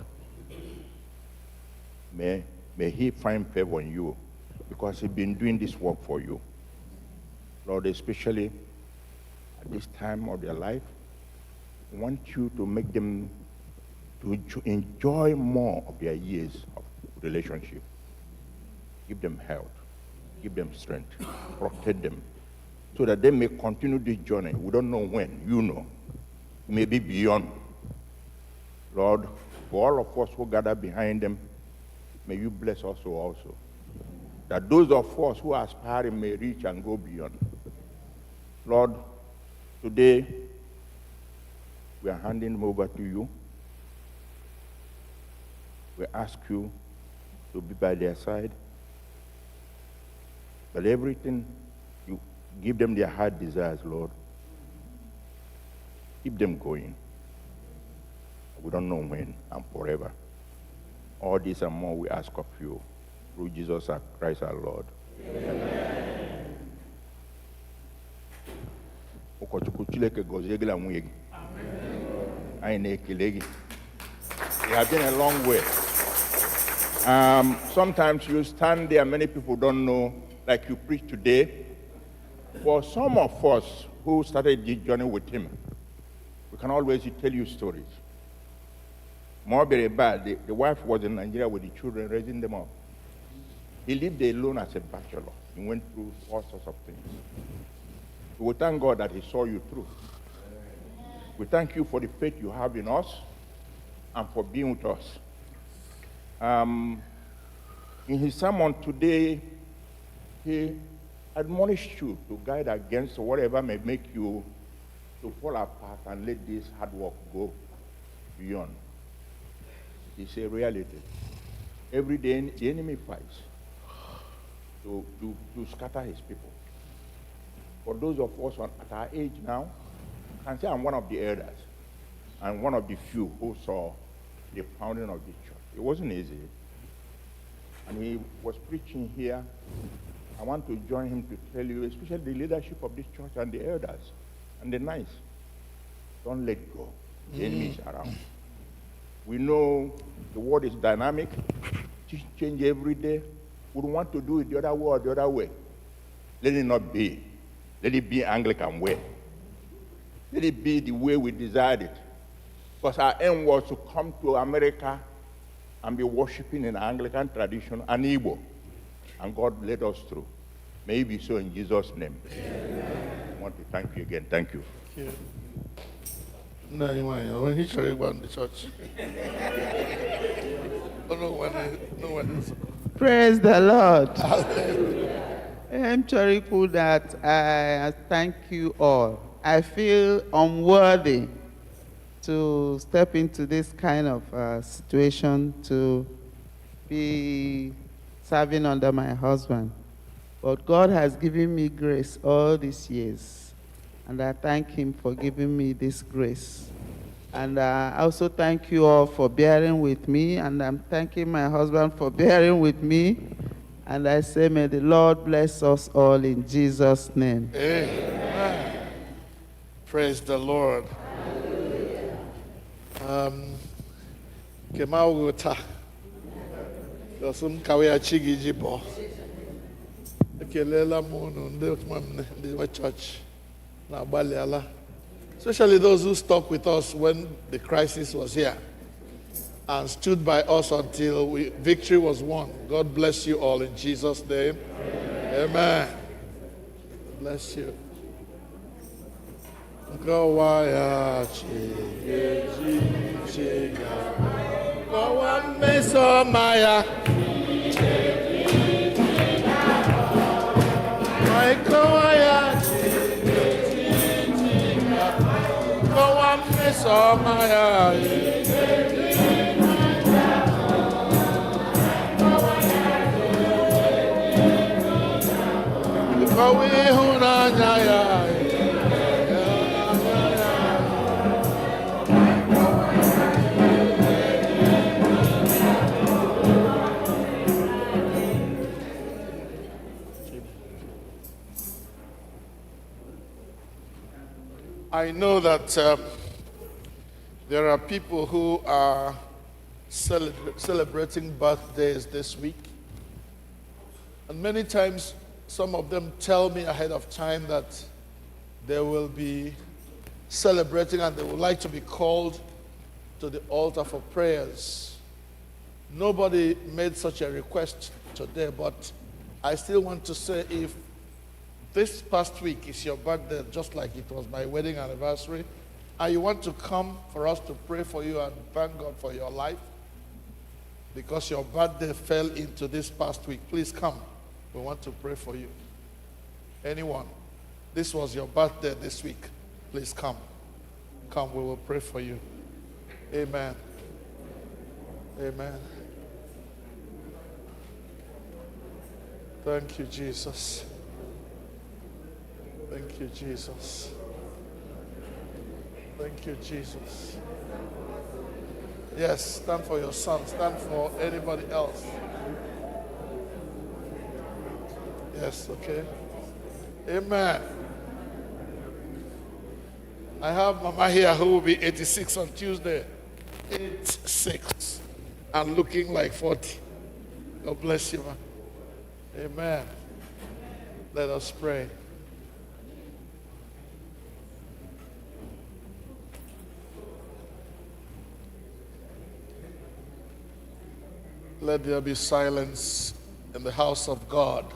May he find favor in you, because he's been doing this work for you. Lord, especially at this time of their life, I want you to make them to enjoy more of their years of relationship. Give them health, give them strength, protect them, so that they may continue this journey. We don't know when, you know. It may be beyond. Lord, for all of us who gather behind them, may you bless us also. That those of us who are aspiring may reach and go beyond. Lord, today we are handing them over to you. We ask you to be by their side. But everything, you give them their heart desires, Lord. Keep them going. We don't know when and forever. All this and more we ask of you through Jesus Christ our Lord. Amen. It has been a long way. Sometimes you stand there, many people don't know, like you preach today. For some of us who started this journey with him, we can always tell you stories. More very bad, the wife was in Nigeria with the children, raising them up. He lived alone as a bachelor. He went through all sorts of things. We thank God that he saw you through. We thank you for the faith you have in us and for being with us. In his sermon today, he admonished you to guide against whatever may make you to fall apart and let this hard work go beyond. It's a reality. Every day the enemy fights to scatter his people. For those of us at our age now, I can say I'm one of the elders and one of the few who saw the founding of this church. It wasn't easy. And he was preaching here. I want to join him to tell you, especially the leadership of this church and the elders and the nice. Don't let go. The enemy is around. We know the world is dynamic, change every day. We don't want to do it the other way or the other way. Let it not be. Let it be Anglican way. Let it be the way we desired it. Because our aim was to come to America and be worshiping in Anglican tradition and Igbo. And God led us through. May it be so in Jesus' name. Amen. I want to thank you again. Thank you. Thank you. No, when he showed about the church. No one is. Praise the Lord. I'm sorrowful that I thank you all. I feel unworthy to step into this kind of situation, to be serving under my husband. But God has given me grace all these years. And I thank him for giving me this grace. And I also thank you all for bearing with me. And I'm thanking my husband for bearing with me. And I say, may the Lord bless us all in Jesus' name. Amen. Praise the Lord. Kemauguta. Dosum kawya chigi jibo. Kelela munu ndi church. Especially those who stuck with us when the crisis was here and stood by us until victory was won. God bless you all in Jesus' name. Amen. Bless you. I know that there are people who are celebrating birthdays this week. And many times, some of them tell me ahead of time that they will be celebrating and they would like to be called to the altar for prayers. Nobody made such a request today, but I still want to say, if this past week is your birthday, just like it was my wedding anniversary, and you want to come for us to pray for you and thank God for your life, because your birthday fell into this past week, please come. We want to pray for you. Anyone, this was your birthday this week, please come. Come, we will pray for you. Amen. Amen. Thank you, Jesus. Thank you, Jesus. Thank you, Jesus. Yes, stand for your son. Stand for anybody else. Yes, okay. Amen. I have Mama here who will be 86 on Tuesday. 86. And looking like 40. God bless you, man. Amen. Let us pray. Let there be silence in the house of God.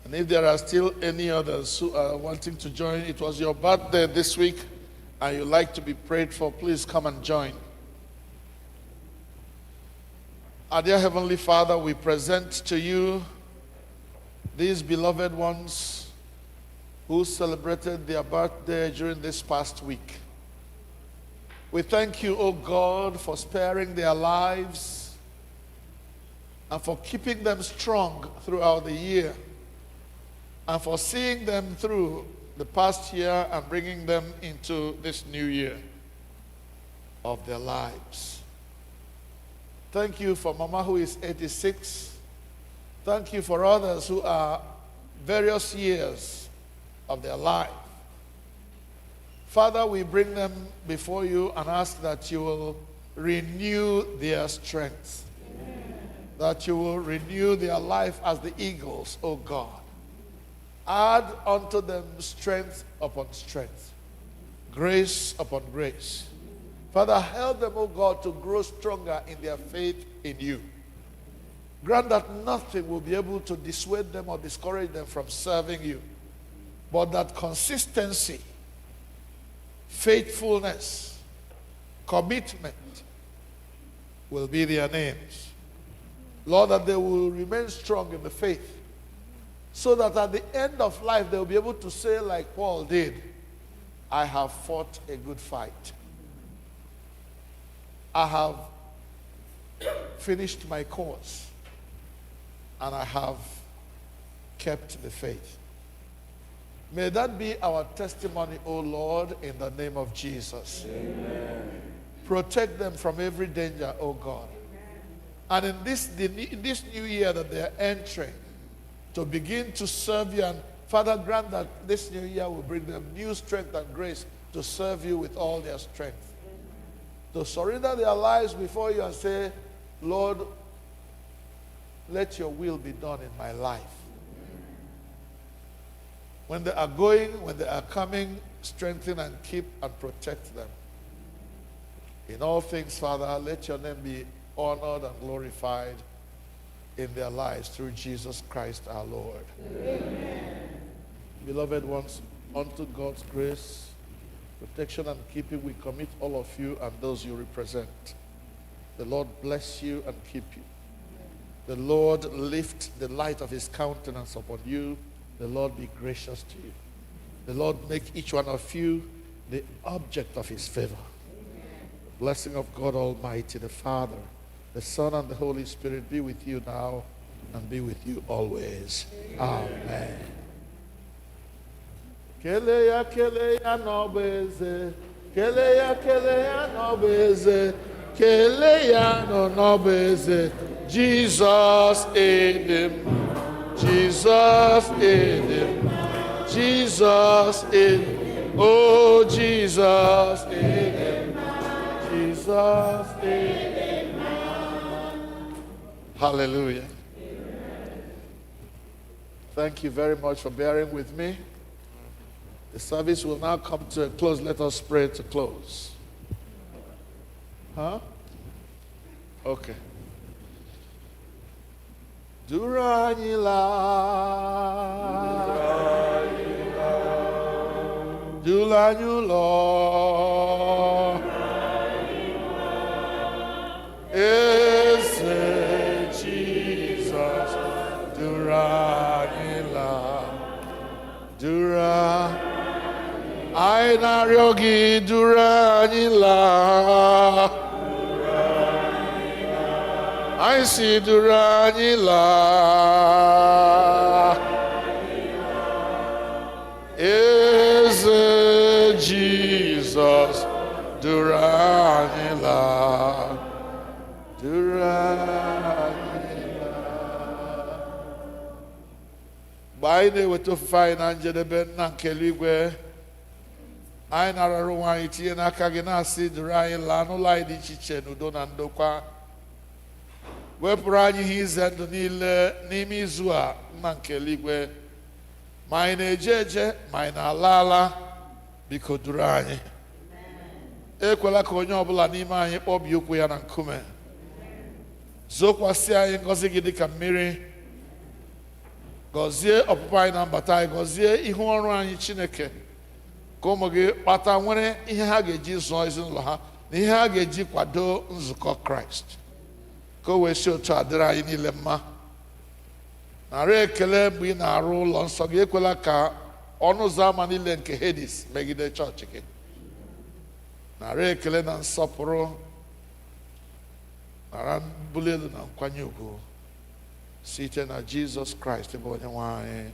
And if there are still any others who are wanting to join, it was your birthday this week and you'd like to be prayed for, please come and join. Our dear Heavenly Father, we present to you these beloved ones who celebrated their birthday during this past week. We thank you, O God, for sparing their lives and for keeping them strong throughout the year and for seeing them through the past year and bringing them into this new year of their lives. Thank you for Mama who is 86. Thank you for others who are various years of their life. Father, we bring them before you and ask that you will renew their strength. Amen. That you will renew their life as the eagles, O God. Add unto them strength upon strength, grace upon grace. Father, help them, O God, to grow stronger in their faith in you. Grant that nothing will be able to dissuade them or discourage them from serving you, but that consistency, faithfulness, commitment will be their names. Lord, that they will remain strong in the faith, so that at the end of life they will be able to say like Paul did, I have fought a good fight. I have finished my course, and I have kept the faith. May that be our testimony, O Lord, in the name of Jesus. Amen. Protect them from every danger, O God. And in this new year that they are entering, to begin to serve you, and Father, grant that this new year will bring them new strength and grace to serve you with all their strength. To surrender their lives before you and say, Lord, let your will be done in my life. When they are going, when they are coming, strengthen and keep and protect them. In all things, Father, let your name be honored and glorified in their lives through Jesus Christ our Lord. Amen. Beloved ones, unto God's grace, protection and keeping, we commit all of you and those you represent. The Lord bless you and keep you. The Lord lift the light of his countenance upon you. The Lord be gracious to you. The Lord make each one of you the object of his favor. The blessing of God Almighty, the Father, the Son, and the Holy Spirit be with you now and be with you always. Amen. Keleya nobeze, keleya nobeze, keleya no nobeze. Jesus aid him, Jesus aid him, Jesus aid him. Oh, Jesus, Jesus, hallelujah. Thank you very much for bearing with me. The service will now come to a close. Let us pray to close. Huh? Okay. Duranila. Dulanyulo. Ese Jesus. Duranila. Dura. Ainaryogi Duranila. I see Duranila. Is Jesus Duranila. Duranila. By the way, to find Nkwadebe na nke-eluigwe. I nararu wa itie na aka gị na-asị duru anyị laa n'ụlọ anyị dị iche iche n'udo na ndokwa. Wepụrụ anyị ihe ize ndụ niile n'ime izu a nna nke eluigwe. Ma anyị na-eje eje, ma anyị na-ala ala, biko duru anyị. Ekwela ka onye ọbụla n'ime anyị kpọbie ụkwụ ya na nkume. Zokwasị anyị ngọzi gị dịka mmiri. Gọzie ọpụpụ anyị na mbata anyị, gọzie ihu ọrụ anyị Chineke. Ka ụmụ gị kpata nwere ihe ha ga-eji zụọ ezinụlọ ha na ihe ha ga-eji kwado nzukọ Kraịst. Ka o wee si otu a dịrị anyị niile mma. Nara ekele mgbe ị na-arụ ụlọ nsọ gị. Ekwela ka ọnụ ụzọ ama niile nke Hades megide chọọchị gị. Nara ekele na nsọpụrụ, nara mbuli elu na nkwanye ugwu site na Jizọs Kraịst bụ onye nwe anyị.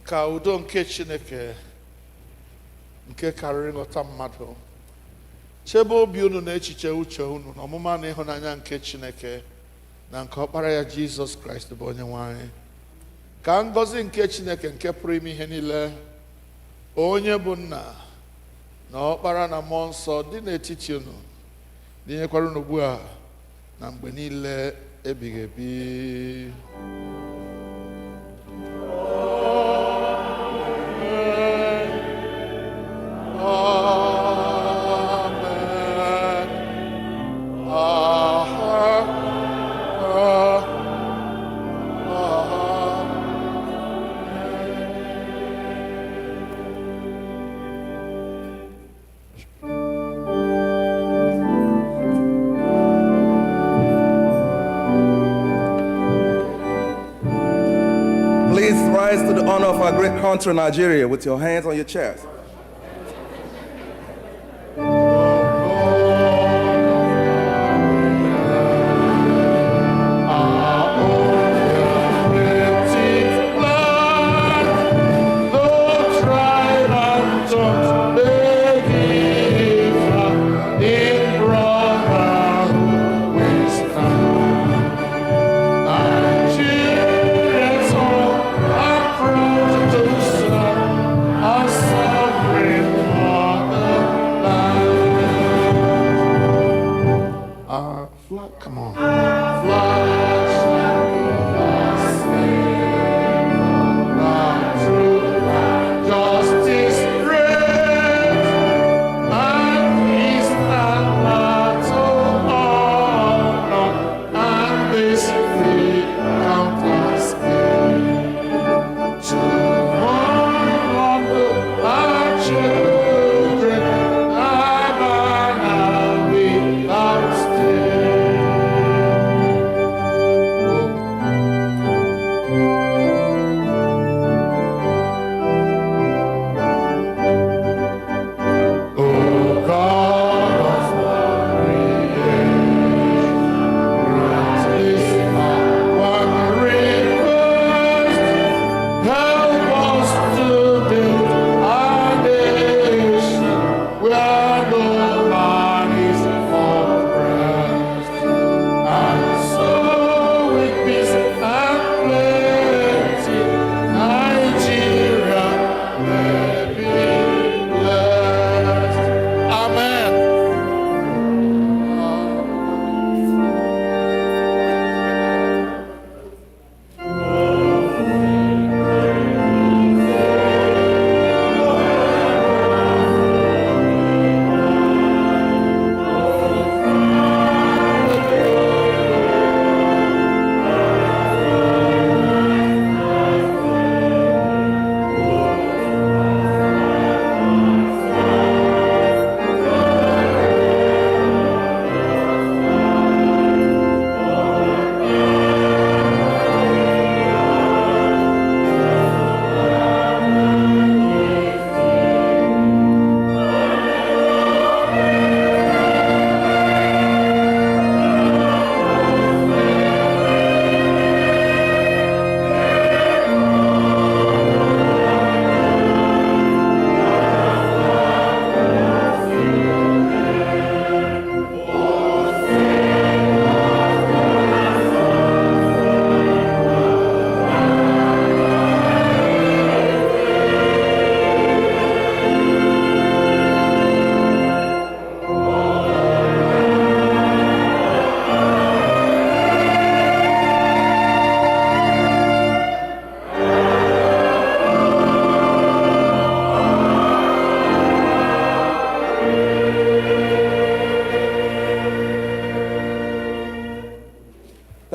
Ka udo nke Chineke nke karịrị nghọta mmadụ chebe obi unu na echiche uche unu na ọmụma na ịhụnanya nke Chineke na nke ọkpara ya Jizọs Kraịst bụ onye nwe anyị. Ka ngọzi nke Chineke nke pụrụ ime ihe niile, onye bụ nna na ọkpara na mmụọ nsọ dị n'etiti unu, dịnyekwara unu ugbu a na mgbe niile ebighị ebi. To the honor of our great country, Nigeria, with your hands on your chest. Our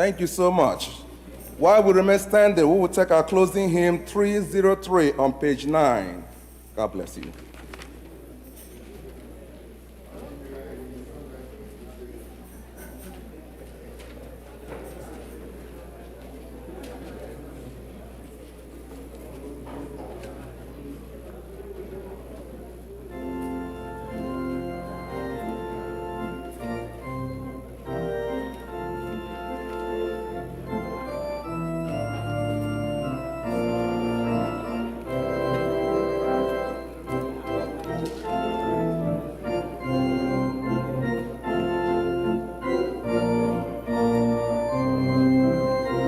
Thank you so much. While we remain standing, we will take our closing hymn 303 on page 9. God bless you.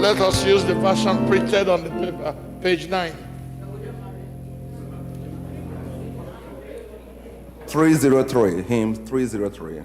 Let us use the version printed on the paper, page 9. 303, hymn 303.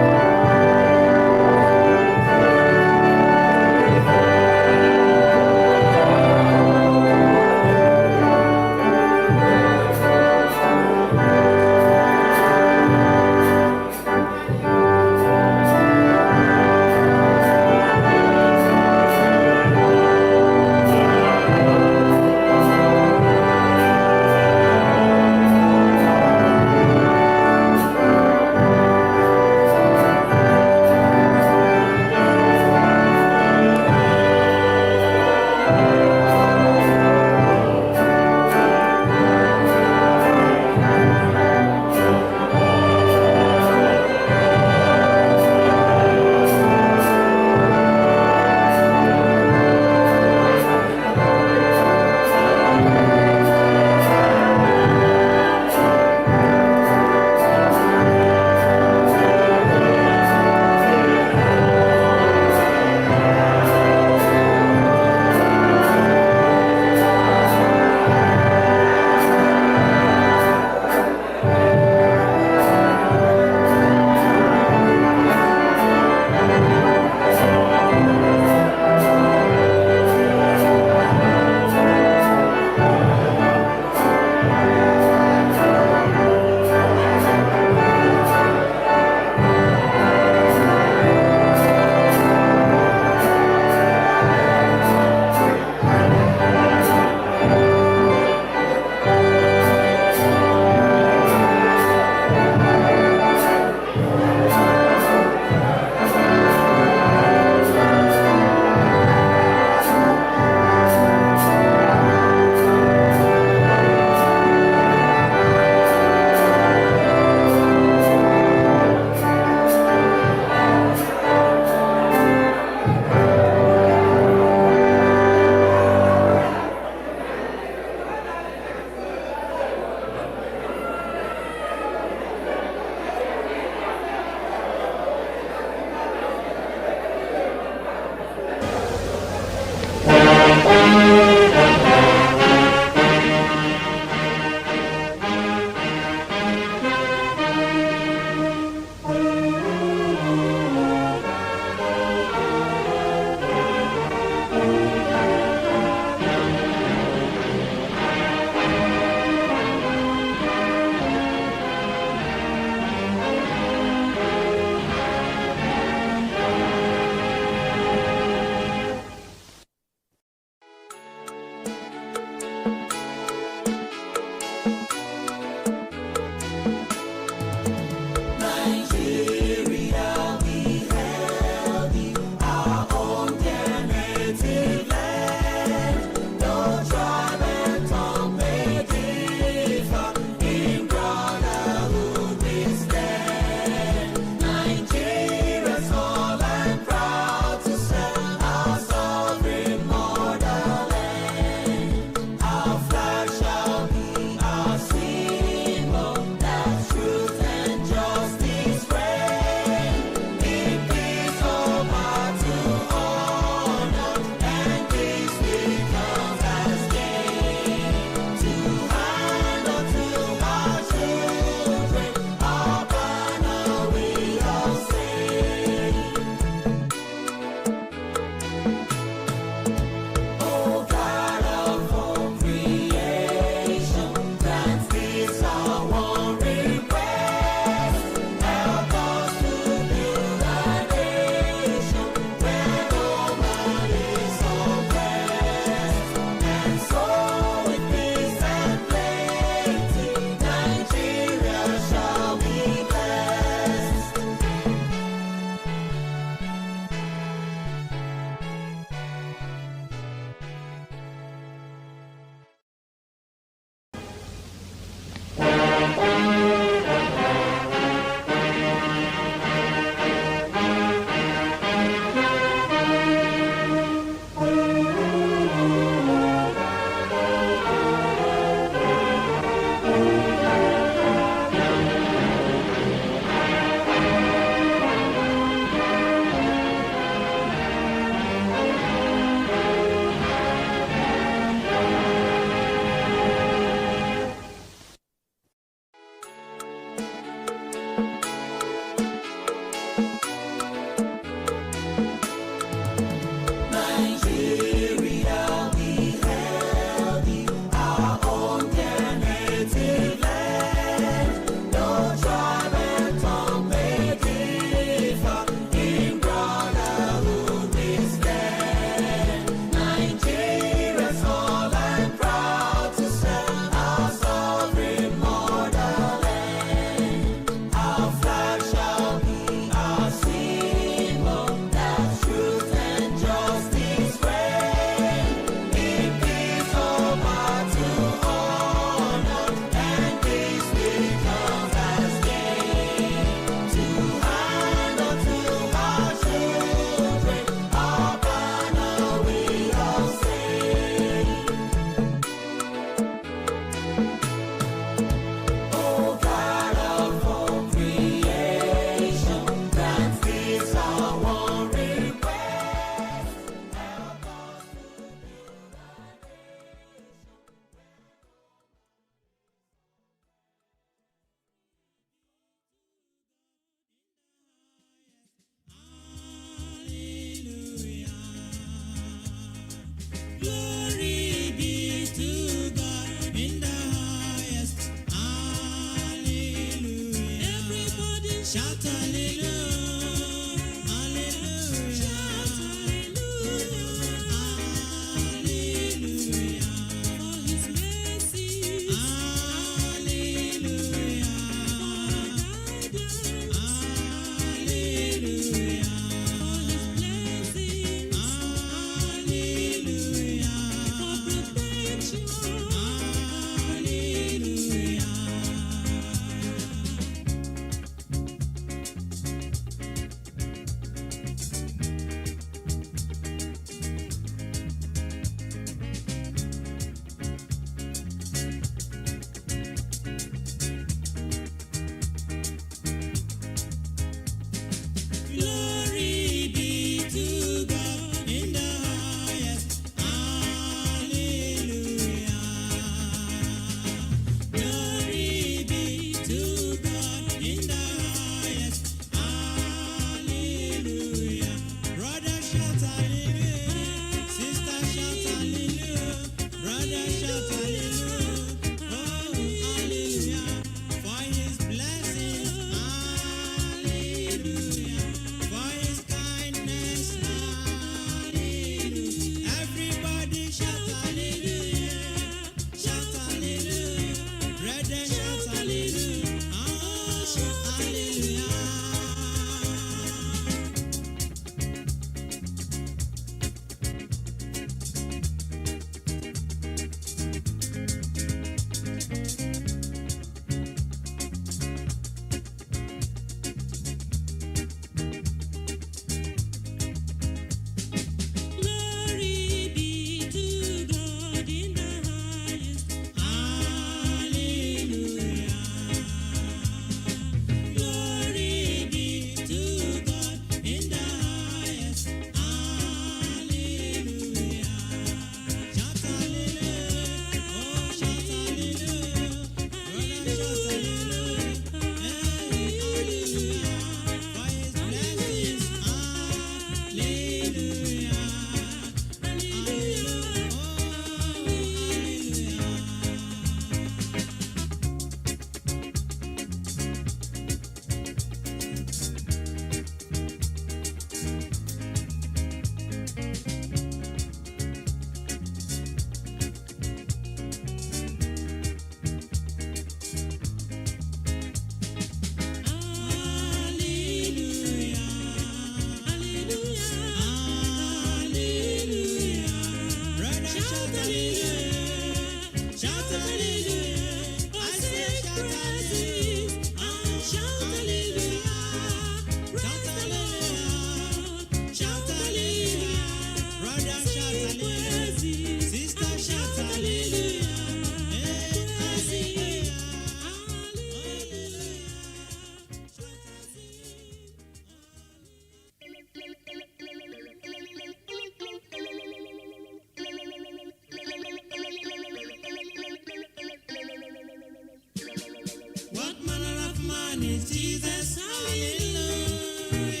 is Jesus? Hallelujah.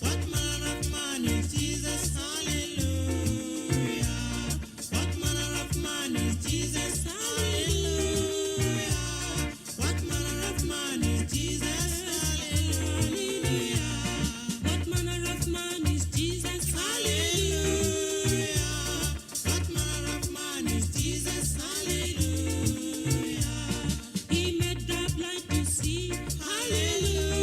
What manner of man is Jesus? Hallelujah. What manner of man is Jesus? Hallelujah. What manner of man is Jesus? Hallelujah. What manner of man is Jesus? Hallelujah. What manner of man is Jesus? Hallelujah. He made the blind to see. Hallelujah.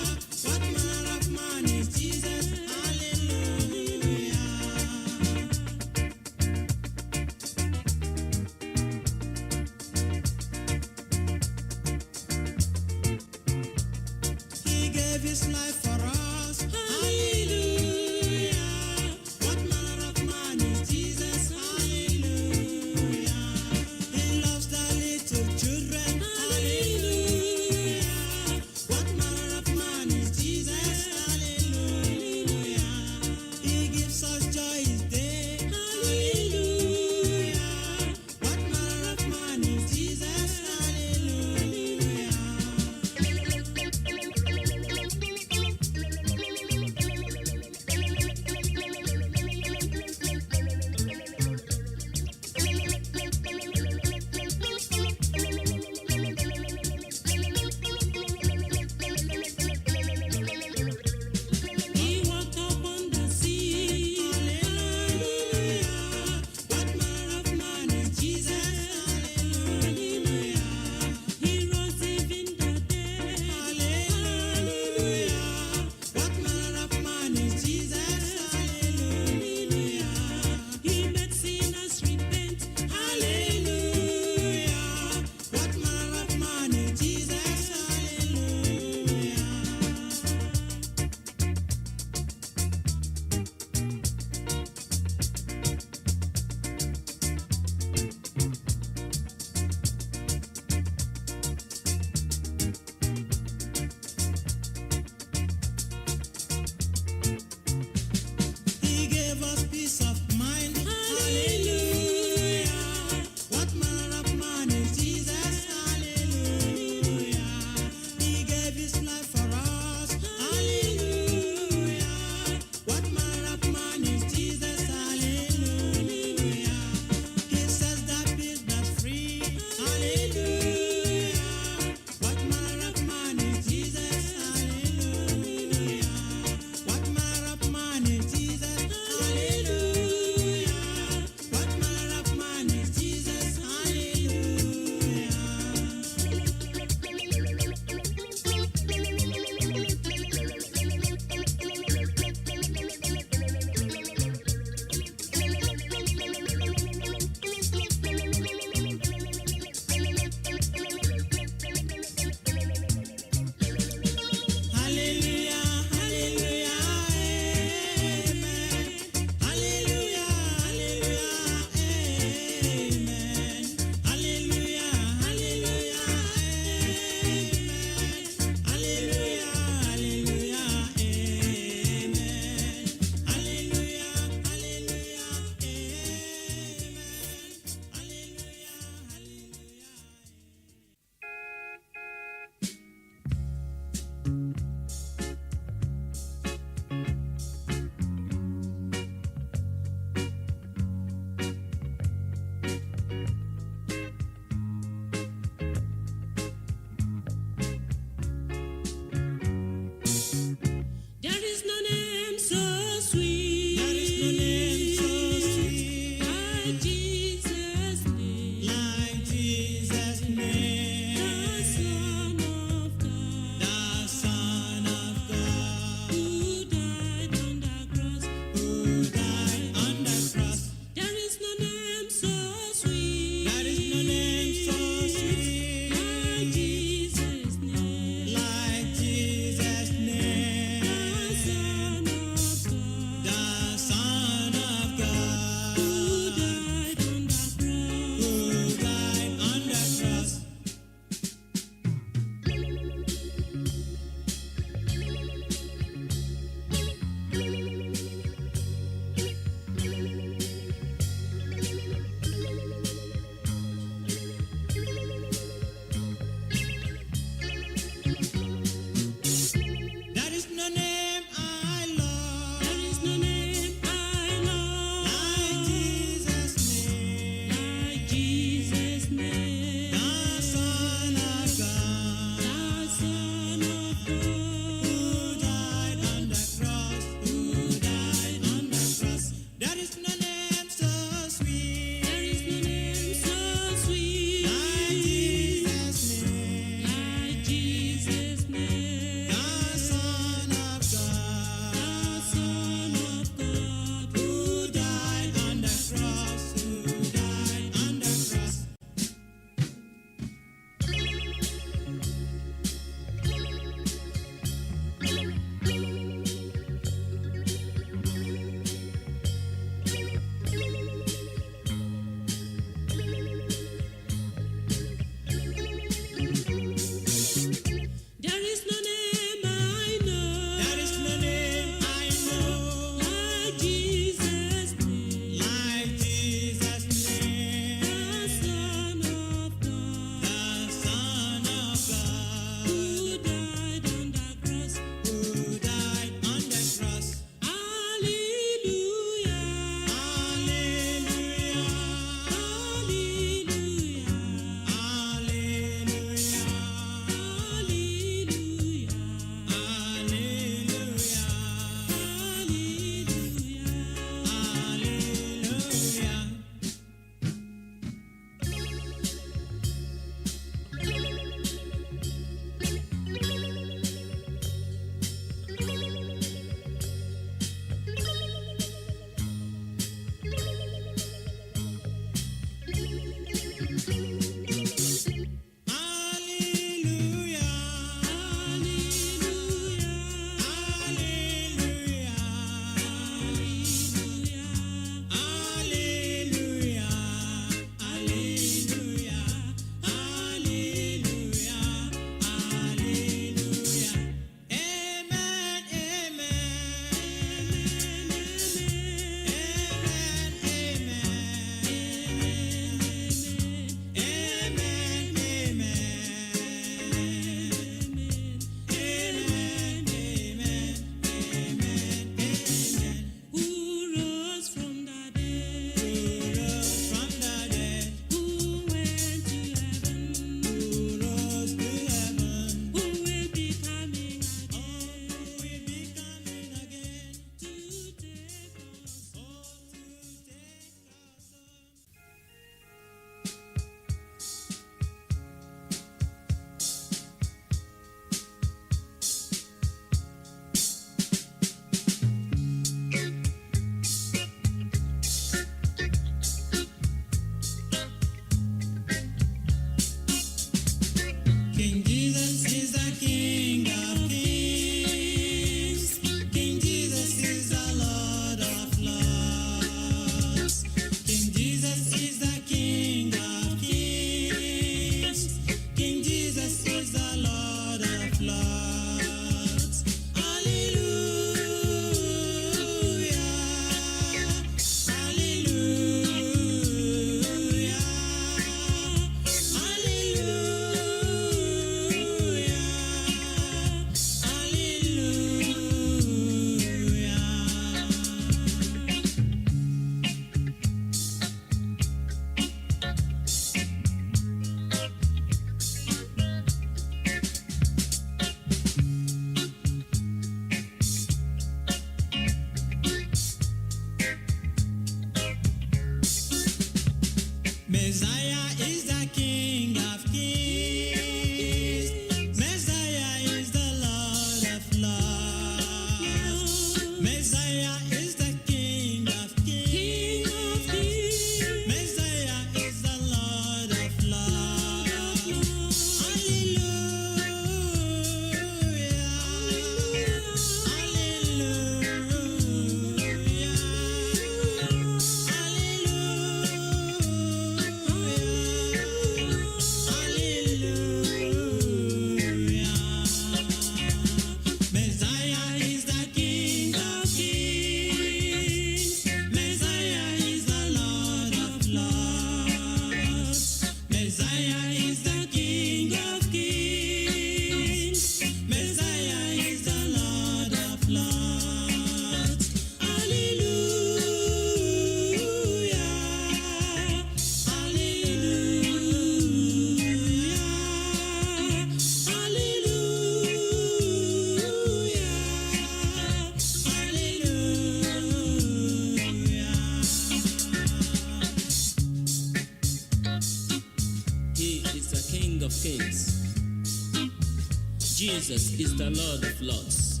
Jesus is the Lord of Lords,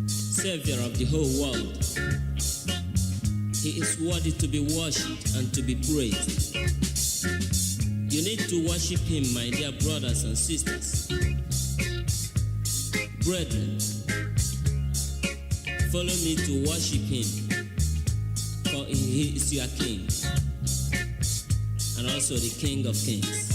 Savior of the whole world. He is worthy to be worshipped and to be praised. You need to worship him, my dear brothers and sisters. Brethren, follow me to worship him, for he is your King, and also the King of Kings.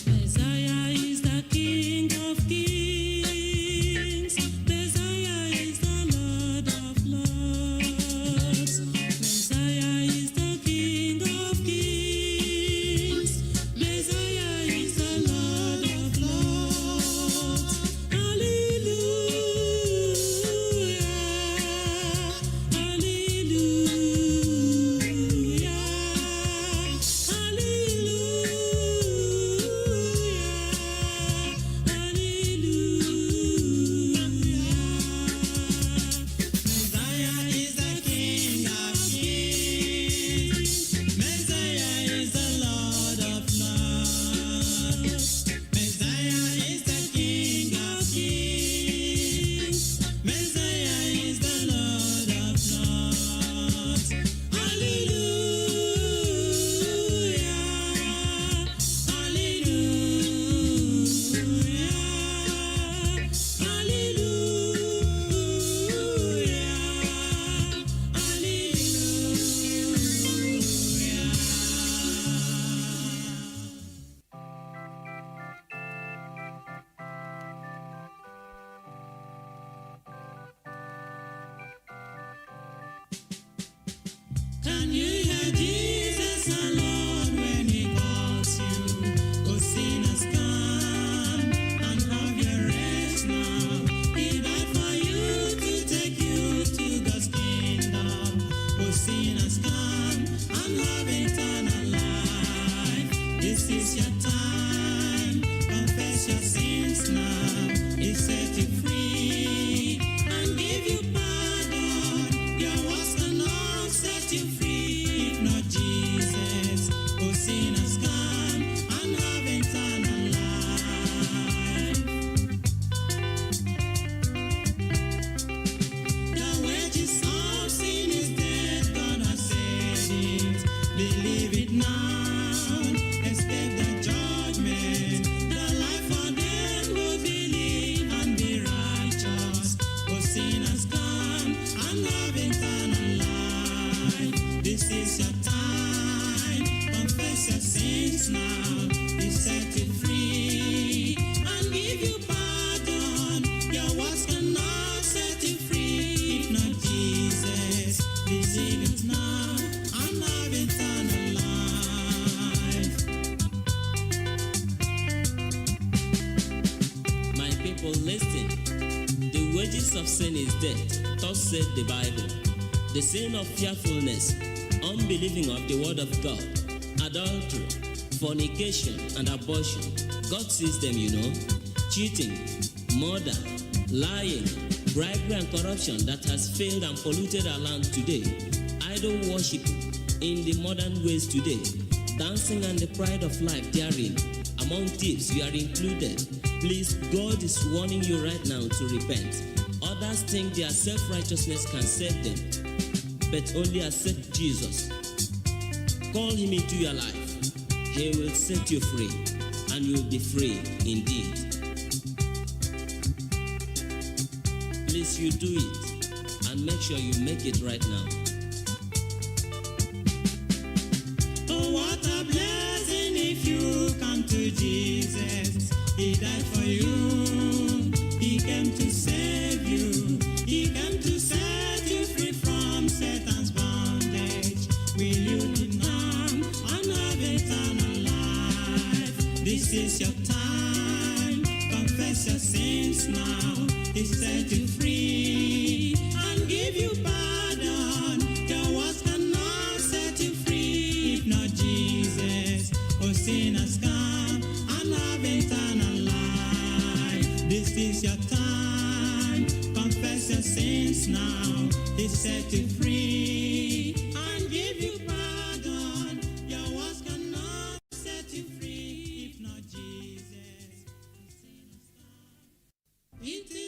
Messiah is the King of Kings. Messiah is the Lord of Lords. Messiah is the King of Kings. Messiah is the Lord of Lords. Hallelujah. Can you hear Jesus alone when he calls you? Oh, sinners, come and have your rest now. He died for you to take you to God's kingdom. Oh, sinners, come and have eternal life. This is your time. Confess your sins now. He set you free and give you pardon. Your words cannot set you free. If not Jesus, oh sinners, come and have eternal life. The wages of sin is death, God has said it. Believe it now, escape the judgment. The life for them who believe and be righteous. Oh sinners, come and have eternal life. This is your time. Confess your sins now. He set you free and give you pardon. Your words cannot set you free. If not Jesus, receive it now and have eternal life. My people, listen. The wages of sin is death. Thus said the Bible. The sin of fearfulness, unbelieving of the word of God, adultery, fornication, and abortion. God sees them, you know. Cheating, murder, lying, bribery, and corruption that has failed and polluted our land today. Idol worship in the modern ways today. Dancing and the pride of life therein. Among thieves, you are included. Please, God is warning you right now to repent. Others think their self-righteousness can save them, but only accept Jesus. Call him into your life. He will set you free, and you will be free indeed. Please, you do it, and make sure you make it right now. Oh, what a blessing if you come to Jesus. He died for you. He came to save you. He came to set you free from Satan's bondage. Will you deny and have eternal life? This is your time. Confess your sins now. He set you free and give you pardon. Your words cannot set you free. If not Jesus, oh sinners, come and have eternal life. This is your time. Confess your sins now. He set you free and give you pardon. Your words cannot set you free. If not Jesus. Into